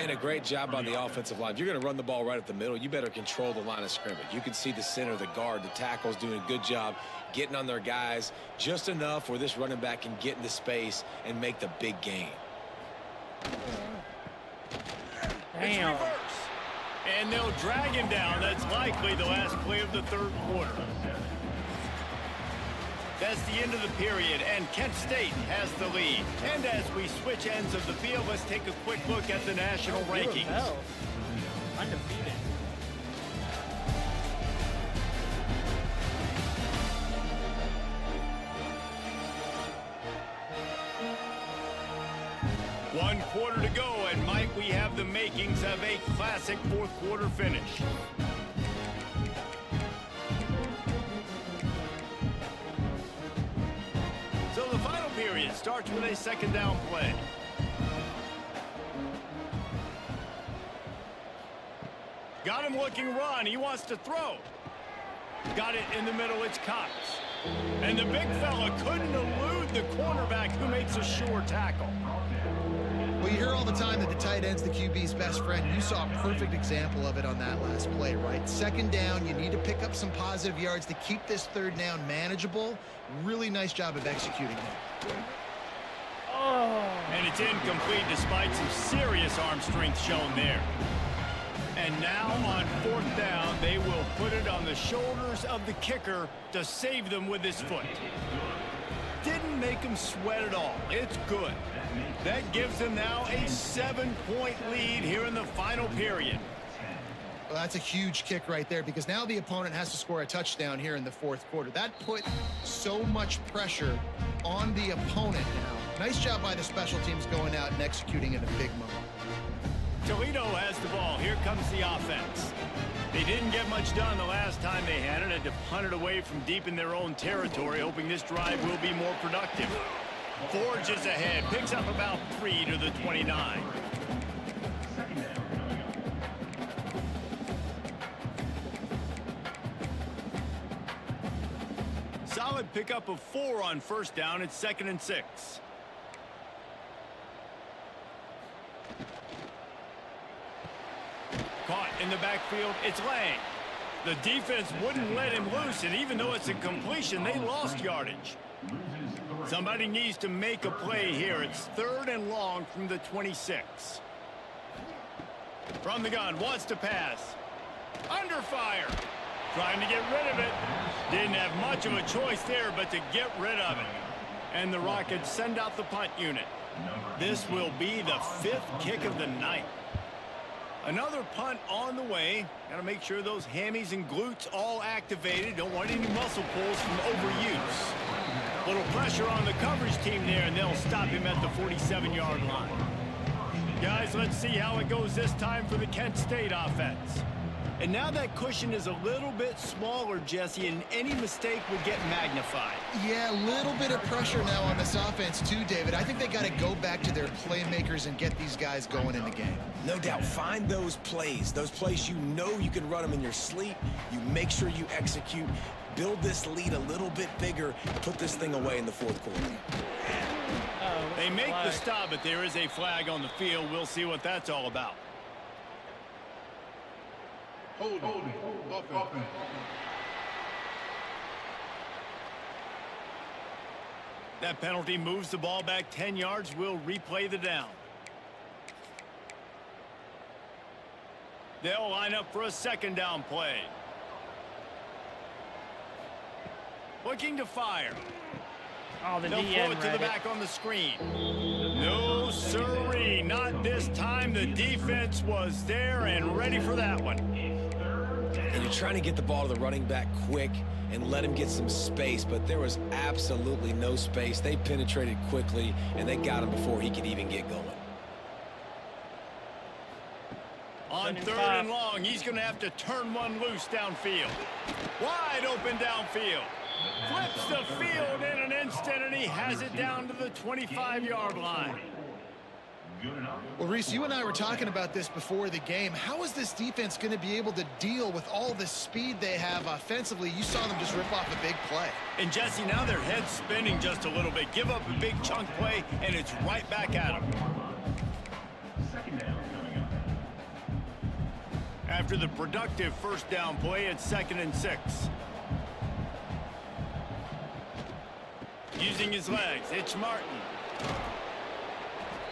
And a great job on the offensive line. If you're going to run the ball right up the middle, you better control the line of scrimmage. You can see the center, the guard, the tackles doing a good job getting on their guys just enough where this running back can get into space and make the big gain. It's reverse. And they'll drag him down. That's likely the last play of the third quarter. That's the end of the period, and Kent State has the lead. And as we switch ends of the field, let's take a quick look at the national rankings. Undefeated. One quarter to go, and Mike, we have the makings of a classic fourth quarter finish. So the final period starts with a second down play. Got him looking run. He wants to throw. Got it in the middle. It's Cox. And the big fella couldn't elude the cornerback who makes a sure tackle. Well, you hear all the time that the tight end's the QB's best friend. You saw a perfect example of it on that last play, right? Second down, you need to pick up some positive yards to keep this third down manageable. Really nice job of executing that. Oh. And it's incomplete despite some serious arm strength shown there. And now on fourth down, they will put it on the shoulders of the kicker to save them with his foot. Didn't make him sweat at all. It's good. That gives them now a 7-point lead here in the final period. Well, that's a huge kick right there, because now the opponent has to score a touchdown here in the fourth quarter. That put so much pressure on the opponent now. Nice job by the special teams going out and executing in a big moment. Toledo has the ball. Here comes the offense. They didn't get much done the last time they had it. Had to punt it away from deep in their own territory, hoping this drive will be more productive. Forges ahead. Picks up about 3 to the 29. Solid pickup of 4 on first down. It's 2nd and 6. Caught in the backfield. It's Lang. The defense wouldn't let him loose, and even though it's a completion, they lost yardage. Somebody needs to make a play here. It's 3rd and long from the 26. From the gun, wants to pass. Under fire. Trying to get rid of it. Didn't have much of a choice there, but to get rid of it. And the Rockets send out the punt unit. This will be the 5th kick of the night. Another punt on the way. Got to make sure those hammies and glutes all activated. Don't want any muscle pulls from overuse. Little pressure on the coverage team there, and they'll stop him at the 47-yard line. Guys, let's see how it goes this time for the Kent State offense. And now that cushion is a little bit smaller, Jesse, and any mistake would get magnified. Yeah, a little bit of pressure now on this offense too, David. I think they got to go back to their playmakers and get these guys going in the game. No doubt. Find those plays you know you can run them in your sleep. You make sure you execute. Build this lead a little bit bigger. Put this thing away in the fourth quarter. They make the stop, but there is a flag on the field. We'll see what that's all about. Holding. Offense. That penalty moves the ball back 10 yards. We'll replay the down. They'll line up for a second down play. Looking to fire. Oh, the They'll DN throw it to read the back on the screen. No, sirree. Not this time. The defense was there and ready for that one. And you're trying to get the ball to the running back quick and let him get some space, but there was absolutely no space. They penetrated quickly, and they got him before he could even get going. On third and long, he's going to have to turn one loose downfield. Wide open downfield. Flips the field in an instant, and he has it down to the 25-yard line. Well, Reese, you and I were talking about this before the game. How is this defense going to be able to deal with all the speed they have offensively? You saw them just rip off a big play. And, Jesse, now their head's spinning just a little bit. Give up a big chunk play, and it's right back at them. Second down coming up. After the productive first down play, it's 2nd and 6. Using his legs, it's Martin.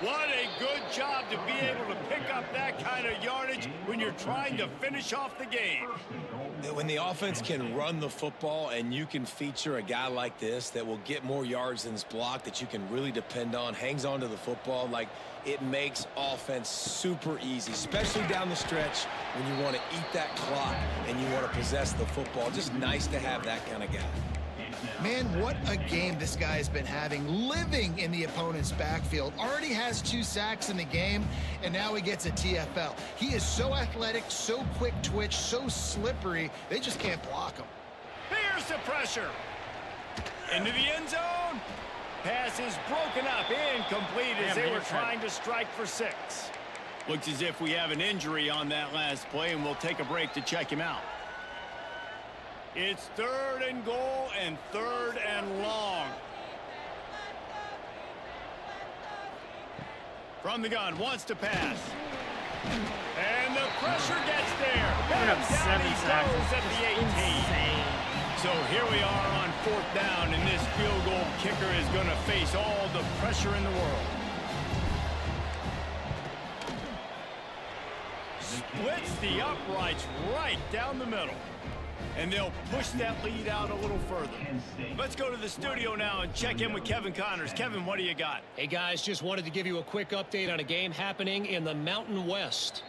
What a good job to be able to pick up that kind of yardage when you're trying to finish off the game. When the offense can run the football and you can feature a guy like this that will get more yards than his block, that you can really depend on, hangs on to the football, like, it makes offense super easy, especially down the stretch when you want to eat that clock and you want to possess the football. Just nice to have that kind of guy. Man, what a game this guy has been having, living in the opponent's backfield. Already has 2 sacks in the game, and now he gets a TFL. He is so athletic, so quick twitch, so slippery, they just can't block him. Here's the pressure. Into the end zone. Pass is broken up, incomplete as they were trying to strike for 6. Looks as if we have an injury on that last play, and we'll take a break to check him out. It's 3rd and goal and 3rd and long. From the gun, wants to pass. And the pressure gets there. Giving up 7 sacks at the 18. Insane. So here we are on 4th down, and this field goal kicker is going to face all the pressure in the world. Splits the uprights right down the middle. And they'll push that lead out a little further. Let's go to the studio now and check in with Kevin Connors. Kevin, what do you got? Hey, guys, just wanted to give you a quick update on a game happening in the Mountain West.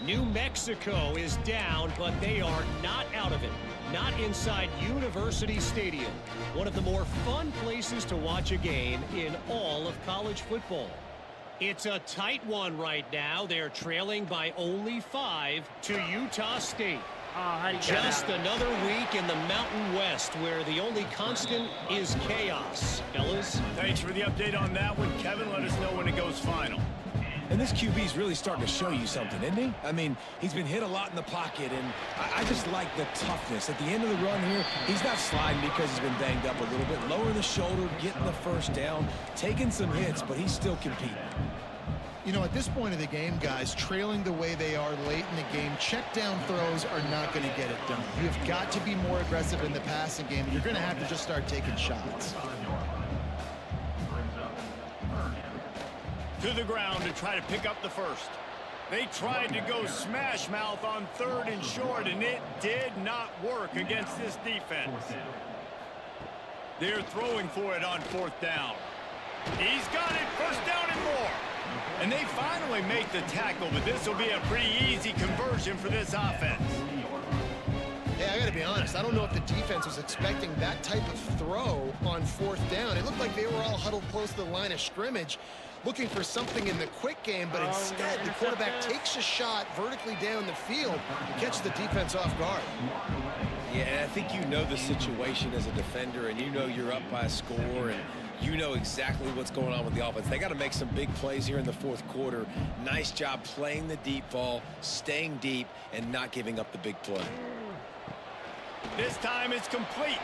New Mexico is down, but they are not out of it. Not inside University Stadium, one of the more fun places to watch a game in all of college football. It's a tight one right now. They're trailing by only 5 to Utah State. Just another week in the Mountain West where the only constant is chaos. Fellas? Thanks for the update on that one, Kevin. Let us know when it goes final. And this QB's really starting to show you something, isn't he? I mean, he's been hit a lot in the pocket, and I just like the toughness. At the end of the run here, he's not sliding because he's been banged up a little bit. Lowering the shoulder, getting the first down, taking some hits, but he's still competing. You know, at this point of the game, guys, trailing the way they are late in the game, check down throws are not going to get it done. You've got to be more aggressive in the passing game. You're going to have to just start taking shots. To the ground to try to pick up the first. They tried to go smash mouth on 3rd and short, and it did not work against this defense. They're throwing for it on 4th down. He's got it, 1st down and more. And they finally make the tackle, but this will be a pretty easy conversion for this offense. Hey, I got to be honest. honest, I don't know if the defense was expecting that type of throw on 4th down. It looked like they were all huddled close to the line of scrimmage, looking for something in the quick game, but instead the quarterback takes a shot vertically down the field and catches the defense off guard. Yeah, and I think you know the situation as a defender, and you know you're up by a score, and you know exactly what's going on with the offense. They got to make some big plays here in the 4th quarter. Nice job playing the deep ball, staying deep, and not giving up the big play. This time it's complete.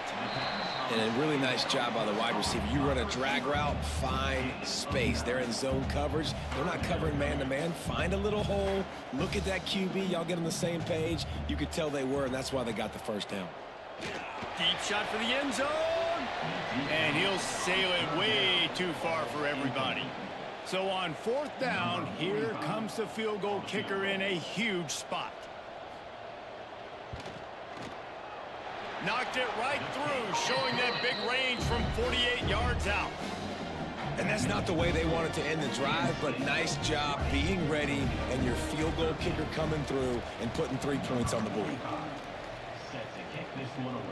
And a really nice job by the wide receiver. You run a drag route, find space. They're in zone coverage. They're not covering man-to-man. Find a little hole. Look at that QB. Y'all get on the same page. You could tell they were, and that's why they got the first down. Deep shot for the end zone. And he'll sail it way too far for everybody. So on 4th down, here comes the field goal kicker in a huge spot. Knocked it right through, showing that big range from 48 yards out. And that's not the way they wanted to end the drive, but nice job being ready and your field goal kicker coming through and putting 3 points on the board. Set to kick this one away.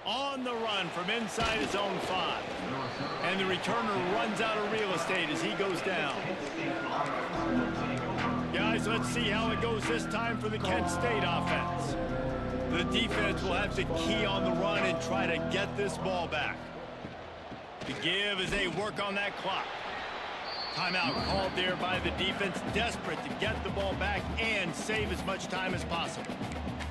On the run from inside his own 5. And the returner runs out of real estate as he goes down. Guys, let's see how it goes this time for the Kent State offense. The defense will have to key on the run and try to get this ball back. The give as they work on that clock. Timeout called there by the defense, desperate to get the ball back and save as much time as possible.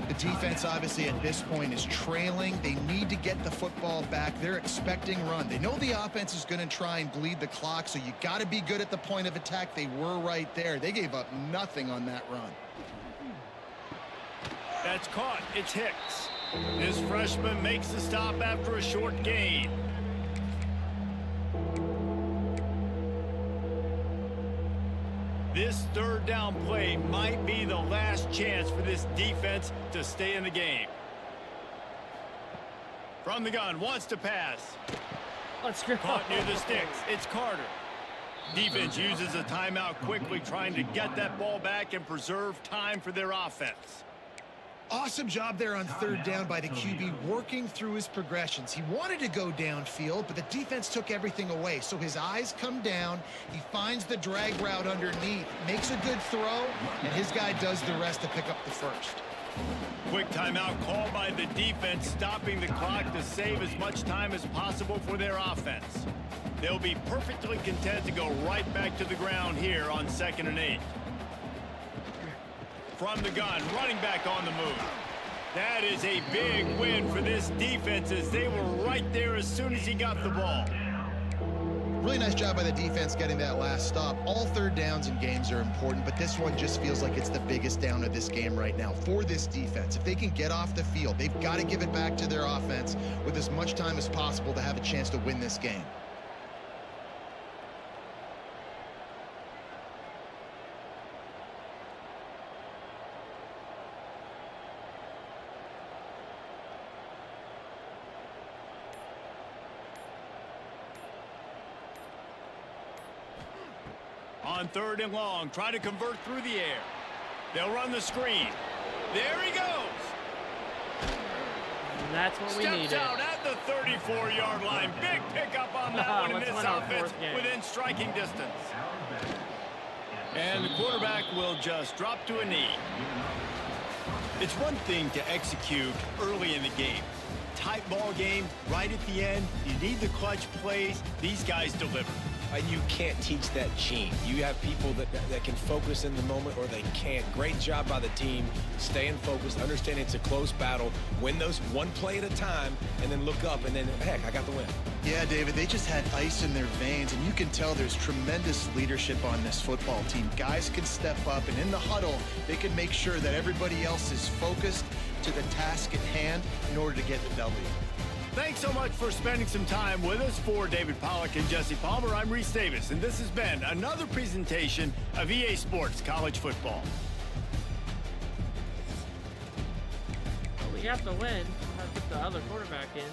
The defense obviously at this point is trailing. They need to get the football back. They're expecting run. They know the offense is going to try and bleed the clock, so you got to be good at the point of attack. They were right there. They gave up nothing on that run. That's caught. It's Hicks. This freshman makes the stop after a short gain. This 3rd down play might be the last chance for this defense to stay in the game. From the gun, wants to pass. Let's go. Caught near the sticks. It's Carter. Defense uses a timeout quickly, trying to get that ball back and preserve time for their offense. Awesome job there on 3rd down by the QB, working through his progressions. He wanted to go downfield, but the defense took everything away. So his eyes come down. He finds the drag route underneath, makes a good throw, and his guy does the rest to pick up the first. Quick timeout called by the defense, stopping the clock to save as much time as possible for their offense. They'll be perfectly content to go right back to the ground here on 2nd and 8. From the gun, running back on the move. That is a big win for this defense as they were right there as soon as he got the ball. Really nice job by the defense getting that last stop. All 3rd downs in games are important, but this one just feels like it's the biggest down of this game right now for this defense. If they can get off the field, they've got to give it back to their offense with as much time as possible to have a chance to win this game. On 3rd and long, try to convert through the air. They'll run the screen. There he goes. And that's what we needed. Steps out at the 34-yard line. Big pickup on that one, and this offense within striking distance. And the quarterback will just drop to a knee. It's one thing to execute early in the game. Tight ball game, right at the end. You need the clutch plays. These guys deliver. You can't teach that gene. You have people that can focus in the moment or they can't. Great job by the team, staying focused, understanding it's a close battle, win those one play at a time, and then look up, and then, heck, I got the win. Yeah, David, they just had ice in their veins, and you can tell there's tremendous leadership on this football team. Guys can step up, and in the huddle, they can make sure that everybody else is focused to the task at hand in order to get the W. Thanks so much for spending some time with us. For David Pollack and Jesse Palmer, I'm Reese Davis, and this has been another presentation of EA Sports College Football. Well, we got the win. I'll put the other quarterback in.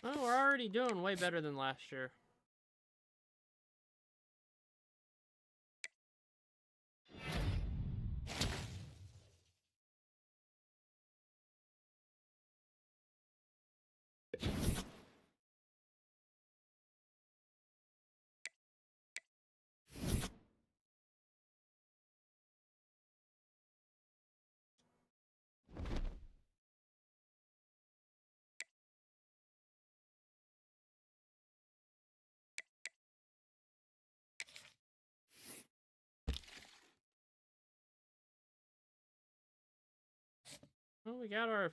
Well, we're already doing way better than last year. Well, we got our...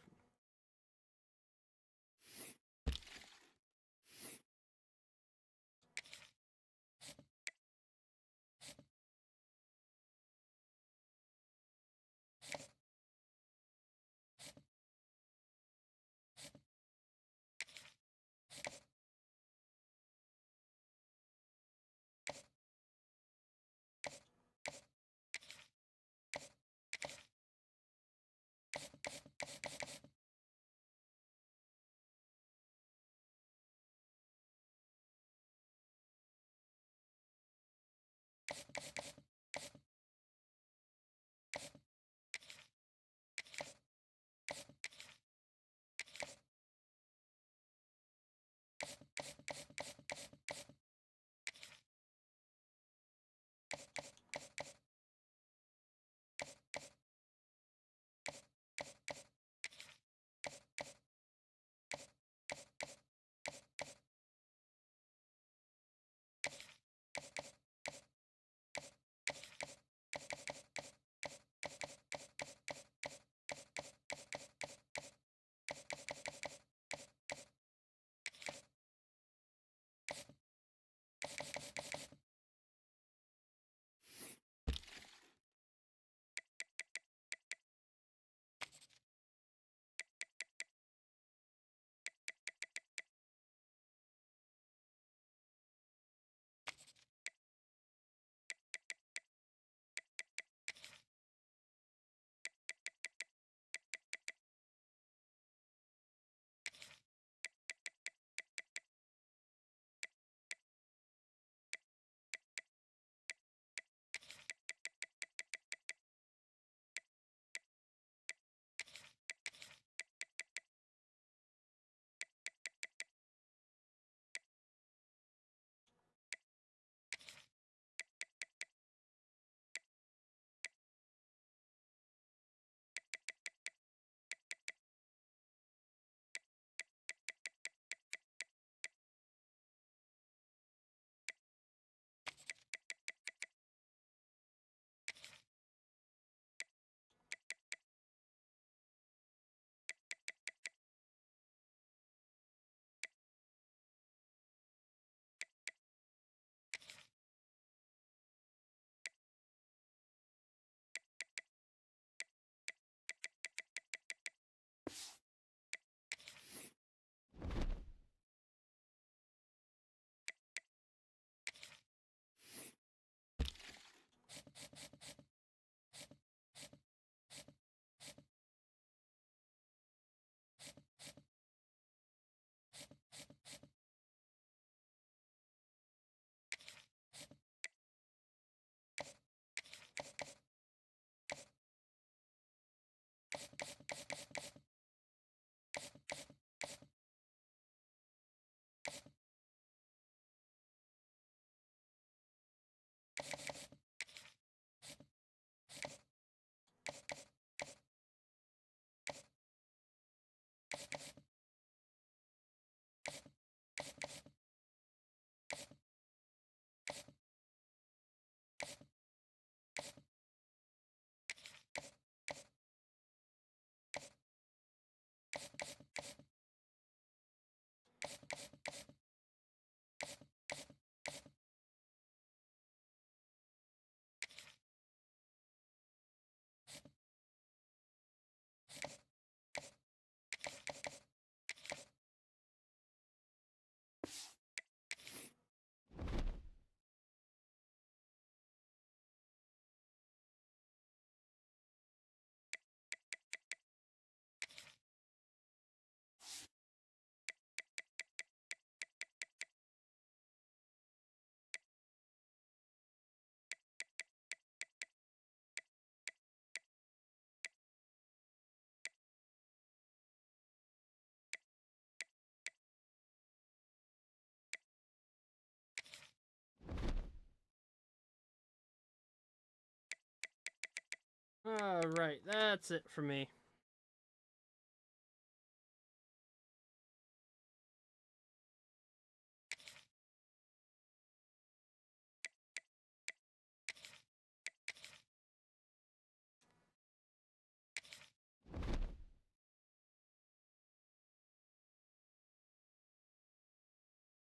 Alright, that's it for me.